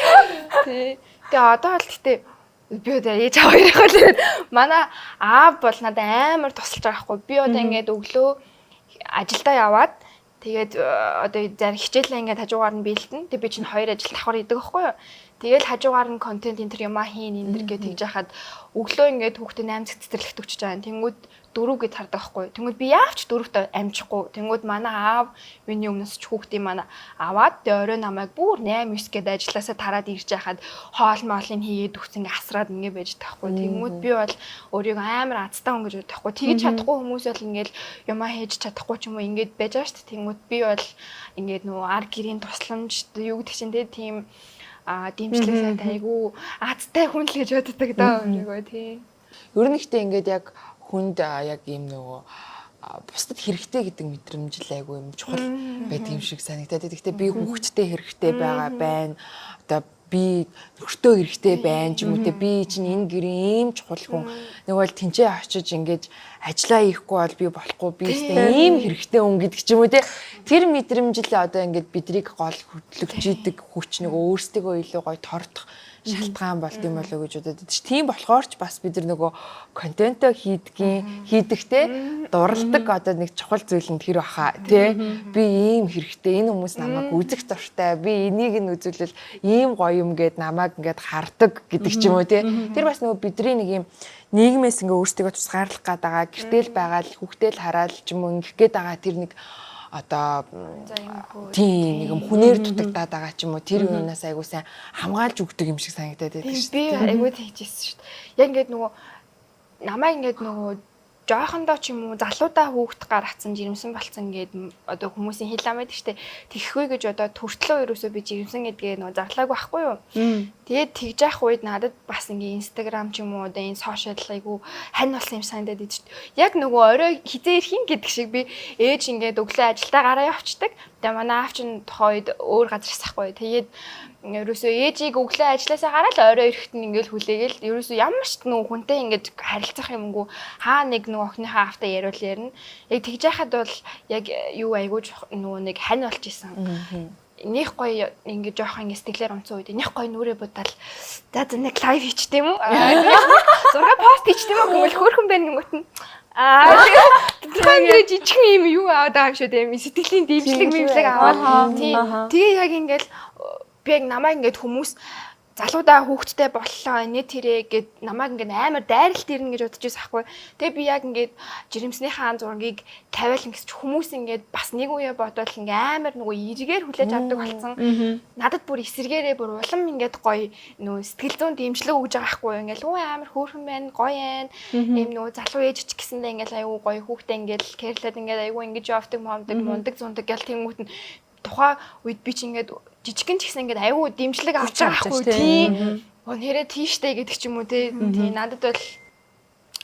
Тэгээ одоо л гэтээ би одоо ээж аваарийнхаа л манай аав бол надад амар тусалж байгаа хгүй. Би одоо ингээд өглөө ажилдаа яваад тэгээд одоо зарим хичээлээ ингээд хажуугаар нь бэлтэн. Тэг би чинь 2 ажил давхар идэг байхгүй юу. Тэгэл хажуугаар нь контент энэ төр юмаа хийн энэ төр гэж тэгж яхад өглөө ингээд хүүхдээ 8 цаг цэцэрлэгт өгч байгаа. Тэнгүүд 4 гэж хардаг байхгүй. Тэнгүүд би яавч 4-т амжихгүй. Тэнгүүд манай аав миний өмнөөс ч хүүхдийн манай аваад тэ орой намайг бүр 8-9 гээд ажилласаа тараад ирж яхад хоол моолын хийгээд өгс ингээд асраад ингээд байж таахгүй. Тэнгүүд би бол өөрийгөө амар азтай хүн гэж боддог байхгүй. Тэгж чадахгүй хүмүүс бол ингээд юмаа хийж чадахгүй ч юм уу ингээд байж байгаа шүү дээ. Тэнгүүд би бол ингээд нөгөө ар гэрийн тусламж юу гэдэг чинь тийм дэмжлэг айгу азтай хүн л гэж боддог даа өөрийгөө тий. Ер нь ихтэй ингээд яг хүнд яг ийм нөгөө бусдад хэрэгтэй гэдэг мэдрэмж л айгу юм чухал байдаг юм шиг санагдаад. Гэхдээ би хүүхдтэй хэрэгтэй байгаа байна. Одоо би нөхөртөө хэрэгтэй байна ч юм уу те би чинь энэ гэрийн ийм чухал хүн нэг бол тэнцээ очиж ингээд ажиллаа хийхгүй бол би болохгүй би ийм хэрэгтэй хүн гэдэг ч юм уу те тэр мэдрэмжил одоо ингээд бидрийг гол хөдлөгж идэг хүч нэг өөрсдөө илүү гоё тордох шалтгаан болд юм болоо гэж бодод. Тийм болохоор ч бас бид нөгөө контентоо хийдэгтэй дурладаг одоо нэг чухал зүйл нь тэр баха тий. Би ийм хэрэгтэй энэ хүмүүс намайг үзэх дуртай. Би энийг нь үзүүлэл ийм гоё юм гээд намайг ингээд хардаг гэдэг ч юм уу тий. Тэр бас нөгөө бидний нэг юм нийгмээс ингээ өөрсдөө тусгаарлах гээд байгаа гэртэл байгаа л хүүхдэл хараад ч юм уу ингэх гээд байгаа тэр нэг одоо тийм нэг юм хүнээр дутагдаад байгаа ч юм уу тэр юунаас айгуу сайн хамгаалж өгдөг юм шиг санагдаад байдаг шүү дээ. Би айгуу тэгжсэн шүү дээ. Яг ингээд нөгөө намайг ингээд нөгөө жоохондоо ч юм уу залуудаа хүүхд гаргацсан жирэмсэн болцсон гээд одоо хүмүүсийн хэл ам байдаг штэ тэгхгүй гэж одоо төртлөө ерөөсөө би жирэмсэн гэдгээ нөгөө зарлаагүй байхгүй юу. Тэгээд тэгж явах үед надад бас ингээ Instagram ч юм уу одоо энэ сошиал айгу хань болсон юм санагдаад идэв штэ. Яг нөгөө орой хизээ ирэх юм гэдэг шиг би ээж ингээд өглөө ажилдаа гараа явчихдаг. Тэгээ манай аав чинь тохойд өөр газар сахгүй. Тэгээд ерөөсөө ээжийг өглөө ажилласаа гараад орой ирэхэд нь ингээл хүлээгээл ерөөсөө ямар ч нөгөө хүнтэй ингээд харилцах юмгүй хаа нэг нөгөө охиныхаа автаа яриул ярина. Яг тэгж яхад бол яг юу айгуу нөгөө нэг хань болж исэн. Нэх гоё ингээд жоохон ингээд сэтгэлээр унцсан үед нэх гоё нүрээ будаал за нэг лайв хийчтэй юм уу? Зураг пост хийчтэй юм уу? Гэвэл хөөрхөн байна гингүүт нь тэгээд жижиг юм юу аваад байгаа юм шүү дээ. Сэтгэлийн дэмжлэг мэмлэг аваад. Тэгээ яг ингээд би яг намайг ингээд хүмүүс залуудаа хүүхдтэй боллоо энэ тэрэ гэд намайг ингээд амар дайралт ирнэ гэж бодож байсан хгүй. Тэгээ би яг ингээд жирэмснийхаа зургийг тавиал ингээд хүмүүс ингээд бас нэг үе бодвол ингээд амар нөгөө эргээр хүлээж авдаг болсон. Надад бүр эсэргээрээ бүр улам ингээд гоё нөгөө сэтгэл зүйн дэмжлэг өгж байгаа хгүй. Ингээд өө амар хөөрхөн байна, гоё байна. Ийм нөгөө залуу ээж ч гэсэндээ ингээд аюу гоё хүүхдээ ингээд кэрлээд ингээд аюу ингэж явдаг момдаг мундаг зундаг гэл тэнгуут нь тухай үед би чи ингээд жижигэн ч гэсэн ингээд аюу дэмжлэг авч байгаа хгүй тийм. Нэрээ тийштэй гэдэг ч юм уу тийм надад бол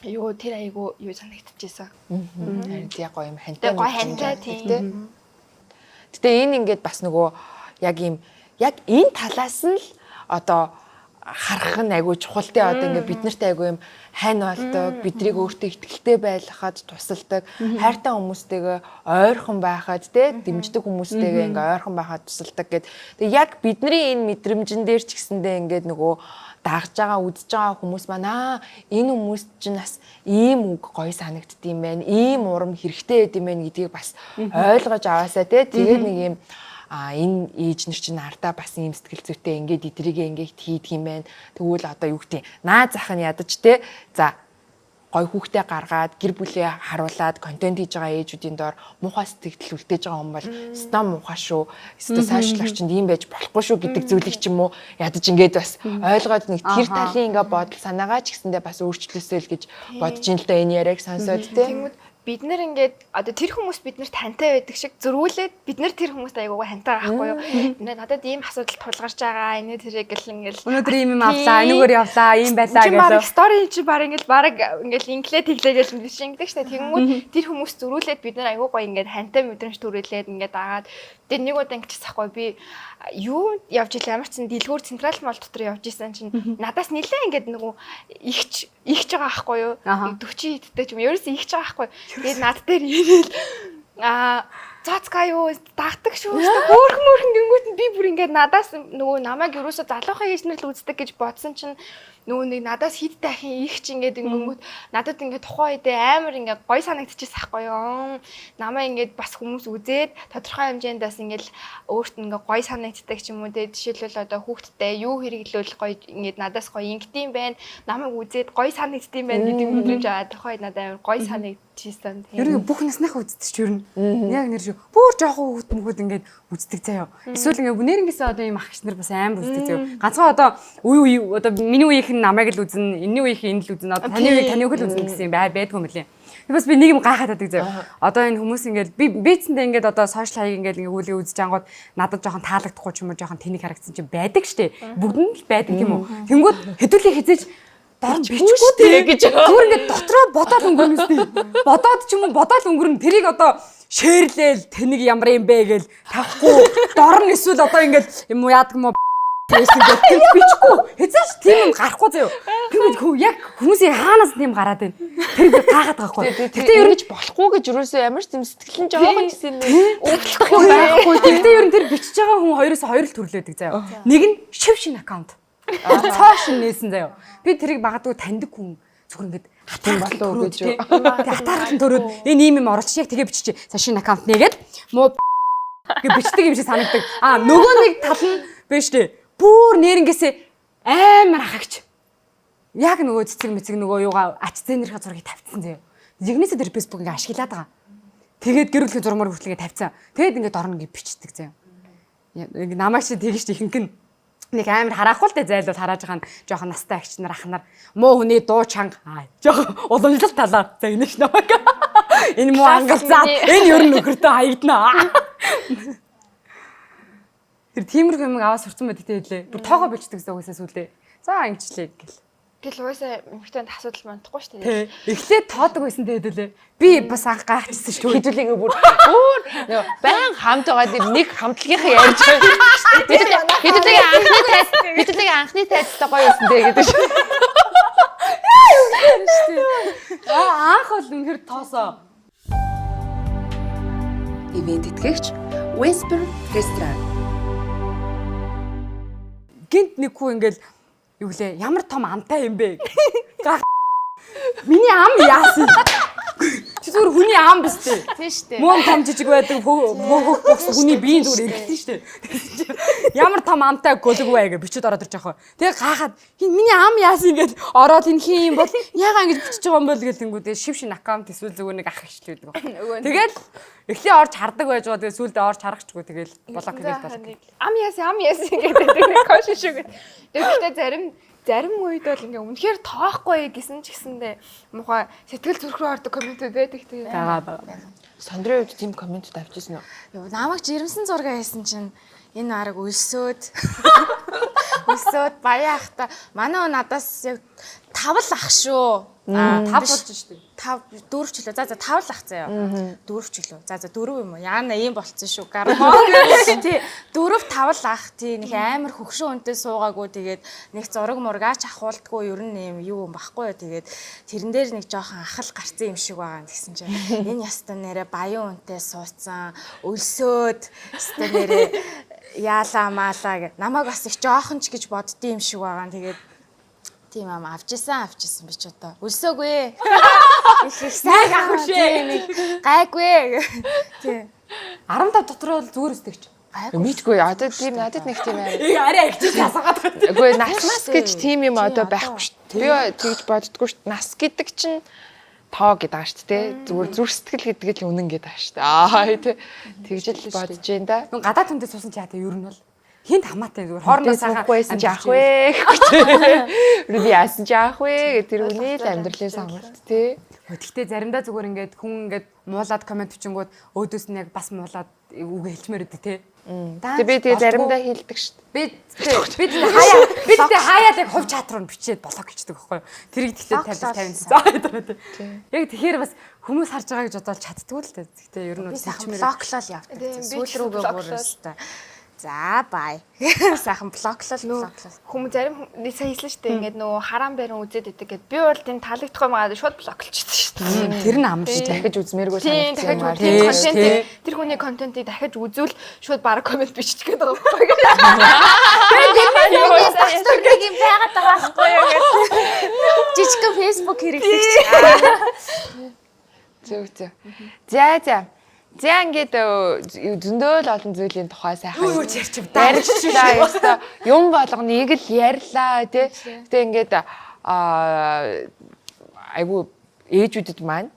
юу тэр аюу юу санагдчихсан. Харин яг гоё юм хантай. Гоё хантай тийм. Гэтэ энэ ингээд бас нөгөө яг энэ талаас нь л одоо харах нь айгүй чухалтай одоо ингээд бид нартай айгүй юм хань болдог бидрийг өөртөө ихтгэлтэй байлгахад тусалдаг хайртай хүмүүстэйгээ ойрхон байхад те дэмждэг хүмүүстэйгээ ингээд ойрхон байхад тусалдаг гэд тэг яг бидний энэ мэдрэмжэн дээр ч гэсэндээ ингээд нөгөө дагж байгаа үзэж байгаа хүмүүс маань энэ хүмүүс чинь бас ийм үг гоё санагддсан юм байна ийм урам хэрэгтэй байд юм байна гэдгийг бас ойлгож аваасаа те тэгээд нэг юм энэ ээж нар чинь ардаа бас ийм сэтгэл зүйтэй ингээд идрийгээ ингээд хийдэг юм байна. Тэгвэл одоо юу гэдэг наад зах нь ядаж те. За гой хүүхдээ гаргаад гэр бүлээ харуулад контент хийж байгаа ээжүүдийн доор муухай сэтгэл үлдээж байгаа хүн бол стам муухай шүү. Эсвэл сошиал орчинд ийм байж болохгүй шүү гэдэг зүйлийг ч юм уу ядаж ингээд бас ойлгоод нэг тэр талын ингээд бодол санаагаа ч гэсэндээ бас өөрчлөөсэй л гэж бодож ин л да энэ яриаг сонсоод те. Бид нар ингээд одоо тэр хүмүүс бид нарт хантай байдаг шиг зөрүүлээд бид нар тэр хүмүүст аягүй хантай байхгүй юу. Ингээд надад ийм асуудал тулгарч байгаа. Энэ тэрэг гэл ингээд өнөөдөр ийм юм авлаа, энэгээр явлаа, ийм байлаа гэсэн. Стори чи баг ингээд инглээ тэглээгээл биш ингэдэг штэ. Тэгэнгүүт тэр хүмүүс зөрүүлээд бид нар аягүй гоё ингээд хантай мэдрэмж төрүүлээд ингээд агаад тэр нэг удаа ингэчихсэн байхгүй би юу явж ил ямар ч зэн дэлгүүр централ мall дотор явж исэн чинь надаас нилээ ингээд нөгөө ихч байгаа байхгүй юу. 40 хэдтэй ч юм ерөөсөө ихч байгаа байхгүй. Тэгээд над дээр ирээл цацка юу дагдаг шүү дээ. Хөөрхөн гингүүт нь би бүр ингээд надаас нөгөө намайг ерөөсөө залуухан ээжнэр л үздэг гэж бодсон чинь нөгөө нэг надаас хид дахин их ч ингээд ингэнгүүт надад ингээд тухайн үедээ амар ингээд гоё санагдчихсан байхгүй юу. Намаа ингээд бас хүмүүс үзээд тодорхой хэмжээндээс ингээд өөрт нь ингээд гоё санагддаг ч юм уу те жишээлбэл одоо хүүхдтэй юу хэрэглүүл гоё ингээд надаас гоё ингэдэм байх намайг үзээд гоё санагддсан байх гэдэг мэдрэмж аваад тухайн надад амар гоё санагдчихсан. Ер нь бүх насныхаа үздэг ч ер нь яг нэр шүү. Бүр жоохон хүүхдмүүд ингээд үздэг заяа. Эсвэл ингээд нэрнгээсээ одоо ийм ах ич нар бас амар үздэг заяа. Ганцхан одоо үе одоо миний үеийнх намайг л үзнэ, энэний үеийнх энэ л үзнэ, одоо таны үеийг л үзнэ гэсэн юм байдгүй юм лээ. Бас би нэг юм гайхаад байдаг заяа. Одоо энэ хүмүүс ингээд би бицэндээ ингээд одоо сошиал хаяг ингээд хөлөө үзэж ангууд надад жоохон таалагдахгүй ч юм уу жоохон тэнэг харагдсан чинь байдаг штэ. Бүгд нь л байдаг тийм үү. Тэнгүүд хэдүүлээ хизээж дорн бичгүй дээ гэж зүгээр ингээд дотроо бодоод өнгөрнө үстэй. Бодоод ч юм уу бодоод өнгөрнө. Тэрийг одоо шеэрлээл тэнэг ямар юм бэ гээл тавихгүй. Дорн эсвэл одоо ингээд юм уу яадаг юм уу байсан гэдэг бичгүй. Хэзээ ч тийм юм гарахгүй заяа. Би яг хүмүүсийн хаанаас тийм гараад байна. Тэр би гаагаад байгаа хгүй. Тэгтээ ер нь ч болохгүй гэж юусэн ямар ч тийм сэтгэл нь жоохон ч юм уудлах юм байхгүй. Тэгтээ ер нь тэр бичиж байгаа хүн хоёроос хоёр л төрлөөдөг заяа. Нэг нь шив шин аккаунт. Цоо шин нээсэн заяа. Би тэрийг магадгүй таньдаг хүн зүгээр ингээд хатан болов гэж юу. Хатаархын төрөөд энэ ийм юм оруулчих яг тэгээ биччихье. За шинэ аккаунт нээгээд муу гэж бичдэг юм шиг санагддаг. Нөгөө нэг тал нь биш дээ. Бүр нэрнгээсээ амар хагч. Яг нөгөө цэцэг мэцэг нөгөө юугаа ач зээнэрхэ зургийг тавьчихсан заяа. Жигнэсээ тэр фэйсбүүк ингээ ашиглаад байгаа. Тэгээд гэр бүлийн зурмаар хүртэл ингээ тавьцсан. Тэгээд ингээ дорно ингээ бичдэг заяа. Намайг чи тэгэж ихэнх нь нэг амар хараахгүй л дээ зайлуул харааж байгаа нь жоохон настай агч нар ах нар муу хүний дуу чанга жоохон уламжлалт талаар за инеч намайг энэ муу ангалзаа энэ ер нь нөхөртөө хаягдана. Тэр тиймэрхүү юм аваа сурцсан байдаг те хэлээ. Бүр тоогоо бичдэг гэсэн үгээс сүлээ. За ингэчлээ гэл. Гэл уусаа эмхтэнд асуудал мандахгүй шүү Тий. дээ. Эхлээд тоодог байсан те хэлээ. Би бас анх гайхчихсан шүү. хэдүүлээ бүр баян хамт байгаа нэг хамтлагийнхаа ярьж байгаа. Хэдүүлээ анхны тайлбартай гоё байсан те гэдэг шүү. Анх бол үнэхээр тоосоо. Ивент тэтгэгч Whisper Restaurant. Гинт нэг хүү ингээл юу лээ ямар том амтай юм бэ? Миний ам яасан? Чи зүгээр хүний ам биз дээ. Тийм шүү дээ. Мөн том жижиг байдаг хүний биеийн зүгээр эргэлтэн шүү дээ. Ямар том амтай гөлөг вэ гэж бичиж ороод ирж байгаа. Тэгээ гахаад миний ам яасан ингээд ороод энэ хин юм бол ягаа ингэж бичиж байгаа юм бол гэл тэнгүүдээ шив шин аккаунт эсвэл зүгээр нэг ах хичлээд байгаа. Тэгээд эхлээ орж хардаг байж байгаа. Тэгээ сүүлдээ орж харахчгүй тэгэл блок хийгээл болох. Ам яасан гэдэг нэг кош шүү гэдэг. Тэгэхдээ зарим үед бол ингээ үнэхээр тоохгүй гэсэн ч гэсэндээ муухай сэтгэл зүрх рүү ордог комментүүд байдаг тийм. Бага. Сондрын үед тийм коммент тавьчихсан уу? Намайг жирэмсэн зураг хийсэн чинь энэ арга өлсөөд баяа ахта манай надаас яг 5 л ах шүү. 5 болж штэ. 5 4 ч лөө. За 5 л ах заяа. 4 ч лөө. За 4 юм уу? Яана ийм болцсон шүү. Гармоо. Тий 4 5 л ах. Тий нэг амар хөгшин үнтэй суугаагүй. Тэгээд нэг зураг мургаач ахуулдаггүй. Ер нь юм юу юм баггүй. Тэгээд тэрэн дээр нэг жоохон ахал гарцсан юм шиг байгаа гэсэн чинь энэ ястан нэрэ баян үнтэй суудсан. Өлсөөд ястан нэрэ яалаа маалаа гэ. Намайг бас их жоохон ч гэж боддсон юм шиг байгаа. Тэгээд тийм ам авчихсан би ч одоо өлсөөгүй. Их сайн ах шээ. Гайгүй. Тийм. 15 дотроо л зүгээр өстөгч. Мэдгүй одоо тийм надад нэг тийм аа. Арай ихтэй асаагаад байна. Үгүй нас гэж тийм юм одоо байхгүй шүү дээ. Би тэгж боддгоо шүү дээ. Нас гэдэг чинь тоо гэдэг байгаа шүү дээ. Зүгээр зүрх сэтгэл гэдэг л үнэн гэдэг байгаа шүү дээ. Тэгж л бодож जैन да. Гадаад хүнтэй суусан чи яа тэ ер нь бол хинт хамаатай зүгээр хоорондоо сайхан байсан ч яах вэ? Би яасан ч яах вэ? Тэр үний л амьдралын сонголт тий. Гэхдээ заримдаа зүгээр ингээд хүн ингээд муулаад комент бичингүүд өөдөөс нь яг бас муулаад үг хэлчмээр өгдөө тий. Тэг би тэгээ заримдаа хэлдэг шүү дээ. Би хаяад яг хувь чат руу бичээд блок хийдэг байхгүй юу? Тэрийг тэгтээ тавьсан. Яг тэгэхээр бас хүмүүс харж байгаа гэж бодоод чаддгүй л дээ. Гэхдээ ер нь сайхан блоклол явдаг. Сүүл рүүгээ бүр өстэй. За бай. Сайхан блоклол. Хүмүүс зарим сая хэлсэн шүү дээ. Ингээд нөгөө хараан барин үзээд идэг гэд би бол тийм таалагдахгүй байгаа шууд блоклчихсон шүү дээ. Тэр нь ам шүү дээ. Дахиж үзмээргүй санагдсан. Тэр хүний контентыг дахиж үзвэл шууд бараг комент бичих гээд байгаа байхгүй юу? Тэр юм байгаад байгаа байхгүй юу гэж. Жижиг Facebook хэрэглэгч. Зөв. За. За ингээд зөндөө л олон зүйлийн тухай сайхан ярьчлаа ёстой. Юм болгоныг л ярьлаа тий. Гэтэ ингээд айгу ээжүүдэд маань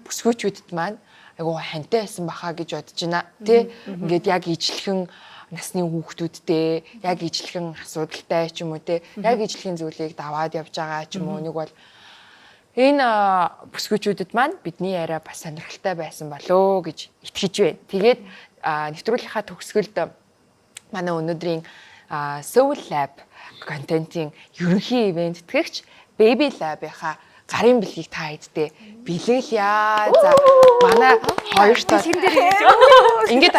бүсгүүчүүдэд маань айгу хантай байсан баха гэж бодож байна тий. Ингээд яг ижлэхэн насны хүүхдүүдтэй яг ижлэхэн асуудалтай ч юм уу тий. Яг ижлэхэн зүйлийг даваад явж байгаа ч юм уу. Нэг бол энэ бүсгүүчүүдэд маань бидний яриа бас сонирхолтой байсан болоо гэж итгэж байна. Тэгээд нэвтрүүлгийнхаа төгсгөлд манай өнөөдрийн Soul Lab контентын ерөнхий ивент тэтгэгч Baby Lab-ийнхаа гарын бэлгийг та хэдтэй бэлгэлье. За манай хоёртоо ингээд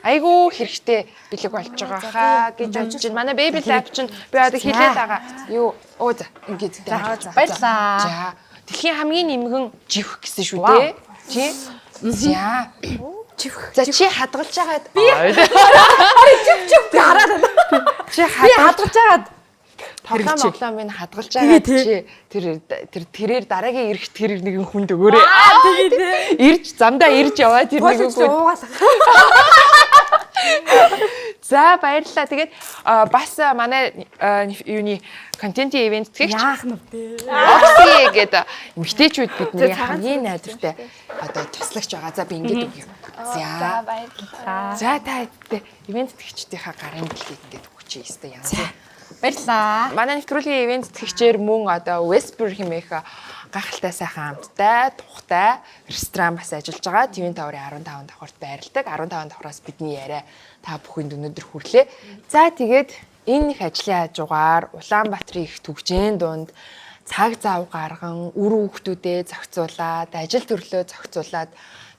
айгу хэрэгтэй бэлэг болж байгаа хаа гэж бодож байна. Манай baby lab чинь би одоо хэлээд байгаа. Юу оо за ингээд Баярлаа. За дэлхийн хамгийн нэмгэн живх гэсэн шүү дээ. Чи за живх. За чи хадгалж байгаад би хараад байна. Чи хадгалж байгаад тоглоом минь хадгалж байгаа чи тэрээр дараагийн эрэгт тэр нэгэн хүнд өгөөрэй. Тэгээд ирж замдаа ирж яваа тэр нэг хүн. За баярлалаа. Тэгээд бас манай юуны контентын ивент тэгч яах нь вэ? Окси гэдэг эмэгтэйчүүд бидний хамгийн найдвартай одоо туслагч байгаа. За би ингэж өгье. За баярлалаа. За та ивент тэгчдийнхаа гарын бэлгийг ингэж өгч ийстэй яа. Баярлаа. Манай нэвтрүүлгийн ивент тэгчээр мөн одоо Whisper хэмээх гахалтай сайхан амттай, тухтай ресторан бас ажиллаж байгаа. TV Tower-ын 15 давхарт байрладаг. 15 давхраас бидний яриа та бүхэнд өнөөдөр хүрлээ. За тэгээд энэ их ажлын хажуугаар Улаанбаатарын их түвжийн дунд цаг зав гарган, үр хүүхдүүдэд зохицуулаад, ажил төрлөө зохицуулаад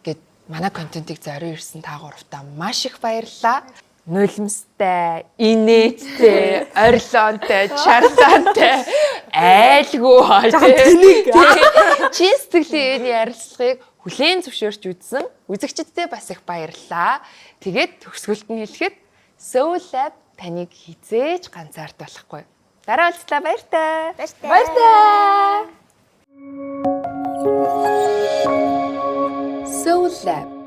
гээд манай контентыг зориулж ирсэн та гуравтаа маш их баярлалаа. Нулимстай, инээдтэй, орилонтой, чарлаантай, айлгүй тэнийг чи сэтгэлийн энэ ярилцлагыг хүлээн зөвшөөрч үзсэн үзэгчдтэй бас их баярлалаа. Тэгээд төгсгөлд нь хэлэхэд Soul Lab таныг хизээж ганцаардуулахгүй. Дараа уулзлаа баяртай. Баяртай. Soul Lab